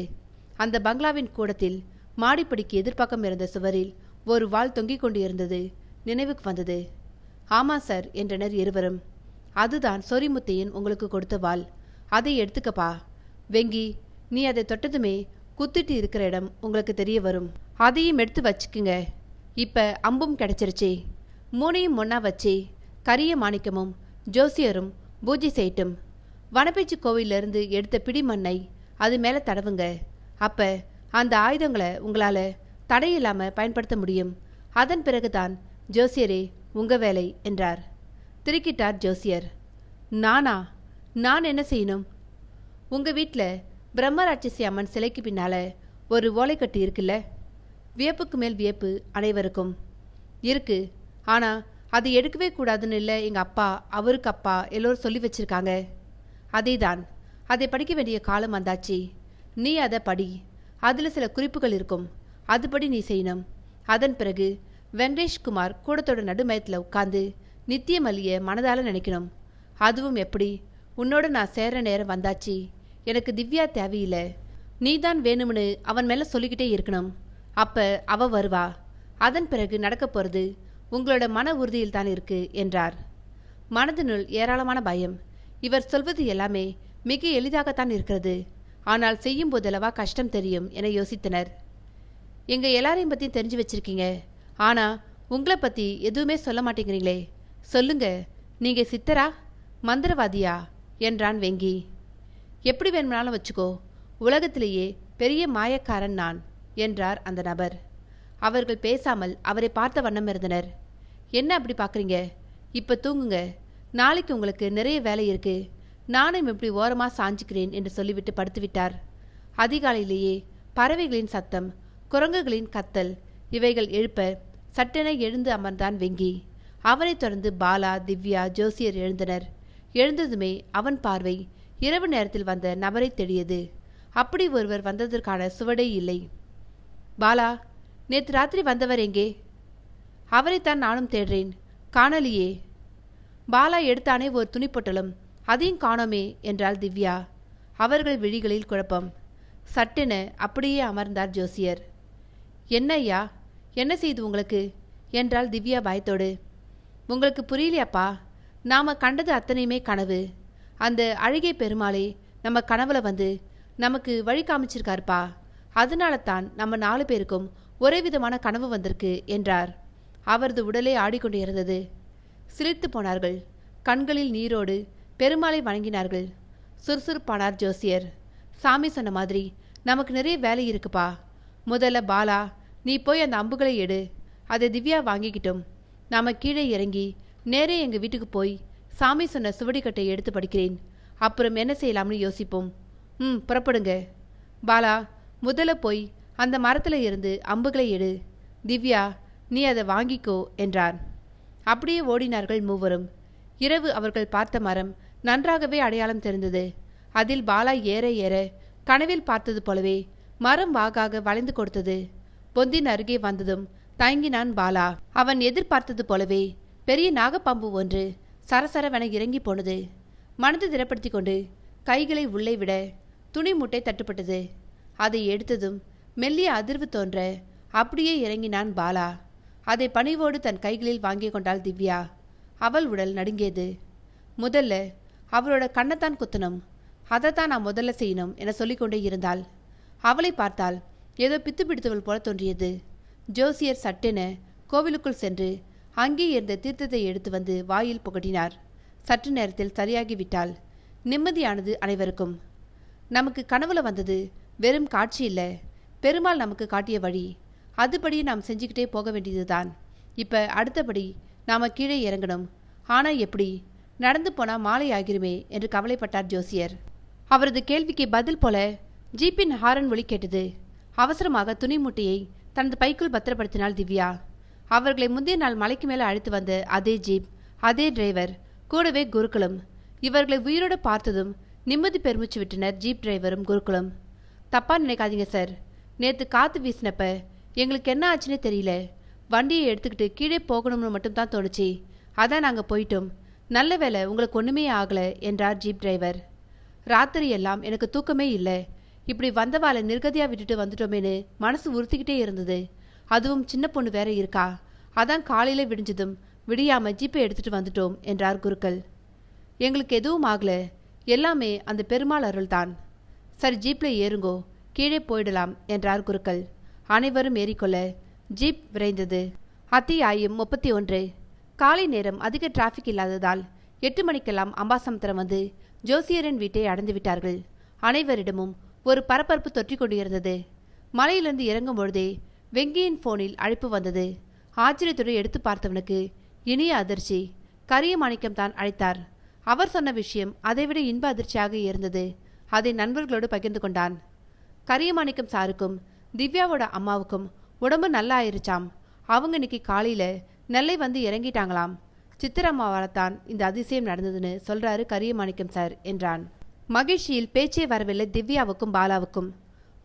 அந்த பங்களாவின் கூடத்தில் மாடிப்படிக்கு எதிர்ப்பக்கம் இருந்த சுவரில் ஒரு வாள் தொங்கிக் கொண்டு இருந்தது நினைவுக்கு வந்தது. ஆமா சார் என்றனர் இருவரும். அதுதான் சொரிமுத்தையன் உங்களுக்கு கொடுத்த வாள். அதை எடுத்துக்கப்பா. வெங்கி, நீ அதை தொட்டதுமே குத்திட்டு இருக்கிற இடம் உங்களுக்கு தெரிய வரும். அதையும் எடுத்து வச்சுக்குங்க. இப்ப அம்பும் கிடைச்சிருச்சே. 3ஐயும் ஒன்னா வச்சு கரிய மாணிக்கமும் ஜோசியரும் பூஜை செய்யட்டும். வனப்பேச்சி கோவிலிருந்து எடுத்த பிடிமண்ணை அது மேல தடவுங்க. அப்ப அந்த ஆயுதங்களை உங்களால தடையில்லாம பயன்படுத்த முடியும். அதன் பிறகுதான் ஜோசியரே உங்க வேலை என்றார். திருக்கிட்டார் ஜோசியர். நான் என்ன செய்யணும்? உங்க வீட்டில் பிரம்மராட்சசி அம்மன் சிலைக்கு பின்னால ஒரு ஓலைக்கட்டு இருக்குல்ல? வியப்புக்கு மேல் வியப்பு அனைவருக்கும் இருக்கு. ஆனா அது எடுக்கவே கூடாதுன்னு இல்லை எங்க அப்பா, அவருக்கு அப்பா எல்லோரும் சொல்லி வச்சிருக்காங்க. அதேதான், அதை படிக்க வேண்டிய காலம் வந்தாச்சு. நீ அதை படி. அதுல சில குறிப்புகள் இருக்கும். அதுபடி நீ செய்யணும். அதன் பிறகு வெங்கடேஷ்குமார் கூடத்தோட நடுமயத்தில் உட்கார்ந்து நித்தியமல்லிய மனதால நினைக்கணும். அதுவும் எப்படி? உன்னோட நான் சேர நேரம் வந்தாச்சு. எனக்கு திவ்யா தேவையில்லை. நீதான் வேணும்னு அவன் மேல சொல்லிக்கிட்டே இருக்கணும். அப்ப அவ வருவா. அதன் பிறகு நடக்க போறது உங்களோட மன உறுதியில் தான் இருக்கு என்றார். மனதினுள் ஏராளமான பயம். இவர் சொல்வது எல்லாமே மிக எளிதாகத்தான் இருக்கிறது. ஆனால் செய்யும் போதெல்லவா கஷ்டம் தெரியும் என யோசித்தனர். எங்க எல்லாரையும் பத்தி தெரிஞ்சு வச்சிருக்கீங்க. ஆனா உங்களை பத்தி எதுவுமே சொல்ல மாட்டேங்கிறீங்களே. சொல்லுங்க, நீங்க சித்தரா மந்திரவாதியா என்றான் வெங்கி. எப்படி வேணும்னாலும் வச்சுக்கோ. உலகத்திலேயே பெரிய மாயக்காரன் நான் என்றார் அந்த நபர். அவர்கள் பேசாமல் அவரை பார்த்த வண்ணம் இருந்தனர். என்ன அப்படி பார்க்குறீங்க? இப்ப தூங்குங்க. நாளைக்கு உங்களுக்கு நிறைய வேலை இருக்கு. நானும் இப்படி ஓரமா சாஞ்சுக்கிறேன் என்று சொல்லிவிட்டு படுத்துவிட்டார். அதிகாலையிலேயே பறவைகளின் சத்தம், குரங்குகளின் கத்தல் இவைகள் எழுப்ப சட்டென எழுந்து அமர்ந்தான் வெங்கி. அவனைத் தொடர்ந்து பாலா, திவ்யா, ஜோசியர் எழுந்தனர். எழுந்ததுமே அவன் பார்வை இரவு நேரத்தில் வந்த நபரை தேடியது. அப்படி ஒருவர் வந்ததற்கான சுவடே இல்லை. பாலா, நேற்று ராத்திரி வந்தவர் எங்கே? அவரைத்தான் நானும் தேடுறேன், காணலியே. பாலா எடுத்தானே ஒரு துணிப்பொட்டலும், அதையும் காணோமே என்றாள் திவ்யா. அவர்கள் விழிகளில் குழப்பம். சட்டென அப்படியே அமர்ந்தார் ஜோசியர். என்ன ஐயா, என்ன செய்து உங்களுக்கு என்றாள் திவ்யா பயத்தோடு. உங்களுக்கு புரியலையாப்பா, நாம கண்டது அத்தனையுமே கனவு. அந்த அழகிய பெருமாளே நம்ம கனவுல வந்து நமக்கு வழி காமிச்சிருக்காருப்பா. அதனால தான் நம்ம 4 பேருக்கும் ஒரே விதமான கனவு வந்திருக்கு என்றார். அவரது உடலே ஆடிக்கொண்டு இருந்தது. சிரித்து போனார்கள். கண்களில் நீரோடு பெருமாளை வணங்கினார்கள். சுறுசுறுப்பானார் ஜோசியர். சாமி சொன்ன மாதிரி நமக்கு நிறைய வேலை இருக்குப்பா. முதல்ல பாலா, நீ போய் அந்த அம்புகளை எடு. அதை திவ்யா வாங்கிக்கிட்டும். நாம கீழே இறங்கி நேரே எங்கள் வீட்டுக்கு போய் சாமி சொன்ன சுவடிக்கட்டை எடுத்து படிக்கிறேன். அப்புறம் என்ன செய்யலாம்னு யோசிப்போம். புறப்படுங்க. பாலா, முதல்ல போய் அந்த மரத்தில் இருந்து அம்புகளை எடு. திவ்யா, நீ அதை வாங்கிக்கோ என்றார். அப்படியே ஓடினார்கள் மூவரும். இரவு அவர்கள் பார்த்த மரம் நன்றாகவே அடையாளம் தெரிந்தது. அதில் பாலா ஏற ஏற கனவில் பார்த்தது போலவே மரம் வாகாக வளைந்து கொடுத்தது. பொந்தின் அருகே வந்ததும் தயங்கினான் பாலா. அவன் எதிர்பார்த்தது போலவே பெரிய நாகப்பாம்பு ஒன்று சரசரவென இறங்கி போனது. மனது திடப்படுத்தி கொண்டு கைகளை உள்ளே விட துணி மூட்டை தட்டுப்பட்டது. அதை எடுத்ததும் மெல்லிய அதிர்வு தோன்ற அப்படியே இறங்கினான் பாலா. அதை பணிவோடு தன் கைகளில் வாங்கி கொண்டாள் திவ்யா. அவள் உடல் நடுங்கியது. முதல்ல அவளோட கண்ணைத்தான் குத்தணும், அதைத்தான் நான் முதல்ல செய்யணும் என சொல்லிக்கொண்டே இருந்தாள். அவளை பார்த்தால் ஏதோ பித்து பிடித்தவள் போல தோன்றியது. ஜோசியர் சட்டென கோவிலுக்குள் சென்று அங்கே இருந்த தீர்த்தத்தை எடுத்து வந்து வாயில் புகட்டினார். சற்று நேரத்தில் சரியாகிவிட்டாள். நிம்மதியானது அனைவருக்கும். நமக்கு கனவுல வந்தது வெறும் காட்சி இல்லை, பெருமாள் நமக்கு காட்டிய வழி. அதுபடி நாம் செஞ்சுக்கிட்டே போக வேண்டியதுதான். இப்போ அடுத்தபடி நாம கீழே இறங்கணும். ஆனால் எப்படி? நடந்து போனால் மாலை ஆகிருமே என்று கவலைப்பட்டார் ஜோசியர். அவரது கேள்விக்கு பதில் போல ஜீப்பின் ஹாரன் ஒலி கேட்டது. அவசரமாக துணி மூட்டையை தனது பைக்குள் பத்திரப்படுத்தினாள் திவ்யா. அவர்களை முந்தைய நாள் மலைக்கு மேலே அழைத்து வந்த அதே ஜீப், அதே டிரைவர், கூடவே குருக்களும். இவர்களை உயிரோடு பார்த்ததும் நிம்மதி பெருமிச்சு விட்டனர் ஜீப் டிரைவரும் குருக்களும். தப்பா நினைக்காதீங்க சார், நேற்று காற்று வீசினப்ப எங்களுக்கு என்ன ஆச்சுன்னே தெரியல. வண்டியை எடுத்துக்கிட்டு கீழே போகணும்னு மட்டும்தான் தோணுச்சு. அதான் நாங்கள் போயிட்டோம். நல்ல வேலை உங்களுக்கு ஒன்றுமே ஆகலை என்றார் ஜீப் டிரைவர். ராத்திரி எல்லாம் எனக்கு தூக்கமே இல்லை. இப்படி வந்தவாளை நிர்கதியாக விட்டுட்டு வந்துட்டோமேனு மனசு உறுத்திக்கிட்டே இருந்தது. அதுவும் சின்ன பொண்ணு வேற இருக்கா. அதான் காலையில் விடிஞ்சதும் விடியாம ஜீப்பை எடுத்துட்டு வந்துட்டோம் என்றார் குருக்கள். எங்களுக்கு எதுவும் ஆகல, எல்லாமே அந்த பெருமாள் அருள்தான். சரி, ஜீப்ல ஏறுங்கோ, கீழே போயிடலாம் என்றார் குருக்கள். அனைவரும் ஏறிக்கொள்ள ஜீப் விரைந்தது. அத்தியாயம் 31. காலை நேரம் அதிக டிராஃபிக் இல்லாததால் 8 மணிக்கெல்லாம் அம்பாசமுத்திரம் வந்து ஜோசியரின் வீட்டை அடைந்து விட்டார்கள். அனைவரிடமும் ஒரு பரபரப்பு தொற்றிக் கொண்டிருந்தது. மலையிலிருந்து இறங்கும் பொழுதே வெங்கியின் போனில் அழைப்பு வந்தது. ஆச்சரியத்தோடு எடுத்து பார்த்தவனுக்கு இனிய அதிர்ச்சி. கரிய மாணிக்கம் தான் அழைத்தார். அவர் சொன்ன விஷயம் அதைவிட இன்ப அதிர்ச்சியாக இருந்தது. அதை நண்பர்களோடு பகிர்ந்து கொண்டான். கரியமாணிக்கம் சாருக்கும் திவ்யாவோட அம்மாவுக்கும் உடம்பு நல்லா ஆயிருச்சாம். அவங்க இன்னைக்கு காலையில நெல்லை வந்து இறங்கிட்டாங்களாம். சித்திரம்மாவால்தான் இந்த அதிசயம் நடந்ததுன்னு சொல்றாரு கரியமாணிக்கம் சார் என்றான். மகிழ்ச்சியில் பேச்சே வரவில்லை திவ்யாவுக்கும் பாலாவுக்கும்.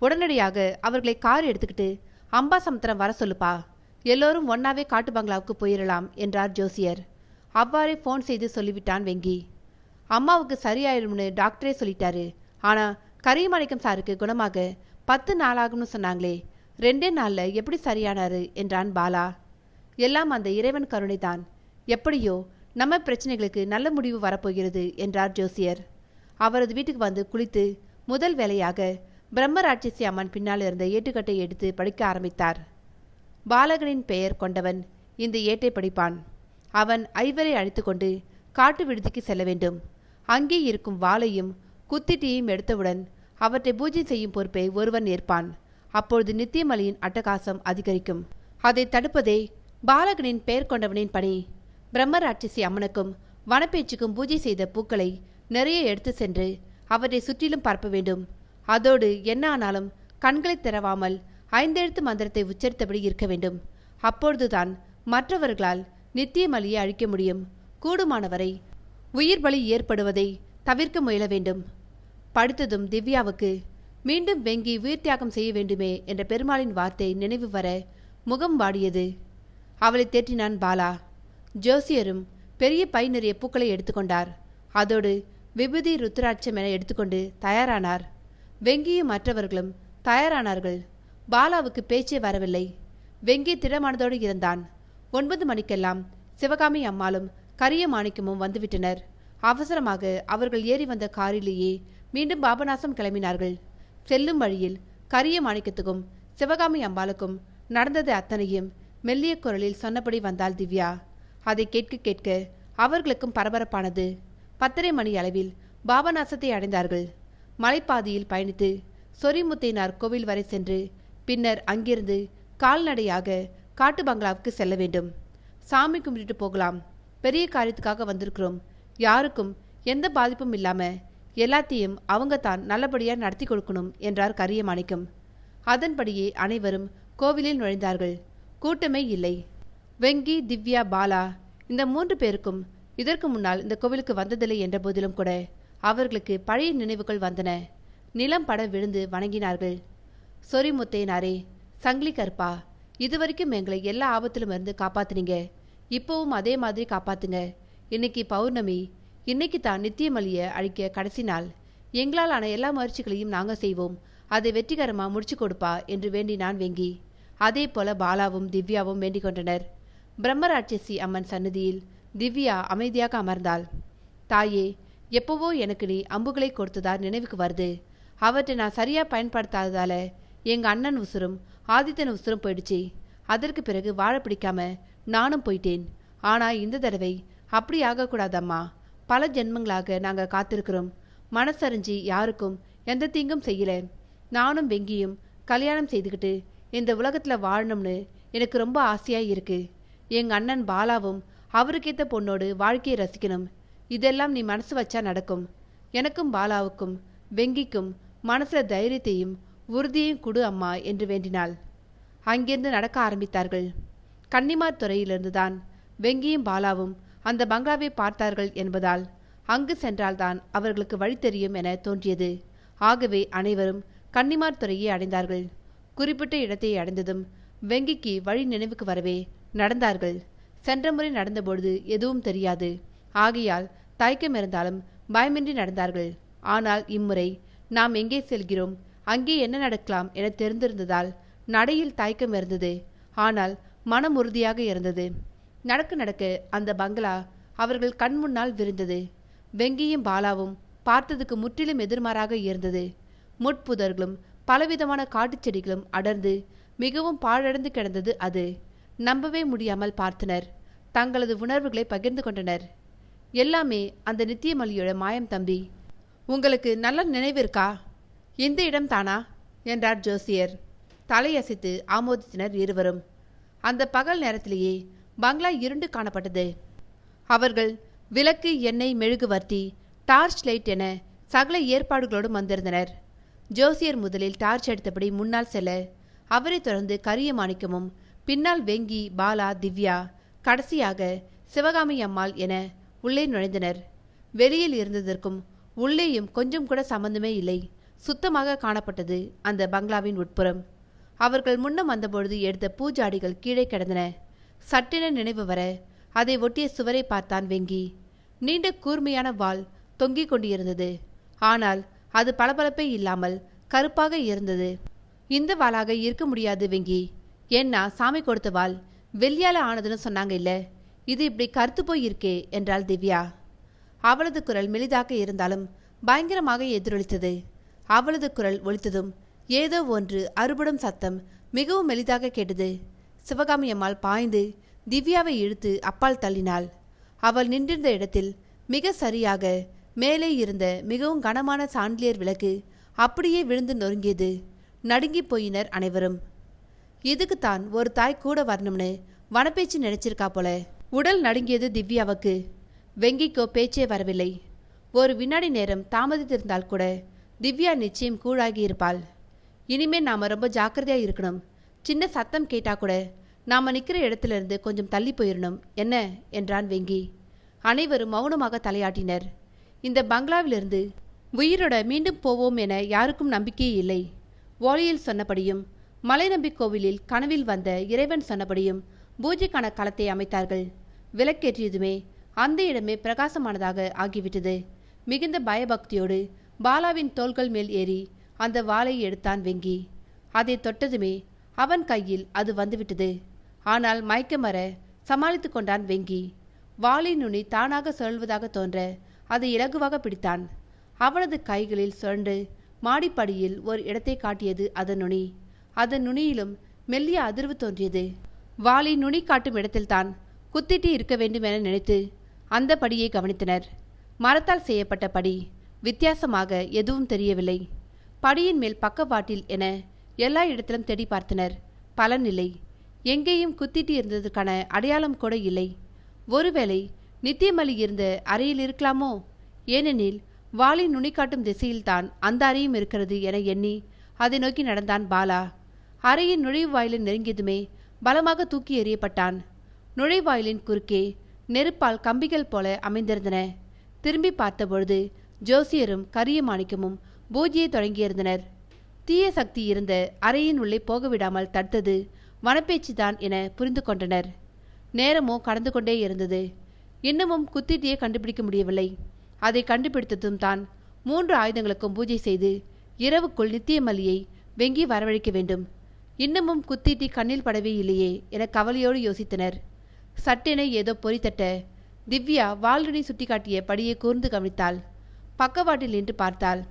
உடனடியாக அவர்களை கார் எடுத்துக்கிட்டு அம்பாசமுத்திரம் வர சொல்லுப்பா, எல்லோரும் ஒன்னாவே காட்டு பங்களாவுக்கு போயிடலாம் என்றார் ஜோசியர். அவ்வாறே ஃபோன் செய்து சொல்லிவிட்டான் வெங்கி. அம்மாவுக்கு சரியாயிரும்னு டாக்டரே சொல்லிட்டாரு. ஆனா கரியமாணிக்கம் சாருக்கு குணமாக 10 நாளாகும்னு சொன்னாங்களே, 2 நாளில் எப்படி சரியானாரு என்றான் பாலா. எல்லாம் அந்த இறைவன் கருணைதான். எப்படியோ நம்ம பிரச்சனைகளுக்கு நல்ல முடிவு வரப்போகிறது என்றார் ஜோசியர். அவரது வீட்டுக்கு வந்து குளித்து முதல் வேலையாக பிரம்மராட்சசி அம்மன் பின்னால் இருந்த ஏட்டுக்கட்டை எடுத்து படிக்க ஆரம்பித்தார். பாலகனின் பெயர் கொண்டவன் இந்த ஏட்டை படிப்பான். அவன் ஐவரை அழைத்து கொண்டு காட்டு விடுதிக்கு செல்ல வேண்டும். அங்கே இருக்கும் வாளையும் குத்திட்டியையும் எடுத்தவுடன் அவற்றை பூஜை செய்யும் பொறுப்பை ஒருவன் ஏற்பான். அப்பொழுது நித்தியமலியின் அட்டகாசம் அதிகரிக்கும். அதை தடுப்பதே பாலகனின் பெயர் கொண்டவனின் பணி. பிரம்மராட்சசி அம்மனுக்கும் வனப்பேச்சுக்கும் பூஜை செய்த பூக்களை நிறைய எடுத்து சென்று அவற்றை சுற்றிலும் பரப்ப வேண்டும். அதோடு என்ன ஆனாலும் கண்களை திறவாமல் 5 எழுத்து மந்திரத்தை உச்சரித்தபடி இருக்க வேண்டும். அப்பொழுதுதான் மற்றவர்களால் நித்தியமலியை அழிக்க முடியும். கூடுமானவரை உயிர் பலி ஏற்படுவதை தவிர்க்க முயல வேண்டும். படித்ததும் திவ்யாவுக்கு மீண்டும் வெங்கி உயிர் தியாகம் செய்ய வேண்டுமே என்ற பெருமாளின் வார்த்தை நினைவு வர முகம் வாடியது. அவளை தேற்றினான் பாலா. ஜோசியரும் பெரிய பை நிறைய பூக்களை எடுத்துக்கொண்டார். அதோடு விபூதி ருத்ராட்சம் என எடுத்துக்கொண்டு தயாரானார். வெங்கியும் மற்றவர்களும் தயாரானார்கள். பாலாவுக்கு பேச்சே வரவில்லை. வெங்கி திடமானதோடு இருந்தான். 9 மணிக்கெல்லாம் சிவகாமி அம்மாளும் கரிய மாணிக்கமும் வந்துவிட்டனர். அவசரமாக அவர்கள் ஏறி வந்த காரிலேயே மீண்டும் பாபநாசம் கிளம்பினார்கள். செல்லும் வழியில் கரிய மாணிக்கத்துக்கும் சிவகாமி அம்பாளுக்கும் நடந்தது அத்தனையும் மெல்லிய குரலில் சொன்னபடி வந்தாள் திவ்யா. அதை கேட்க கேட்க அவர்களுக்கும் பரபரப்பானது. 10:30 மணி அளவில் பாபநாசத்தை அடைந்தார்கள். மலைப்பாதையில் பயணித்து சொரிமுத்தையனார் கோவில் வரை சென்று பின்னர் அங்கிருந்து கால்நடையாக காட்டு பங்களாவுக்கு செல்ல வேண்டும். சாமி கும்பிட்டு போகலாம். பெரிய காரியத்துக்காக வந்திருக்கிறோம். யாருக்கும் எந்த பாதிப்பும் இல்லாம எல்லாத்தையும் அவங்க தான் நல்லபடியா நடத்தி கொடுக்கணும் என்றார் கரிய மாணிக்கம். அதன்படியே அனைவரும் கோவிலில் நுழைந்தார்கள். கூட்டமே இல்லை. வெங்கி, திவ்யா, பாலா இந்த 3 பேருக்கும் இதற்கு முன்னால் இந்த கோவிலுக்கு வந்ததில்லை என்ற போதிலும் கூட அவர்களுக்கு பழைய நினைவுகள் வந்தன. நிலம் பட விழுந்து வணங்கினார்கள். சொரிமுத்தையனாரே, சங்கிலி கருப்பா, இதுவரைக்கும் எங்களை எல்லா ஆபத்திலும் இருந்து காப்பாத்துனீங்க. இப்போவும் அதே மாதிரி காப்பாத்துங்க. இன்னைக்கு பௌர்ணமி. இன்னைக்கு தான் நித்தியமலியை அழிக்க கடைசி நாள். எங்களால் ஆன எல்லா முயற்சிகளையும் நாங்கள் செய்வோம். அதை வெற்றிகரமா முடிச்சு கொடுப்பா என்று வேண்டினான் வெங்கி. அதே போல பாலாவும் திவ்யாவும் வேண்டிக் கொண்டனர். பிரம்மராட்சசி அம்மன் சன்னதியில் திவ்யா அமைதியாக அமர்ந்தாள். தாயே, எப்போவோ எனக்கு நீ அம்புகளை கொடுத்ததா நினைவுக்கு வருது. அவற்றை நான் சரியா பயன்படுத்தாததால எங்க அண்ணன் உசுரும் ஆதித்தன் உசுரும் போயிடுச்சு. அதற்கு பிறகு வாழ பிடிக்காம நானும் போயிட்டேன். ஆனா இந்த தடவை அப்படி ஆகக்கூடாதம்மா. பல ஜென்மங்களாக நாங்க காத்திருக்கிறோம். மனசறிஞ்சு யாருக்கும் எந்த தீங்கும் செய்யல. நானும் வெங்கியும் கல்யாணம் செய்துக்கிட்டு இந்த உலகத்துல வாழணும்னு எனக்கு ரொம்ப ஆசையா இருக்கு. எங்க அண்ணன் பாலாவும் அவருக்கேத்த பொண்ணோடு வாழ்க்கையை ரசிக்கணும். இதெல்லாம் நீ மனசு வச்சா நடக்கும். எனக்கும் பாலாவுக்கும் வெங்கிக்கும் மனசுல தைரியத்தையும் உறுதியையும் கொடு அம்மா என்று வேண்டினாள். அங்கிருந்து நடக்க ஆரம்பித்தார்கள். கன்னிமார் துறையிலிருந்துதான் வெங்கியும் பாலாவும் அந்த பங்களாவை பார்த்தார்கள் என்பதால் அங்கு சென்றால்தான் அவர்களுக்கு வழி தெரியும் என தோன்றியது. ஆகவே அனைவரும் கன்னிமார் துறையை அடைந்தார்கள். குறிப்பிட்ட இடத்தை அடைந்ததும் வெங்கிக்கு வழி நினைவுக்கு வரவே நடந்தார்கள். சென்ற முறை நடந்தபொழுது எதுவும் தெரியாது. ஆகையால் தயக்கம் இருந்தாலும் பயமின்றி நடந்தார்கள். ஆனால் இம்முறை நாம் எங்கே செல்கிறோம், அங்கே என்ன நடக்கலாம் என தெரிந்திருந்ததால் நடையில் தயக்கம் இருந்தது. ஆனால் மனம் உறுதியாக இருந்தது. நடக்க நடக்க அந்த பங்களா அவர்கள் கண் முன்னால் விரிந்தது. வெங்கியும் பாலாவும் பார்த்ததுக்கு முற்றிலும் எதிர்மாறாக இருந்தது. முட்புதர்களும் பலவிதமான காட்டுச் செடிகளும் அடர்ந்து மிகவும் பாழடைந்து கிடந்தது. அது நம்பவே முடியாமல் பார்த்தனர். தங்களது உணர்வுகளை பகிர்ந்து கொண்டனர். எல்லாமே அந்த நித்தியமலியோட மாயம் தம்பி. உங்களுக்கு நல்ல நினைவிருக்கா? இந்த இடம் தானா என்றார் ஜோசியர். தலையசைத்து ஆமோதித்தனர் இருவரும். அந்த பகல் நேரத்திலேயே பங்களா இருண்டு காணப்பட்டது. அவர்கள் விளக்கு, எண்ணெய், மெழுகுவர்த்தி, டார்ச் லைட் என சகல ஏற்பாடுகளோடும் வந்திருந்தனர். ஜோசியர் முதலில் டார்ச் எடுத்தபடி முன்னால் செல்ல, அவரை தொடர்ந்து கரிய மாணிக்கமும், பின்னால் வெங்கி, பாலா, திவ்யா, கடைசியாக சிவகாமி அம்மாள் என உள்ளே நுழைந்தனர். வெளியில் இருந்ததற்கும் உள்ளேயும் கொஞ்சம் கூட சம்பந்தமே இல்லை. சுத்தமாக காணப்பட்டது அந்த பங்களாவின் உட்புறம். அவர்கள் முன்னம் வந்தபொழுது எடுத்த பூஜாடிகள் கீழே கிடந்தன. சட்டென நினைவு வர அதை ஒட்டிய சுவரை பார்த்தான் வெங்கி. நீண்ட கூர்மையான வாள் தொங்கிக் கொண்டிருந்தது. ஆனால் அது பளபளப்பே இல்லாமல் கருப்பாக இருந்தது. இந்த வாளாக இருக்க முடியாது வெங்கி. ஏன்னா சாமி கொடுத்த வாள் வெள்ளியால ஆனதுன்னு சொன்னாங்க இல்ல, இது இப்படி கருத்து போய் இருக்கே என்றாள் திவ்யா. அவளது குரல் மெலிதாக இருந்தாலும் பயங்கரமாக எதிரொலித்தது. அவளது குரல் ஒலித்ததும் ஏதோ ஒன்று அறுபடும் சத்தம் மிகவும் மெலிதாக கேட்டது. சிவகாமி அம்மாள் பாய்ந்து திவ்யாவை இழுத்து அப்பால் தள்ளினாள். அவள் நின்றிருந்த இடத்தில் மிக சரியாக மேலே இருந்த மிகவும் கனமான சாண்டிலியர் விளக்கு அப்படியே விழுந்து நொறுங்கியது. நடுங்கி போயினர் அனைவரும். இதுக்குத்தான் ஒரு தாய் கூட வரணும்னு வனப்பேச்சு நினைச்சிருக்கா போல. உடல் நடுங்கியது திவ்யாவுக்கு. வெங்கிக்கோ பேச்சே வரவில்லை. ஒரு வினாடி நேரம் தாமதித்திருந்தால் கூட திவ்யா நிச்சயம் கூழாகி இருப்பாள். இனிமே நாம ரொம்ப ஜாக்கிரதையா இருக்கணும். சின்ன சத்தம் கேட்டா கூட நாம நிக்கிற இடத்துல இருந்து கொஞ்சம் தள்ளி போயிடணும் என்ன என்றான் வெங்கி. அனைவரும் மௌனமாக தலையாட்டினர். இந்த பங்களாவிலிருந்து உயிரோட மீண்டும் போவோம் என யாருக்கும் நம்பிக்கையே இல்லை. ஓலையில் சொன்னபடியும் மலைநம்பி கோவிலில் கனவில் வந்த இறைவன் சொன்னபடியும் பூஜைக்கான களத்தை அமைத்தார்கள். விளக்கேற்றியதுமே அந்த இடமே பிரகாசமானதாக ஆகிவிட்டது. மிகுந்த பயபக்தியோடு பாலாவின் தோள்கள் மேல் ஏறி அந்த வாளை எடுத்தான் வெங்கி. அதை தொட்டதுமே அவன் கையில் அது வந்துவிட்டது. ஆனால் மயக்கமற சமாளித்து கொண்டான் வெங்கி. வாளின் நுனி தானாக சுழல்வதாக தோன்ற அதை இலகுவாக பிடித்தான். அவனது கைகளில் சுழன்று மாடிப்படியில் ஒரு இடத்தை காட்டியது அதன் நுனி. அதன் நுனியிலும் மெல்லிய அதிர்வு தோன்றியது. வாளி நுனி காட்டும் இடத்தில்தான் குத்திட்டு இருக்க வேண்டும் என நினைத்து அந்த படியை கவனித்தனர். மரத்தால் செய்யப்பட்ட படி. வித்தியாசமாக எதுவும் தெரியவில்லை. படியின் மேல் பக்கவாட்டில் என எல்லா இடத்திலும் தேடி பார்த்தனர். பலனில்லை. எங்கேயும் குத்திட்டு இருந்ததற்கான அடையாளம் கூட இல்லை. ஒருவேளை நித்தியமலி இருந்த அறையில் இருக்கலாமோ? ஏனெனில் வாளி நுனி காட்டும் திசையில்தான் அந்த அறையும் இருக்கிறது என எண்ணி அதை நோக்கி நடந்தான் பாலா. அறையின் நுழைவாயிலின் நெருங்கியதுமே பலமாக தூக்கி எறியப்பட்டான். நுழைவாயிலின் குறுக்கே நெருப்பால் கம்பிகள் போல அமைந்திருந்தன. திரும்பி பார்த்தபொழுது ஜோசியரும் கரியமாணிக்கமும் பூஜையை தொடங்கியிருந்தனர். தீய சக்தி இருந்த அறையின் உள்ளே போகவிடாமல் தடுத்தது வனப்பேச்சுதான் என புரிந்து கொண்டனர். நேரமோ கடந்து கொண்டே இருந்தது. இன்னமும் குத்திட்டியை கண்டுபிடிக்க முடியவில்லை. அதை கண்டுபிடித்ததும் தான் 3 ஆயுதங்களுக்கும் பூஜை செய்து இரவுக்குள் நித்தியமல்லியை வெங்கி வரவழைக்க வேண்டும். இன்னமும் குத்திட்டி கண்ணில் படவே இல்லையே என கவலையோடு யோசித்தனர். சட்டென ஏதோ பொறித்தட்ட திவ்யா வாள்நுனி சுட்டிக்காட்டிய படியை கூர்ந்து கவனித்தாள். பக்கவாட்டில் நின்று பார்த்தாள்.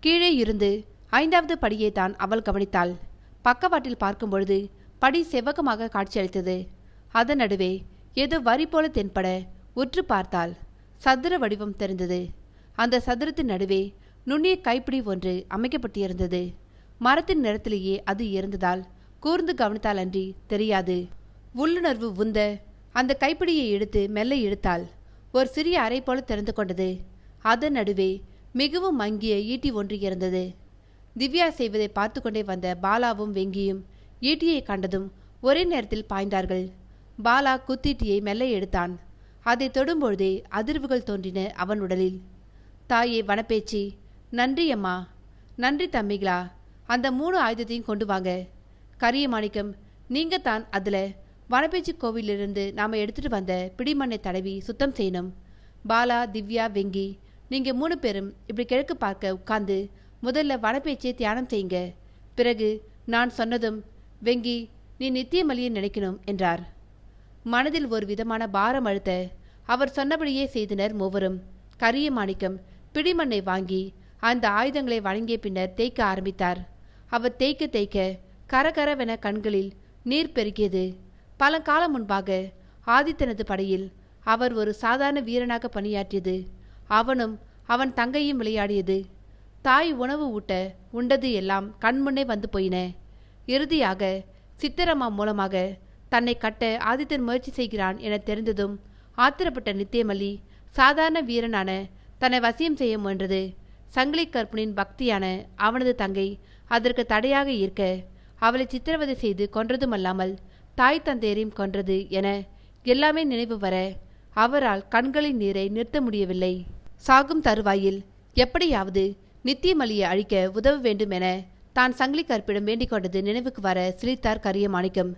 கீழே இருந்து 5வது படியை தான் அவள் கவனித்தாள். பக்கவாட்டில் பார்க்கும்பொழுது படி செவ்வகமாக காட்சியளித்தது. அதன் நடுவே ஏதோ வரி போல தென்பட உற்று பார்த்தாள். சதுர வடிவம் தெரிந்தது. அந்த சதுரத்தின் நடுவே நுண்ணிய கைப்பிடி ஒன்று அமைக்கப்பட்டிருந்தது. மரத்தின் நிறத்திலேயே அது இருந்ததால் கூர்ந்து கவனித்தால் அன்றி தெரியாது. உள்ளுணர்வு உந்த அந்த கைப்பிடியை எடுத்து மெல்ல இழுத்தாள். ஒரு சிறிய அறை போல திறந்து கொண்டது. அதன் நடுவே மிகவும் மங்கிய ஈட்டி ஒன்று இருந்தது. திவ்யா செய்வதை பார்த்து கொண்டே வந்த பாலாவும் வெங்கியும் ஈட்டியை கண்டதும் ஒரே நேரத்தில் பாய்ந்தார்கள். பாலா குத்தீட்டியை மெல்ல எடுத்தான். அதை தொடும்பொழுதே அதிர்வுகள் தோன்றின அவன் உடலில். தாயே வனப்பேச்சி, நன்றி அம்மா. நன்றி தம்பிகளா. அந்த 3 ஆயுதத்தையும் கொண்டு வாங்க. கரியமாணிக்கம், நீங்க தான் அதுல வனப்பேச்சி கோவிலிருந்து நாம எடுத்துட்டு வந்த பிடிமண்ணை தடவி சுத்தம் செய்யணும். பாலா, திவ்யா, வெங்கி, நீங்க 3 பேரும் இப்படி கிழக்கு பார்க்க உட்கார்ந்து முதல்ல வனப்பேச்சியை தியானம் செய்யுங்க. பிறகு நான் சொன்னதும் வெங்கி நீ நித்தியமலியை நினைக்கணும் என்றார். மனதில் ஒரு விதமான பாரம் அழுத்த அவர் சொன்னபடியே செய்தனர் மூவரும். கரியமாணிக்கம் பிடிமண்ணை வாங்கி அந்த ஆயுதங்களை வழங்கிய பின்னர் தேய்க்க ஆரம்பித்தார். அவர் தேய்க்க தேய்க்க கரகரவென கண்களில் நீர் பெருகியது. பல காலம் முன்பாக ஆதித்தனது படையில் அவர் ஒரு சாதாரண வீரனாக பணியாற்றியது. அவனும் அவன் தங்கையும் விளையாடியது. தாய் உணவு ஊட்ட உண்டது எல்லாம் கண்முன்னே வந்து போயின. இறுதியாக சித்திரம்மா மூலமாக தன்னை கட்ட ஆதித்தன் முயற்சி செய்கிறான் என தெரிந்ததும் ஆத்திரப்பட்ட நித்தியமல்லி சாதாரண வீரனான தன்னை வசியம் செய்ய முயன்றது. சங்கிலி கற்பனின் பக்தியான அவனது தங்கை அதற்கு தடையாக இருக்க அவளை சித்திரவதை செய்து கொன்றதுமல்லாமல் தாய் தந்தையரையும் கொன்றது என எல்லாமே நினைவு வர அவரால் கண்களின் நீரை நிறுத்த முடியவில்லை. சாகும் தருவாயில் எப்படியாவது நித்தியமல்லியை அழிக்க உதவ வேண்டும் என தான் சங்கிலி கற்பிடம் வேண்டிக் கொண்டது நினைவுக்கு வர சிரித்தார் கரியமாணிக்கம்.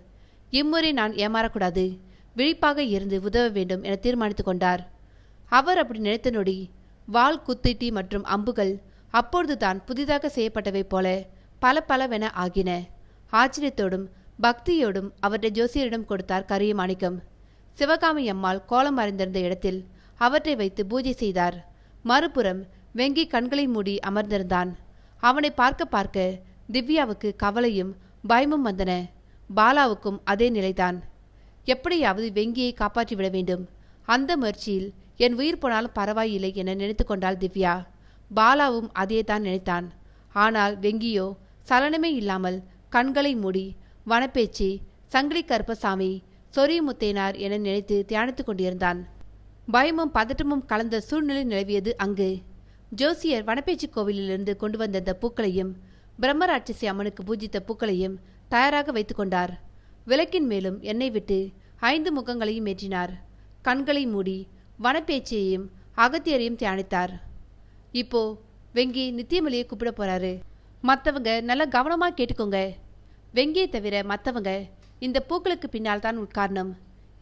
இம்முறை நான் ஏமாறக்கூடாது, விழிப்பாக இருந்து உதவ வேண்டும் என தீர்மானித்து கொண்டார். அவர் அப்படி நினைத்த நொடி வாள், குத்தீட்டி மற்றும் அம்புகள் அப்பொழுதுதான் புதிதாக செய்யப்பட்டவை போல பல பலவென ஆகின. ஆச்சரியத்தோடும் பக்தியோடும் அவற்றை ஜோசியரிடம் கொடுத்தார் கரியமாணிக்கம். சிவகாமி அம்மாள் கோலம் மறைந்திருந்த இடத்தில் அவற்றை வைத்து பூஜை செய்தார். மறுபுறம் வெங்கி கண்களை மூடி அமர்ந்திருந்தான். அவனை பார்க்க பார்க்க திவ்யாவுக்கு கவலையும் பயமும் வந்தன. பாலாவுக்கும் அதே நிலைதான். எப்படியாவது வெங்கியை காப்பாற்றிவிட வேண்டும். அந்த முயற்சியில் என் உயிர் போனாலும் பரவாயில்லை என நினைத்து கொண்டாள் திவ்யா. பாலாவும் அதே தான் நினைத்தான். ஆனால் வெங்கியோ சலனமே இல்லாமல் கண்களை மூடி வனப்பேச்சி, சங்கிலி கருப்பசாமி, சொரிமுத்தேனார் என நினைத்து தியானித்துக் கொண்டிருந்தான். பயமும் பதட்டமும் கலந்த சூழ்நிலை நிலவியது அங்கு. ஜோசியர் வனப்பேச்சி கோவிலிலிருந்து கொண்டு வந்த பூக்களையும் பிரம்மராட்சசி அம்மனுக்கு பூஜித்த பூக்களையும் தயாராக வைத்து கொண்டார். விளக்கின் மேலும் எண்ணெய் விட்டு 5 முகங்களையும் ஏற்றினார். கண்களை மூடி வனப்பேச்சியையும் அகத்தியரையும் தியானித்தார். இப்போ வெங்கி நித்தியமலியை கூப்பிட போறாரு. மற்றவங்க நல்லா கவனமா கேட்டுக்கோங்க. வெங்கியை தவிர மற்றவங்க இந்த பூக்களுக்கு பின்னால் தான் உட்காரணும்.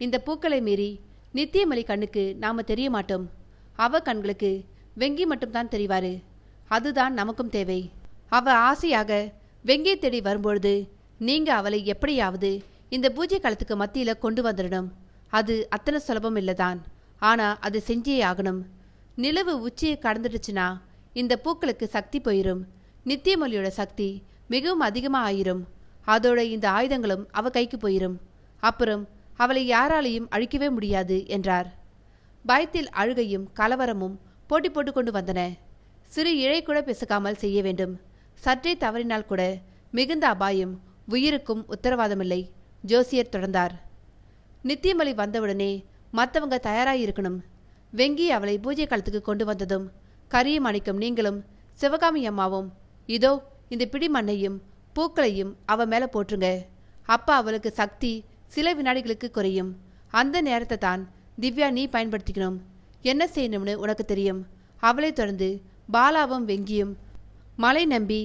இந்த பூக்களை மீறி நித்தியமலி கண்ணுக்கு நாம தெரிய மாட்டோம். அவ கண்களுக்கு வெங்கி மட்டும்தான் தெரிவாரு. அதுதான் நமக்கும் தேவை. அவ ஆசையாக வெங்கியை தேடி வரும்பொழுது நீங்க அவளை எப்படியாவது இந்த பூஜை காலத்துக்கு மத்தியில கொண்டு வந்துடணும். அது அத்தனை சுலபம் இல்லதான். ஆனா அது செஞ்சே ஆகணும். நிலவு உச்சியை கடந்துடுச்சுன்னா இந்த பூக்களுக்கு சக்தி போயிரும். நித்தியமொழியோட சக்தி மிகவும் அதிகமா ஆயிரும். அதோட இந்த ஆயுதங்களும் அவ கைக்கு போயிரும். அப்புறம் அவளை யாராலையும் அழிக்கவே முடியாது என்றார். பயத்தில் அழுகையும் கலவரமும் போட்டி போட்டுக்கொண்டு வந்தன. சிறு இழை கூட பிசக்காமல் செய்ய வேண்டும். சற்றே தவறினால் கூட மிகுந்த அபாயம், உயிருக்கும் உத்தரவாதமில்லை. ஜோசியர் தொடர்ந்தார். நித்தியமலை வந்தவுடனே மற்றவங்க தயாராயிருக்கணும். வெங்கி அவளை பூஜை காலத்துக்கு கொண்டு வந்ததும் கரிய மாணிக்கம் நீங்களும் சிவகாமி அம்மாவும் இதோ இந்த பிடி மண்ணையும் பூக்களையும் அவ மேல போட்டுருங்க. அப்ப அவளுக்கு சக்தி சில வினாடிகளுக்கு குறையும். அந்த நேரத்தை தான் திவ்யா நீ பயன்படுத்திக்கணும். என்ன செய்யணும்னு உனக்கு தெரியும். அவளை தொடர்ந்து பாலாவும் வெங்கியும் மலை நம்பி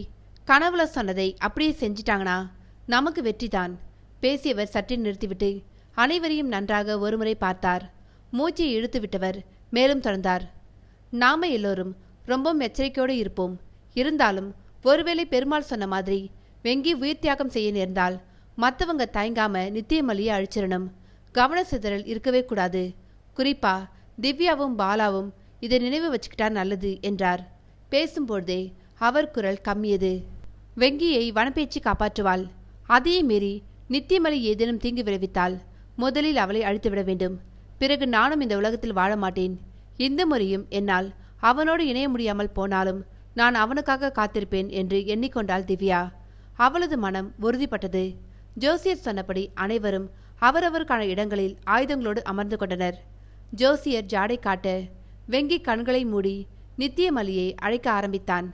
கனவுல சொன்னதை அப்படியே செஞ்சிட்டாங்கன்னா நமக்கு வெற்றிதான். பேசியவர் சற்றே நிறுத்திவிட்டு அனைவரையும் நன்றாக ஒருமுறை பார்த்தார். மூச்சை இழுத்து விட்டவர் மேலும் தொடர்ந்தார். நாம எல்லோரும் ரொம்ப எச்சரிக்கையோடு இருப்போம். இருந்தாலும் ஒருவேளை பெருமாள் சொன்ன மாதிரி வெங்கி உயிர் தியாகம் செய்ய நேர்ந்தால் மற்றவங்க தயங்காம நித்தியமல்லியை அழிச்சிடணும். கவன சிதறல் இருக்கவே கூடாது. குறிப்பா திவ்யாவும் பாலாவும் இதை நினைவு வச்சுக்கிட்டா நல்லது என்றார். பேசும்பொழுதே அவர் குரல் கம்மியது. வெங்கியை வனப்பேச்சு காப்பாற்றுவாள். அதையே மீறி நித்தியமலி ஏதேனும் தீங்கு விளைவித்தால் முதலில் அவளை அழித்துவிட வேண்டும். பிறகு நானும் இந்த உலகத்தில் வாழ மாட்டேன். இந்த முறையும் என்னால் அவனோடு இணைய முடியாமல் போனாலும் நான் அவனுக்காக காத்திருப்பேன் என்று எண்ணிக்கொண்டாள் திவ்யா. அவளது மனம் உறுதிப்பட்டது. ஜோசியர் சொன்னபடி அனைவரும் அவரவருக்கான இடங்களில் ஆயுதங்களோடு அமர்ந்து கொண்டனர். ஜோசியர் ஜாடை காட்ட வெங்கி கண்களை மூடி நித்தியமலியை அழைக்க ஆரம்பித்தான்.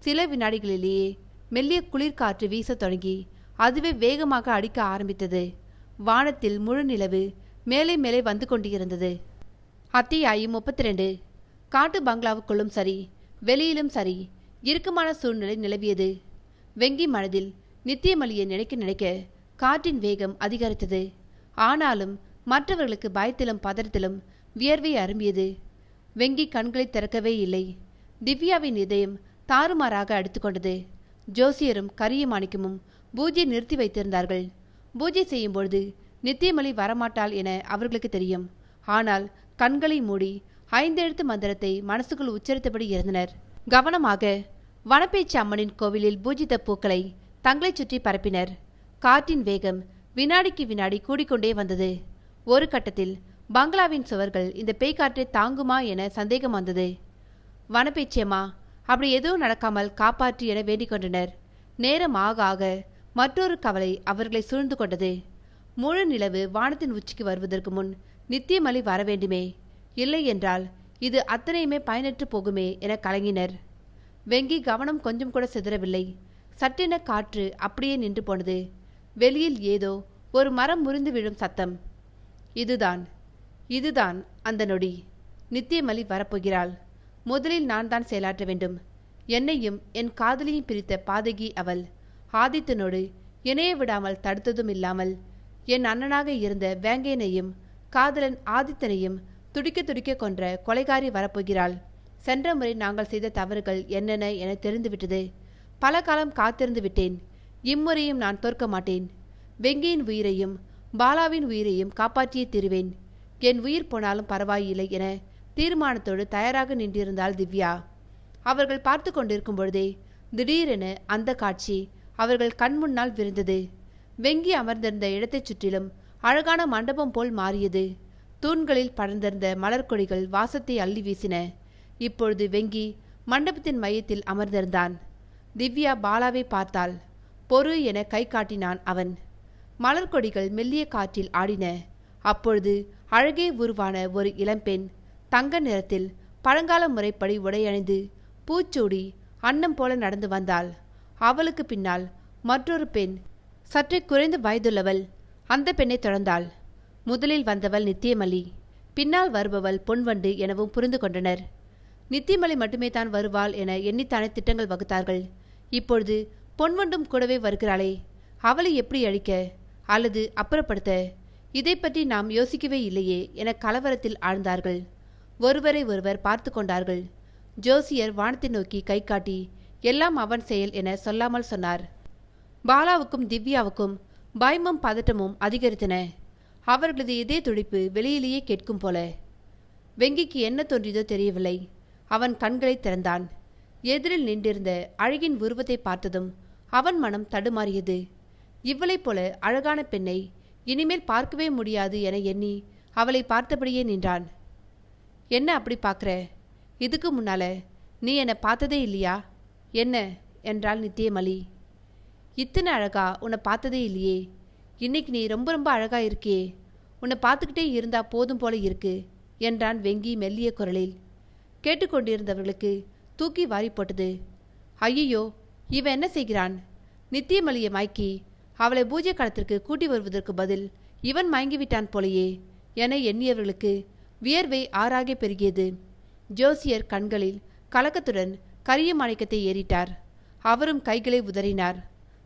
சில வினாடிகளிலேயே மெல்லிய குளிர்காற்று வீசத் தொடங்கி அதுவே வேகமாக அடிக்க ஆரம்பித்தது. வானத்தில் முழு நிலவு மேலே மேலே வந்து கொண்டிருந்தது. அத்தியாயம் 32. காட்டு பங்களாவுக்குள்ளும் சரி வெளியிலும் சரி இறுக்கமான சூழ்நிலை நிலவியது. வெங்கி மனதில் நித்தியமலியை நினைக்க நினைக்க காற்றின் வேகம் அதிகரித்தது. ஆனாலும் மற்றவர்களுக்கு பயத்திலும் பதறத்திலும் வியர்வை அரும்பியது. வெங்கி கண்களை திறக்கவே இல்லை. திவ்யாவின் இதயம் தாறுமாறாக அடித்துக்கொண்டது. ஜோசியரும் கரிய மாணிக்கமும் பூஜை நிறுத்தி வைத்திருந்தார்கள். பூஜை செய்யும்பொழுது நித்தியமலி வரமாட்டாள் என அவர்களுக்கு தெரியும். ஆனால் கண்களை மூடி 5 எழுத்து மந்திரத்தை மனசுக்குள் உச்சரித்தபடி இருந்தனர். கவனமாக வனப்பேச்சு அம்மனின் கோவிலில் பூஜித்த பூக்களை தங்களை சுற்றி பரப்பினர். காற்றின் வேகம் வினாடிக்கு வினாடி கூடிக்கொண்டே வந்தது. ஒரு கட்டத்தில் பங்களாவின் சுவர்கள் இந்த பேய்காற்றை தாங்குமா என சந்தேகம் வந்தது. வனப்பேச்சியம்மா அப்படி எதுவும் நடக்காமல் காப்பாற்றி என வேண்டிக் கொண்டனர். நேரம் ஆக ஆக மற்றொரு கவலை அவர்களை சூழ்ந்து கொண்டது. முழு நிலவு வானத்தின் உச்சிக்கு வருவதற்கு முன் நித்தியமலி வரவேண்டுமே, இல்லை என்றால் இது அத்தனையுமே பயனற்று போகுமே என கலங்கினர். வெங்கி கவனம் கொஞ்சம் கூட சிதறவில்லை. சட்டென காற்று அப்படியே நின்று போனது. வெளியில் ஏதோ ஒரு மரம் முறிந்து விழும் சத்தம். இதுதான் அந்த நொடி. நித்தியமலி வரப்போகிறாள். முதலில் நான் தான் செயலாற்ற வேண்டும். என்னையும் என் காதலியும் பிரித்த பாதகி அவள். ஆதித்தனோடு இணைய விடாமல் தடுத்ததும் இல்லாமல் என் அண்ணனாக இருந்த வேங்கையனையும் காதலன் ஆதித்தனையும் துடிக்க துடிக்க கொன்ற கொலைகாரி வரப்போகிறாள். சென்ற முறை நாங்கள் செய்த தவறுகள் என்னென்ன என தெரிந்துவிட்டது. பல காலம் காத்திருந்து விட்டேன். இம்முறையும் நான் தோற்க மாட்டேன். வெங்கியின் உயிரையும் பாலாவின் உயிரையும் காப்பாற்றியே தீருவேன். என் உயிர் போனாலும் பரவாயில்லை என தீர்மானத்தோடு தயாராக நின்றிருந்தாள் திவ்யா. அவர்கள் பார்த்து கொண்டிருக்கும் பொழுதே திடீரென அந்த காட்சி அவர்கள் கண்முன்னால் விரிந்தது. வெங்கி அமர்ந்திருந்த இடத்தைச் சுற்றிலும் அழகான மண்டபம் போல் மாறியது. தூண்களில் படர்ந்திருந்த மலர்கொடிகள் வாசத்தை அள்ளி வீசின. இப்பொழுது வெங்கி மண்டபத்தின் மையத்தில் அமர்ந்திருந்தான். திவ்யா பாலாவை பார்த்தாள். பொறு என கை காட்டினான் அவன். மலர்கொடிகள் மெல்லிய காற்றில் ஆடின. அப்பொழுது அழகே உருவான ஒரு இளம்பெண் தங்க நிறத்தில் பழங்கால முறைப்படி உடையணிந்து பூச்சூடி அன்னம் போல நடந்து வந்தாள். அவளுக்கு பின்னால் மற்றொரு பெண், சற்றே குறைந்த வயதுள்ளவள், அந்த பெண்ணை தொடர்ந்தாள். முதலில் வந்தவள் நித்தியமலி, பின்னால் வருபவள் பொன்வண்டு எனவும் புரிந்து கொண்டனர். நித்தியமலி மட்டுமே தான் வருவாள் என எண்ணித்தானே திட்டங்கள் வகுத்தார்கள். இப்பொழுது பொன்வண்டும் கூடவே வருகிறாளே, அவளை எப்படி அழிக்க அல்லது அப்புறப்படுத்த? இதை பற்றி நாம் யோசிக்கவே இல்லையே என கலவரத்தில் ஆழ்ந்தார்கள். ஒருவரை ஒருவர் பார்த்து கொண்டார்கள். ஜோசியர் வானத்தை நோக்கி கை காட்டி எல்லாம் அவன் செயல் என சொல்லாமல் சொன்னார். பாலாவுக்கும் திவ்யாவுக்கும் பயமும் பதட்டமும் அதிகரித்தன. அவர்களது இதய துடிப்பு வெளியிலேயே கேட்கும் போல. வெங்கிக்கு என்ன தோன்றியதோ தெரியவில்லை. அவன் கண்களை திறந்தான். எதிரில் நின்றிருந்த அழகின் உருவத்தை பார்த்ததும் அவன் மனம் தடுமாறியது. இவளைப் போல அழகான பெண்ணை இனிமேல் பார்க்கவே முடியாது என எண்ணி அவளை பார்த்தபடியே நின்றான். என்ன அப்படி பார்க்குற? இதுக்கு முன்னால நீ என்னை பார்த்ததே இல்லையா? என்ன என்றாள் நித்தியமலி. இத்தனை அழகா உன்னை பார்த்ததே இல்லையே. இன்னைக்கு நீ ரொம்ப ரொம்ப அழகா இருக்கியே. உன்னை பார்த்துக்கிட்டே இருந்தா போதும் போல இருக்கு என்றான் வெங்கி மெல்லிய குரலில். கேட்டுக்கொண்டிருந்தவர்களுக்கு தூக்கி வாரி போட்டது. ஐயோ, இவன் என்ன செய்கிறான்? நித்தியமலியை மயக்கி அவளை பூஜை காலத்திற்கு கூட்டி வருவதற்கு பதில் இவன் மயங்கிவிட்டான் போலையே என எண்ணியவர்களுக்கு வியர்வை ஆறாக பெருகியது. ஜோசியர் கண்களில் கலக்கத்துடன் கரிய மாணிக்கத்தை ஏறிட்டார். அவரும் கைகளை உதறினார்.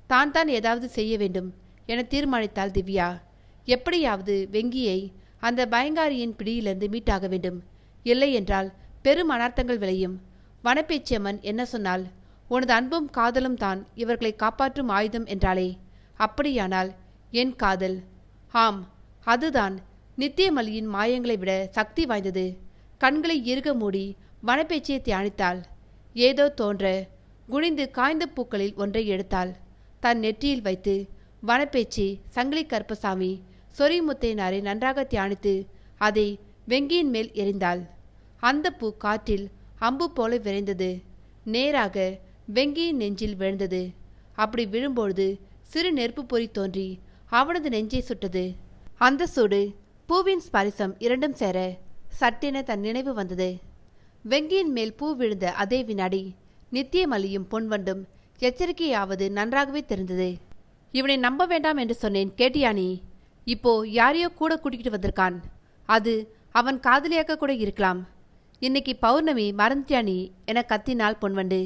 தான் ஏதாவது செய்ய வேண்டும் என தீர்மானித்தாள் திவ்யா. எப்படியாவது வெங்கியை அந்த பயங்காரியின் பிடியிலிருந்து மீட்டாக வேண்டும். இல்லை என்றால் பெரும் அனர்த்தங்கள் விளையும். வனப்பேச்சியம்மன் என்ன சொன்னால், உனது அன்பும் காதலும் தான் இவர்களை காப்பாற்றும் ஆயுதம் என்றாளே. அப்படியானால் என் காதல், ஆம், அதுதான் நித்தியமலியின் மாயங்களை விட சக்தி வாய்ந்தது. கண்களை இறுக மூடி வனப்பேச்சியை தியானித்தாள். ஏதோ தோன்ற குனிந்து காய்ந்த பூக்களில் ஒன்றை எடுத்தாள். தன் நெற்றியில் வைத்து வனப்பேச்சி சங்கிலி கருப்பசாமி சொரிமுத்தையனாரை நன்றாக தியானித்து அதை வெங்கியின் மேல் எறிந்தாள். அந்த பூ காற்றில் அம்பு போல விரைந்தது. நேராக வெங்கியின் நெஞ்சில் விழுந்தது. அப்படி விழும்பொழுது சிறு நெருப்பு பொறி தோன்றி அவனது நெஞ்சை சுட்டது. அந்த சூடு, பூவின் ஸ்பரிசம் இரண்டும் சேர சட்டென தன் நினைவு வந்தது. வெங்கியின் மேல் பூ விழுந்த அதே வினாடி நித்தியமலியும் பொன்வண்டும் எச்சரிக்கையாவது நன்றாகவே தெரிந்தது. இவனை நம்ப வேண்டாம் என்று சொன்னேன், கேட்டியா நீ? இப்போ யாரையோ கூட கூட்டிகிட்டு வந்திருக்கான். அது அவன் காதலியாக கூட இருக்கலாம். இன்னைக்கு பௌர்ணமி, மறந்துட்டியா நீ என கத்தினாள் பொன்வண்டு.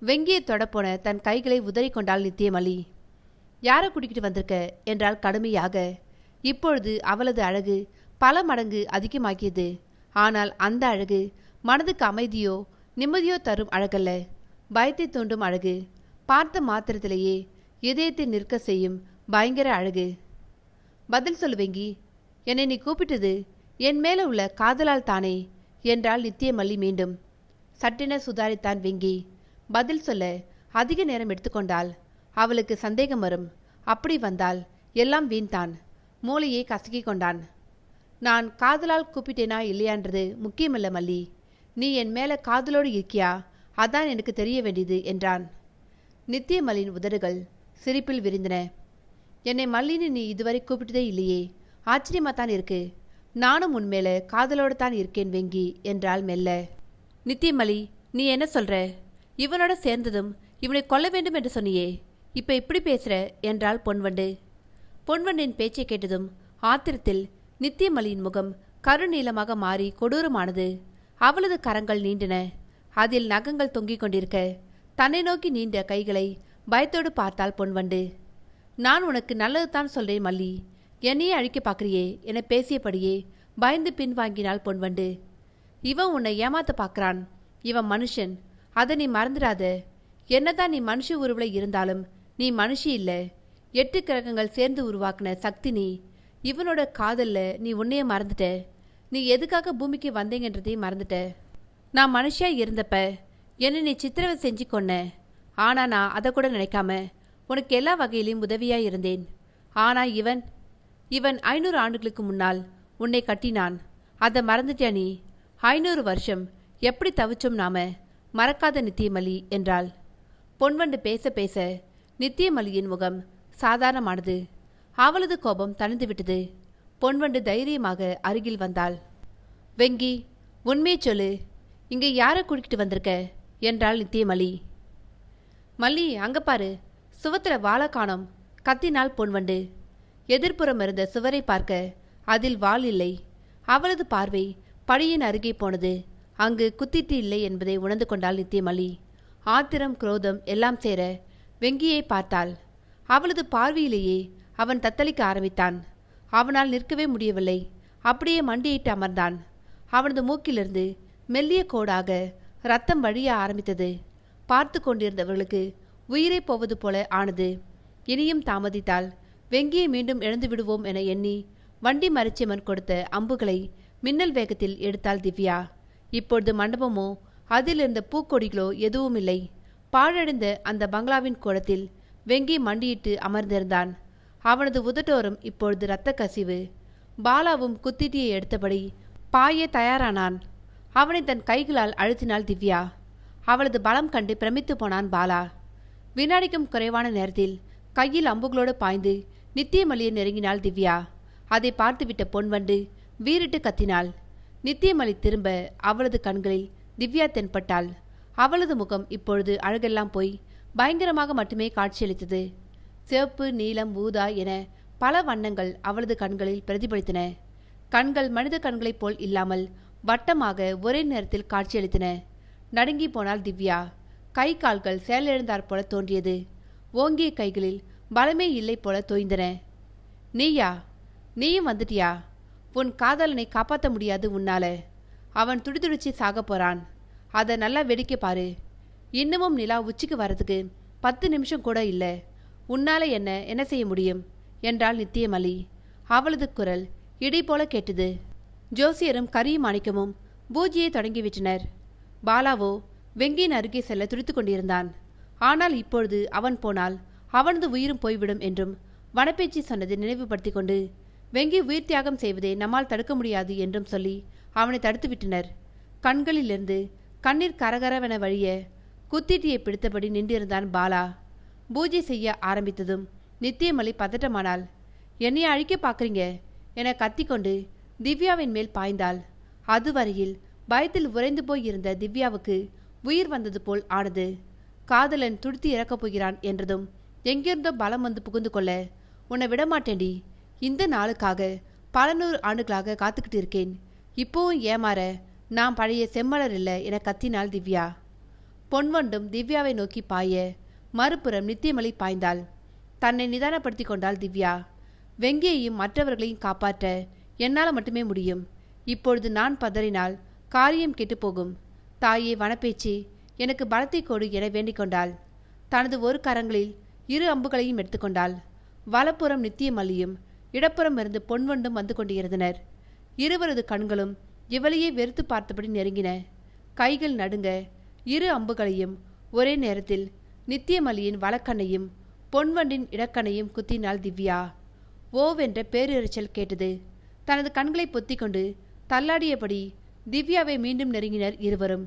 வெங்கியை தொடப்போன தன் கைகளை உதறி கொண்டாள் நித்தியமலி. யாரை கூட்டிகிட்டு வந்திருக்க என்றால் கடுமையாக. இப்பொழுது அவளது அழகு பல மடங்கு அதிகமாகியது. ஆனால் அந்த அழகு மனதுக்கு அமைதியோ நிம்மதியோ தரும் அழகல்ல, பயத்தை தூண்டும் அழகு. பார்த்த மாத்திரத்திலேயே இதயத்தை நிற்க செய்யும் பயங்கர அழகு. பதில் சொல்லு வெங்கி, என்னை நீ கூப்பிட்டது என் மேல உள்ள காதலால் தானே என்றாள் நித்தியமல்லி மீண்டும். சட்டென சுதாரித்தான் வெங்கி. பதில் சொல்ல அதிக நேரம் எடுத்துக்கொண்டாள். அவளுக்கு சந்தேகம் வரும். அப்படி வந்தால் எல்லாம் வீண்தான். மூளையை கசக்கி கொண்டான். நான் காதலால் கூப்பிட்டேனா இல்லையான்றது முக்கியமில்ல மல்லி. நீ என் மேல காதலோடு இருக்கியா, அதான் எனக்கு தெரிய வேண்டியது என்றான். நித்தியமல்லியின் உதடுகள் சிரிப்பில் விரிந்தன. என்னை மல்லின்னு நீ இதுவரை கூப்பிட்டதே இல்லையே, ஆச்சரியமாத்தான் இருக்கு. நானும் உன்மேல காதலோடு தான் இருக்கேன் வெங்கி என்றாள் மெல்ல. நித்தியமல்லி, நீ என்ன சொல்ற? இவனோட சேர்ந்ததும் இவனை கொல்ல வேண்டும் என்று சொன்னியே, இப்ப இப்படி பேசுற என்றாள் பொன்வண்டு. பொன்வண்டின் பேச்சை கேட்டதும் ஆத்திரத்தில் நித்தியமல்லியின் முகம் கருநீளமாக மாறி கொடூரமானது. அவளது கரங்கள் நீண்டன. அதில் நகங்கள் தொங்கிக் கொண்டிருக்க தன்னை நோக்கி நீண்ட கைகளை பயத்தோடு பார்த்தாள் பொன்வண்டு. நான் உனக்கு நல்லதுதான் சொல்றேன் மல்லி, என்னையே அழிக்க பார்க்குறியே என பேசியபடியே பயந்து பின்வாங்கினாள் பொன்வண்டு. இவன் உன்னை ஏமாத்த பார்க்குறான். இவன் மனுஷன், அதை நீ மறந்துடாத. என்னதான் நீ மனுஷ உருவில் இருந்தாலும் நீ மனுஷி இல்ல. 8 கிரகங்கள் சேர்ந்து உருவாக்குன சக்தி நீ. இவனோட காதல்ல நீ உன்னைய மறந்துட்ட. நீ எதுக்காக பூமிக்கு வந்தேங்கன்றதையும் மறந்துட்ட. நான் மனுஷியா இருந்தப்ப என்னை நீ சித்திரவை செஞ்சு கொன்ன. ஆனா நான் அதை கூட நினைக்காம உனக்கு எல்லா வகையிலையும் உதவியா இருந்தேன். ஆனா இவன் 500 ஆண்டுகளுக்கு முன்னால் உன்னை கட்டினான். அதை மறந்துட்டியா நீ? 500 வருஷம் எப்படி தவிச்சோம் நாம, மறக்காத நித்தியமல்லி என்றாள். பொன்வண்டு பேச பேச நித்தியமல்லியின் முகம் சாதாரணமானது. அவளது கோபம் தணிந்துவிட்டது. பொன்வண்டு தைரியமாக அருகில் வந்தாள். வெங்கி, உண்மையை சொல்லு, இங்கே யாரை கூட்டிகிட்டு வந்திருக்க என்றாள் நித்தியமல்லி. மல்லி, அங்க பாரு, சுவத்துல வாழை காணோம் கத்தினாள் பொன்வண்டு. எதிர்ப்புறம் இருந்த சுவரை பார்க்க அதில் வாள் இல்லை. அவளது பார்வை படியின் அருகே போனது. அங்கு குத்திட்டு இல்லை என்பதை உணர்ந்து கொண்டாள் நித்தியமல்லி. ஆத்திரம் குரோதம் எல்லாம் சேர வெங்கியை பார்த்தாள். அவளது பார்வையிலேயே அவன் தத்தளிக்க ஆரம்பித்தான். அவனால் நிற்கவே முடியவில்லை. அப்படியே மண்டியிட்டு அமர்ந்தான். அவனது மூக்கிலிருந்து மெல்லிய கோடாக ரத்தம் வழிய ஆரம்பித்தது. பார்த்து கொண்டிருந்தவர்களுக்கு உயிரை போவது போல ஆனது. இனியும் தாமதித்தால் வெங்கியை மீண்டும் இழந்து விடுவோம் என எண்ணி வண்டி மரிச்சியம்மன் கொடுத்த அம்புகளை மின்னல் வேகத்தில் எடுத்தாள் திவ்யா. இப்பொழுது மண்டபமோ அதில் இருந்த பூக்கொடிகளோ எதுவும் இல்லை. பாழடைந்த அந்த பங்களாவின் கோலத்தில் வெங்கி மண்டியிட்டு அமர்ந்திருந்தான். அவனது உதட்டோரம் இப்பொழுது இரத்த கசிவு. பாலாவும் குத்திட்டியை எடுத்தபடி பாய தயாரானான். அவனை தன் கைகளால் அழுத்தினாள் திவ்யா. அவளது பலம் கண்டு பிரமித்து போனான் பாலா. வினாடிக்கும் குறைவான நேரத்தில் கையில் அம்புகளோடு பாய்ந்து நித்தியமலியை நெருங்கினாள் திவ்யா. அதை பார்த்துவிட்ட பொன்வண்டு வீறிட்டு கத்தினாள். நித்தியமலி திரும்ப அவளது கண்களில் திவ்யா தென்பட்டாள். அவளது முகம் இப்பொழுது அழகெல்லாம் போய் பயங்கரமாக மட்டுமே காட்சியளித்தது. சிவப்பு, நீலம், ஊதா என பல வண்ணங்கள் அவளது கண்களில் பிரதிபலித்தன. கண்கள் மனித கண்களைப் போல் இல்லாமல் வட்டமாக ஒரே நேரத்தில் காட்சியளித்தன. நடுங்கி போனாள் திவ்யா. கை கால்கள் செயலிழந்தாற் போல தோன்றியது. ஓங்கிய கைகளில் பலமே இல்லை போல தோய்ந்தன. நீயா? நீயும் வந்துட்டியா? உன் காதலனை காப்பாற்ற முடியாது உன்னால. அவன் துடிதுடிச்சு சாக போறான். அதை நல்லா வெடிக்க பாரு. இன்னமும் நிலா உச்சிக்கு வரதுக்கு 10 நிமிஷம் கூட இல்லை. உன்னால என்ன செய்ய முடியும் என்றாள் நித்தியமலி. அவளது குரல் இடி போல கேட்டது. ஜோசியரும் கரியமாணிக்கமும் பூஜையை தொடங்கிவிட்டனர். பாலாவோ வெங்கியின் அருகே செல்ல துடித்து கொண்டிருந்தான். ஆனால் இப்பொழுது அவன் போனால் அவனது உயிரும் போய்விடும் என்றும் வனப்பேச்சி சொன்னதை நினைவுபடுத்தி கொண்டு வெங்கி உயிர் தியாகம் செய்வதை நம்மால் தடுக்க முடியாது என்றும் சொல்லி அவனை தடுத்துவிட்டனர். கண்களிலிருந்து கண்ணீர் கரகரவென வழிய குத்திட்டியை பிடித்தபடி நின்றிருந்தான் பாலா. பூஜை செய்ய ஆரம்பித்ததும் நித்தியமலி பதட்டமானாள். என்னைய அழிக்க பார்க்குறீங்க என கத்திக்கொண்டு திவ்யாவின் மேல் பாய்ந்தாள். அதுவரையில் பயத்தில் உறைந்து போயிருந்த திவ்யாவுக்கு உயிர் வந்தது போல் ஆனது. காதலன் துடித்து இறக்கப் போகிறான் என்றதும் எங்கிருந்தோ பலம் வந்து புகுந்து கொள்ள, உன்னை விடமாட்டேண்டி. இந்த நாளுக்காக பல 100 ஆண்டுகளாக காத்துக்கிட்டு இருக்கேன். இப்போவும் ஏமாற நான் பழைய செம்மலர் இல்லை என கத்தினாள் திவ்யா. பொன்வண்டும் திவ்யாவை நோக்கி பாய மறுபுறம் நித்தியமலி பாய்ந்தாள். தன்னை நிதானப்படுத்தி கொண்டாள் திவ்யா. வெங்கியையும் மற்றவர்களையும் காப்பாற்ற என்னால் மட்டுமே முடியும். இப்பொழுது நான் பதறினால் காரியம் கெட்டுப்போகும். தாயே வனப்பேச்சி, எனக்கு பலத்தை கொடு என வேண்டிக் கொண்டாள். தனது ஒரு கரங்களில் 2 அம்புகளையும் எடுத்துக்கொண்டாள். வலப்புறம் நித்தியமல்லியும் இடப்புறம் இருந்து பொன்வண்டும் வந்து கொண்டிருந்தனர். இருவரது கண்களும் இவளையே வெறுத்து பார்த்தபடி நெருங்கின. கைகள் நடுங்க 2 அம்புகளையும் ஒரே நேரத்தில் நித்தியமல்லியின் வலக்கண்ணையும் பொன்வண்டின் இடக்கண்ணையும் குத்தினாள் திவ்யா. ஓவென்ற பேரிரைச்சல் கேட்டது. தனது கண்களை பொத்திக் கொண்டு தள்ளாடியபடி திவ்யாவை மீண்டும் நெருங்கினர் இருவரும்.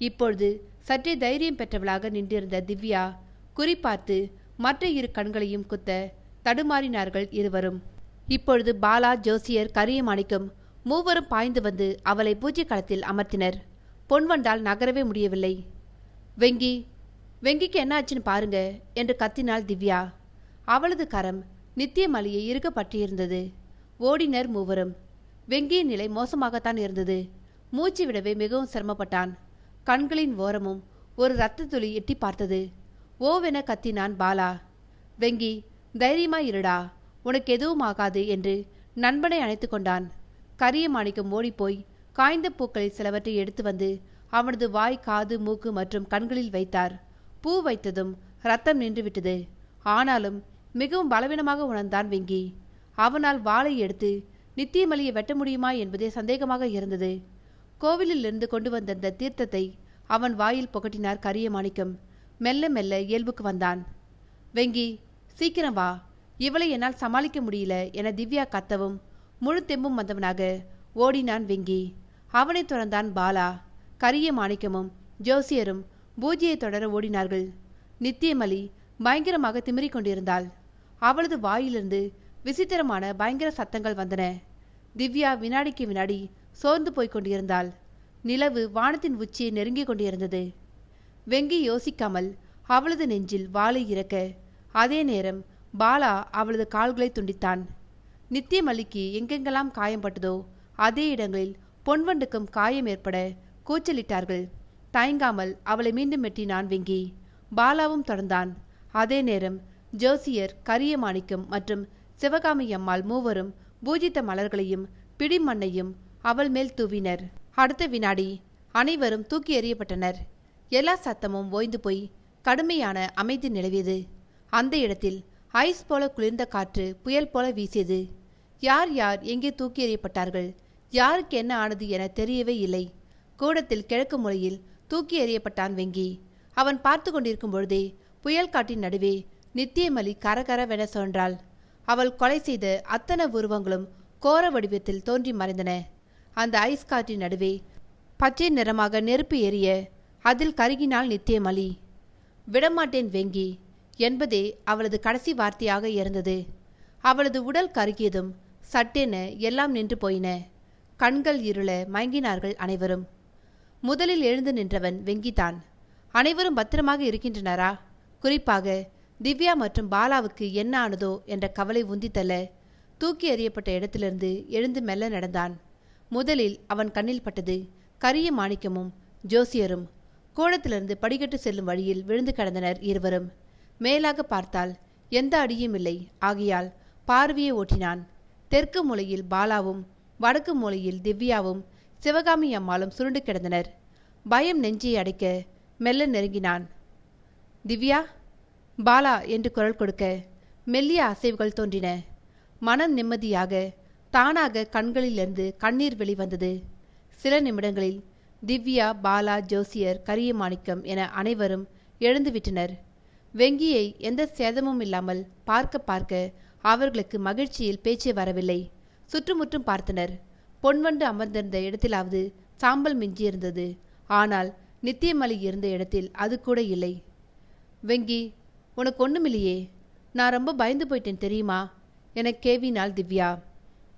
இப்பொழுது சற்றே தைரியம் பெற்றவளாக நின்றிருந்த திவ்யா குறிப்பார்த்து மற்ற 2 கண்களையும் குத்த தடுமாறினார்கள் இருவரும். இப்பொழுது பாலா, ஜோசியர், கரியமாணிக்கம் மூவரும் பாய்ந்து வந்து அவளை பூஜை களத்தில் அமர்த்தினர். பொன்வண்டால் நகரவே முடியவில்லை. வெங்கிக்கு என்ன ஆச்சுன்னு பாருங்க என்று கத்தினாள் திவ்யா. அவளது கரம் நித்தியமலியை இறுக பற்றியிருந்தது. ஓடினர் மூவரும். வெங்கியின் நிலை மோசமாகத்தான் இருந்தது. மூச்சு விடவே மிகவும் சிரமப்பட்டான். கண்களின் ஓரமும் ஒரு இரத்த துளி எட்டி பார்த்தது. ஓவென கத்தினான் பாலா. வெங்கி, தைரியமாயிருடா, உனக்கு எதுவும் ஆகாது என்று நண்பனை அணைத்து கொண்டான். கரியமாணிக்கம் ஓடிப்போய் காய்ந்த பூக்களில் சிலவற்றை எடுத்து வந்து அவனது வாய், காது, மூக்கு மற்றும் கண்களில் வைத்தார். பூ வைத்ததும் ரத்தம் நின்றுவிட்டது. ஆனாலும் மிகவும் பலவீனமாக உணர்ந்தான் வெங்கி. அவனால் வாளை எடுத்து நித்தியமலியை வெட்ட முடியுமா என்பதே சந்தேகமாக இருந்தது. கோவிலிலிருந்து கொண்டு வந்திருந்த தீர்த்தத்தை அவன் வாயில் புகட்டினார் கரியமாணிக்கம். மெல்ல மெல்ல இயல்புக்கு வந்தான். வெங்கி, சீக்கிரம் வா, இவளை என்னால் சமாளிக்க முடியல என திவ்யா கத்தவும் முழு தெம்பும் வந்தவனாக ஓடினான் வெங்கி. அவனை தொடர்ந்தான் பாலா. கரியமாணிக்கமும் ஜோசியரும் பூஜையை தொடர ஓடினார்கள். நித்தியமலி பயங்கரமாக திமிரிக் கொண்டிருந்தாள். அவளது வாயிலிருந்து விசித்திரமான பயங்கர சத்தங்கள் வந்தன. திவ்யா வினாடிக்கு வினாடி சோர்ந்து போய்க் கொண்டிருந்தாள். நிலவு வானத்தின் உச்சியை நெருங்கிக் கொண்டிருந்தது. வெங்கி யோசிக்காமல் அவளது நெஞ்சில் வாளை இறக்க, அதே நேரம் பாலா அவளது கால்களை துண்டித்தான். நித்தியமல்லிக்கு எங்கெங்கெல்லாம் காயம்பட்டதோ அதே இடங்களில் பொன்வண்டுக்கும் காயம் ஏற்பட கூச்சலிட்டார்கள். தயங்காமல் அவளை மீண்டும் வெட்டினான் வெங்கி. பாலாவும் தொடர்ந்தான். அதே நேரம் ஜோசியர், கரியமாணிக்கம் மற்றும் சிவகாமி அம்மாள் மூவரும் பூஜித்த மலர்களையும் பிடிமண்ணையும் அவள் மேல் தூவினர். அடுத்த வினாடி அனைவரும் தூக்கி எறியப்பட்டனர். எல்லா சத்தமும் ஓய்ந்து போய் கடுமையான அமைதி நிலவியது. அந்த இடத்தில் ஐஸ் போல குளிர்ந்த காற்று புயல் போல வீசியது. யார் யார் எங்கே தூக்கி எறியப்பட்டார்கள், யாருக்கு என்ன ஆனது என தெரியவே இல்லை. கூடத்தில் கிழக்கு மூலையில் தூக்கி எறியப்பட்டான் வெங்கி. அவன் பார்த்து கொண்டிருக்கும் பொழுதே புயல் காட்டின் நடுவே நித்தியமலி கரகரவென சொன்றாள். அவள் கொலை செய்த அத்தனை உருவங்களும் கோர வடிவத்தில் தோன்றி மறைந்தன. அந்த ஐஸ் காற்றின் நடுவே பச்சை நிறமாக நெருப்பு எரிய அதில் கருகினாள் நித்தியமலி. விடமாட்டேன் வெங்கி என்பதே அவளது கடைசி வார்த்தையாக இருந்தது. அவளது உடல் கருகியதும் சட்டென எல்லாம் நின்று போயின. கண்கள் இருள மயங்கினார்கள் அனைவரும். முதலில் எழுந்து நின்றவன் வெங்கிதான். அனைவரும் பத்திரமாக இருக்கின்றனரா? குறிப்பாக திவ்யா மற்றும் பாலாவுக்கு என்ன ஆனதோ என்ற கவலை உந்தித்தல்ல தூக்கி எறியப்பட்ட இடத்திலிருந்து எழுந்து மெல்ல நடந்தான். முதலில் அவன் கண்ணில் பட்டது கரிய மாணிக்கமும் ஜோசியரும். கோடத்திலிருந்து படிக்கட்டு செல்லும் வழியில் விழுந்து கிடந்தனர் இருவரும். மேலாக பார்த்தால் எந்த அடியும் இல்லை. ஆகையால் பார்வையை ஓட்டினான். தெற்கு மூலையில் பாலாவும் வடக்கு மூலையில் திவ்யாவும் சிவகாமி அம்மாளும் சுருண்டு கிடந்தனர். பயம் நெஞ்சை அடைக்க மெல்ல நெருங்கினான். திவ்யா, பாலா என்று குரல் கொடுக்க மெல்லிய அசைவுகள் தோன்றின. மனம் நிம்மதியாக தானாக கண்களிலிருந்து கண்ணீர் வெளிவந்தது. சில நிமிடங்களில் திவ்யா, பாலா, ஜோசியர், கரியமாணிக்கம் என அனைவரும் எழுந்துவிட்டனர். வெங்கியை எந்த சேதமும் இல்லாமல் பார்க்க பார்க்க அவர்களுக்கு மகிழ்ச்சியில் பேச்சே வரவில்லை. சுற்றுமுற்றும் பார்த்தனர். பொன்வண்டு அமர்ந்திருந்த இடத்திலாவது சாம்பல் மிஞ்சியிருந்தது. ஆனால் நித்தியமலி இருந்த இடத்தில் அது கூட இல்லை. வெங்கி, உனக்கு ஒண்ணுமில்லையே? நான் ரொம்ப பயந்து போயிட்டேன் தெரியுமா என கேவினாள் திவ்யா.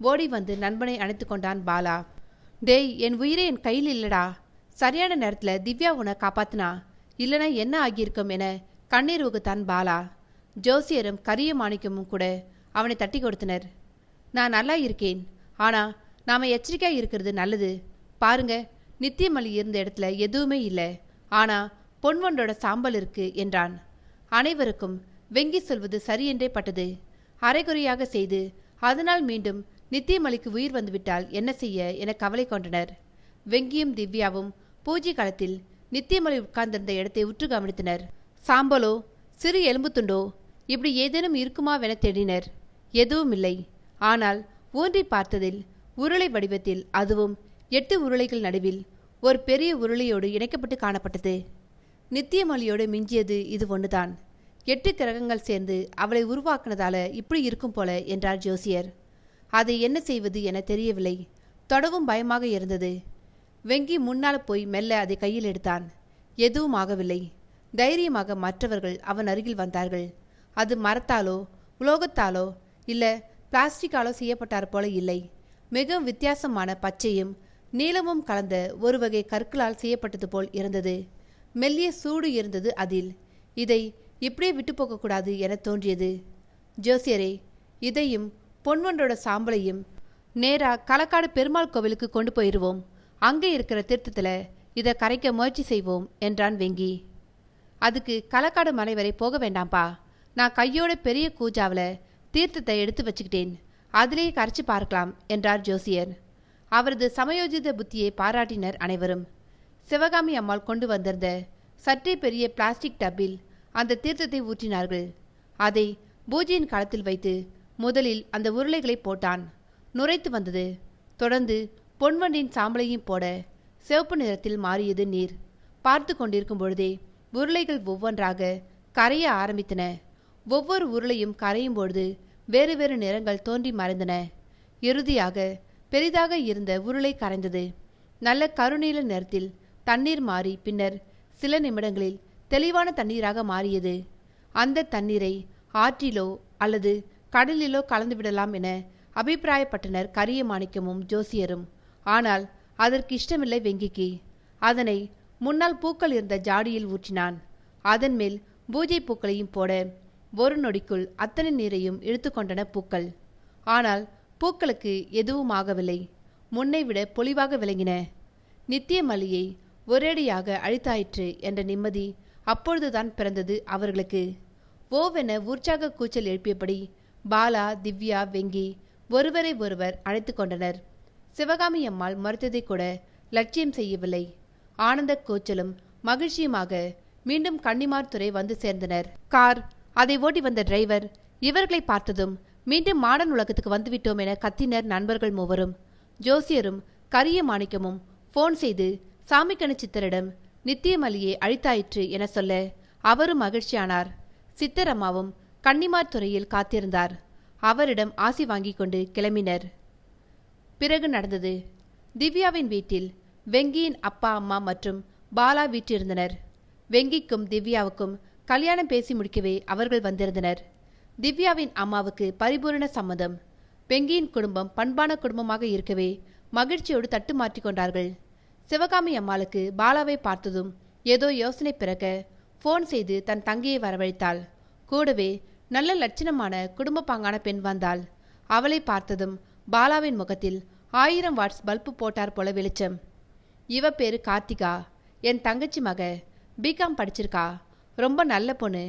ஓடி வந்து நண்பனை அணைத்து கொண்டான் பாலா. டேய், என் உயிரே என் கையில் இல்லடா. சரியான நேரத்தில் திவ்யா உன்னை காப்பாத்தினா, இல்லைனா என்ன ஆகியிருக்கும் என கண்ணீர் உகுத்தான் பாலா. ஜோசியரும் கரிய மாணிக்கமும் கூட அவனை தட்டி கொடுத்தனர். நான் நல்லா இருக்கேன், ஆனா நாம எச்சரிக்கையா இருக்கிறது நல்லது. பாருங்க, நித்தியமலி இருந்த இடத்துல எதுவுமே இல்லை, ஆனா பொன்வண்டோட சாம்பல் இருக்கு என்றான். அனைவருக்கும் வெங்கி சொல்வது சரியென்றே பட்டது. அரைகுறையாக செய்து அதனால் மீண்டும் நித்தியமலிக்கு உயிர் வந்துவிட்டால் என்ன செய்ய என கவலை கொண்டனர். வெங்கியும் திவ்யாவும் பூஜை காலத்தில் நித்தியமலி உட்கார்ந்திருந்த இடத்தை உற்று கவனித்தனர். சாம்பலோ சிறு எலும்பு துண்டோ இப்படி ஏதேனும் இருக்குமாவென தேடினர். எதுவும் இல்லை. ஆனால் ஊன்றி பார்த்ததில் உருளை வடிவத்தில், அதுவும் 8 உருளைகள் நடுவில் ஒரு பெரிய உருளையோடு இணைக்கப்பட்டு காணப்பட்டது. நித்தியமலியோடு மிஞ்சியது இது ஒன்றுதான். 8 கிரகங்கள் சேர்ந்து அவளை உருவாக்குனதால இப்படி இருக்கும் போல என்றார் ஜோசியர். அதை என்ன செய்வது என தெரியவில்லை. தொடவும் பயமாக இருந்தது. வெங்கி முன்னால் போய் மெல்ல அதை கையில் எடுத்தான். எதுவும் ஆகவில்லை. தைரியமாக மற்றவர்கள் அவன் அருகில் வந்தார்கள். அது மரத்தாலோ உலோகத்தாலோ இல்ல பிளாஸ்டிக்காலோ செய்யப்பட்டார் போல இல்லை. மிகவும் வித்தியாசமான பச்சையும் நீளமும் கலந்த ஒரு வகை கற்களால் செய்யப்பட்டது போல் இருந்தது. மெல்லிய சூடு இருந்தது அதில். இதை இப்படியே விட்டு போகக்கூடாது என தோன்றியது. ஜோசியரே, இதையும் பொன்வண்டோட சாம்பலையும் நேரா களக்காடு பெருமாள் கோவிலுக்கு கொண்டு போயிடுவோம். அங்கே இருக்கிற தீர்த்தத்தில் இதை கரைக்க முயற்சி செய்வோம் என்றான் வெங்கி. அதுக்கு களக்காடு மலை வரை போக வேண்டாம்ப்பா. நான் கையோட பெரிய கூஜாவில் தீர்த்தத்தை எடுத்து வச்சுக்கிட்டேன், அதிலேயே கரைச்சி பார்க்கலாம் என்றார் ஜோசியர். அவரது சமயோஜித புத்தியை பாராட்டினர் அனைவரும். சிவகாமி அம்மாள் கொண்டு வந்திருந்த சற்றே பெரிய பிளாஸ்டிக் டப்பில் அந்த தீர்த்தத்தை ஊற்றினார்கள். அதை பூஜையின் காலத்தில் வைத்து முதலில் அந்த உருளைகளை போட்டான். நுரைத்து வந்தது. தொடர்ந்து பொன்வண்டின் சாம்பலையும் போட சிவப்பு நிறத்தில் மாறியது நீர். பார்த்து கொண்டிருக்கும் பொழுதே உருளைகள் ஒவ்வொன்றாக கரைய ஆரம்பித்தன. ஒவ்வொரு உருளையும் கரையும் பொழுது வேறு வேறு நிறங்கள் தோன்றி மறைந்தன. இறுதியாக பெரிதாக இருந்த உருளை கரைந்தது. நல்ல கருநீல நிறத்தில் தண்ணீர் மாறி பின்னர் சில நிமிடங்களில் தெளிவான தண்ணீராக மாறியது. அந்த தண்ணீரை ஆற்றிலோ அல்லது கடலிலோ கலந்துவிடலாம் என அபிப்பிராயப்பட்டனர் கரிய மாணிக்கமும் ஜோசியரும். ஆனால் அதற்கு இஷ்டமில்லை வெங்கிக்கு. அதனை முன்னால் பூக்கள் இருந்த ஜாடியில் ஊற்றினான். அதன் மேல் பூஜை பூக்களையும் போட ஒரு நொடிக்குள் அத்தனை நீரையும் இழுத்து கொண்டன பூக்கள். ஆனால் பூக்களுக்கு எதுவும் ஆகவில்லை. முன்னை விட பொலிவாக விளங்கின. நித்தியமலியை ஒரேடியாக அழித்தாயிற்று என்ற நிம்மதி அப்பொழுதுதான் பிறந்தது அவர்களுக்கு. ஓவென உற்சாக கூச்சல் எழுப்பியபடி பாலா, திவ்யா, வெங்கி ஒருவரை ஒருவர் அழைத்து கொண்டனர். சிவகாமி அம்மாள் மறுத்ததை கூட லட்சியம் செய்யவில்லை. ஆனந்த கூச்சலும் மகிழ்ச்சியுமாக மீண்டும் கன்னிமார் துறை வந்து சேர்ந்தனர். கார், அதை ஓட்டி வந்த டிரைவர் இவர்களை பார்த்ததும் மீண்டும் மாடர்ன் உலகத்துக்கு வந்துவிட்டோம் என கத்தினர் நண்பர்கள் மூவரும். ஜோசியரும் கரிய மாணிக்கமும் போன் செய்து சாமிக்கணு சித்தரிடம் நித்தியமலியை அழித்தாயிற்று என சொல்ல அவரும் மகிழ்ச்சியானார். சித்தரம்மாவும் கன்னிமார் துறையில் காத்திருந்தார். அவரிடம் ஆசி வாங்கி கொண்டு கிளம்பினர். பிறகு நடந்தது. திவ்யாவின் வீட்டில் வெங்கியின் அப்பா அம்மா மற்றும் பாலா வீற்றிருந்தனர். வெங்கிக்கும் திவ்யாவுக்கும் கல்யாணம் பேசி முடிக்கவே அவர்கள் வந்திருந்தனர். திவ்யாவின் அம்மாவுக்கு பரிபூரண சம்மதம். வெங்கியின் குடும்பம் பண்பான குடும்பமாக இருக்கவே மகிழ்ச்சியோடு தட்டு மாற்றிக் கொண்டார்கள். சிவகாமி அம்மாளுக்கு பாலாவை பார்த்ததும் ஏதோ யோசனை பிறக்க போன் செய்து தன் தங்கையை வரவழைத்தாள். கூடவே நல்ல லட்சணமான குடும்ப பாங்கான பெண் வந்தாள். அவளை பார்த்ததும் பாலாவின் முகத்தில் 1000 வாட்ஸ் பல்பு போட்டார் போல வெளிச்சம். இவ பேரு கார்த்திகா, என் தங்கச்சி மக, பிகாம் படிச்சிருக்கா, ரொம்ப நல்ல பொண்ணு,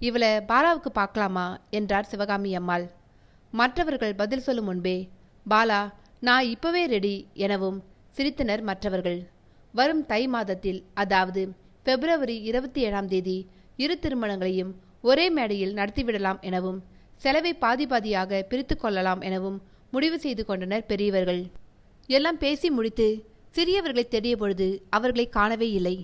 இவளை பாலாவுக்கு பார்க்கலாமா என்றார் சிவகாமி அம்மாள். மற்றவர்கள் பதில் சொல்லும் முன்பே பாலா நான் இப்பவே ரெடி எனவும் சிரித்தனர் மற்றவர்கள். வரும் தை மாதத்தில், அதாவது பிப்ரவரி 27ஆம் தேதி இரு திருமணங்களையும் ஒரே மேடையில் நடத்திவிடலாம் எனவும் செலவை பாதி பாதியாக பிரித்து கொள்ளலாம் எனவும் முடிவு செய்து கொண்டனர் பெரியவர்கள். எல்லாம் பேசி முடித்து சிறியவர்களை தேடிய பொழுது அவர்களை காணவே இல்லை.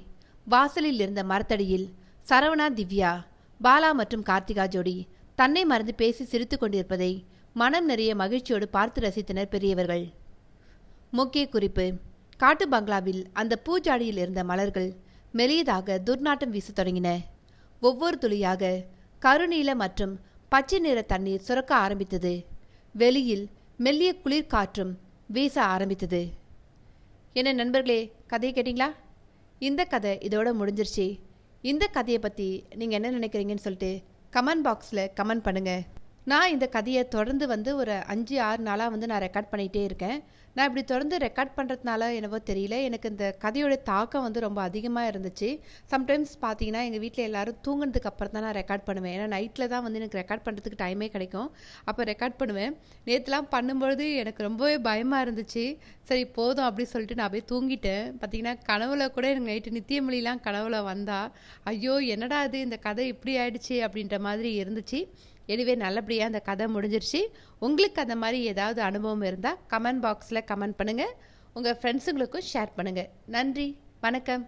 வாசலில் இருந்த மரத்தடியில் சரவணா, திவ்யா, பாலா மற்றும் கார்த்திகா ஜோடி தன்னை மறந்து பேசி சிரித்து கொண்டிருப்பதை மனம் நிறைய மகிழ்ச்சியோடு பார்த்து ரசித்தனர் பெரியவர்கள். முக்கிய குறிப்பு: காட்டு பங்களாவில் அந்த பூஜாடியில் இருந்த மலர்கள் மெலியதாக துர்நாற்றம் வீச தொடங்கின. ஒவ்வொரு துளியாக கருநீல மற்றும் பச்சை நிற தண்ணீர் சுரக்க ஆரம்பித்தது. வெளியில் மெல்லிய குளிர் காற்றும் வீச ஆரம்பித்தது. என்ன நண்பர்களே, கதையை கேட்டிங்களா? இந்த கதை இதோட முடிஞ்சிருச்சு. இந்த கதையை பற்றி நீங்கள் என்ன நினைக்கிறீங்கன்னு சொல்லிட்டு கமெண்ட் பாக்ஸில் கமெண்ட் பண்ணுங்கள். நான் இந்த கதையை தொடர்ந்து ஒரு 5-6 நாளாக நான் ரெக்கார்ட் பண்ணிகிட்டே இருக்கேன். நான் இப்படி தொடர்ந்து ரெக்கார்ட் பண்ணுறதுனால என்னவோ தெரியல, எனக்கு இந்த கதையோட தாக்கம் ரொம்ப அதிகமாக இருந்துச்சு. சம்டைம்ஸ் பார்த்தீங்கன்னா எங்கள் வீட்டில் எல்லோரும் தூங்கினதுக்கு அப்புறம் தான் நான் ரெக்கார்ட் பண்ணுவேன். ஏன்னா நைட்டில் தான் எனக்கு ரெக்கார்ட் பண்ணுறதுக்கு டைமே கிடைக்கும். அப்போ ரெக்கார்ட் பண்ணுவேன். நேற்றுலாம் பண்ணும்பொழுது எனக்கு ரொம்பவே பயமாக இருந்துச்சு. சரி போதும் அப்படின்னு சொல்லிட்டு நான் அப்படியே தூங்கிட்டேன். பார்த்தீங்கன்னா கனவுல கூட எனக்கு நைட்டு நித்தியமொழிலாம் கனவுல வந்தா, ஐயோ என்னடா இது இந்த கதை இப்படி ஆயிடுச்சு அப்படின்ற மாதிரி இருந்துச்சு. எனிவே நல்லபடியாக அந்த கதை முடிஞ்சிருச்சு. உங்களுக்கு அந்த மாதிரி ஏதாவது அனுபவம் இருந்தால் கமெண்ட் பாக்ஸில் கமெண்ட் பண்ணுங்கள். உங்கள் ஃப்ரெண்ட்ஸுங்களுக்கும் ஷேர் பண்ணுங்கள். நன்றி, வணக்கம்.